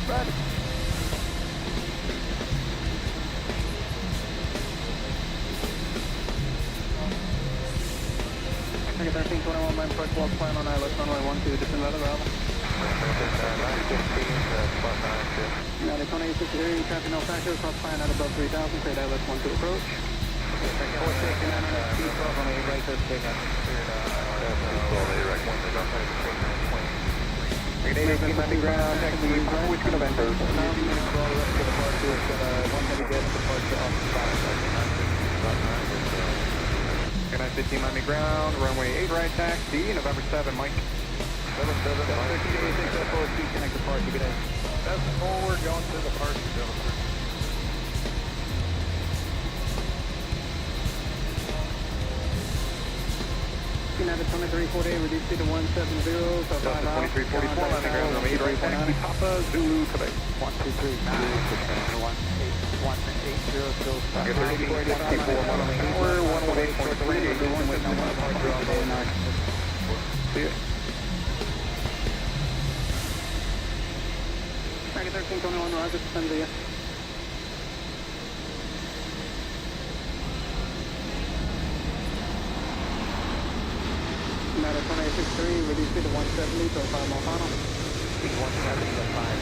[SPEAKER 12] Right. Ticket 1321, man, first walk plan on ILS runway 12, descend weather, Bravo. 915, now the 2860 hearing, traffic no factor, cross plan at above 3000, cleared ILS 12 approach. 469 on that speed, 12 on the 8 right, first take off. Movement, landing ground, taxi, which kind of enter? 90 minutes for all the rest of the departure, one heavy jet departure off the spot. Good night, 15 landing ground, runway 8 right, taxi, November 7, Mike. 77, Mike. 1386, forward speed, connect departure, good day. That's forward, going to departure, gentlemen. United 2348, reduce speed to 170, so 5 miles. 2344, landing ground, runway 8 right, taxi, Papa, Zulu, Quebec. 1239, 1880, still stop. 3484, runway 8, 118, short to radio, going with no departure all day and night. See you. Target 1321, roger, send to you. United 2863, reduce speed to 170, so 5 mile final. Speed 170 to 5,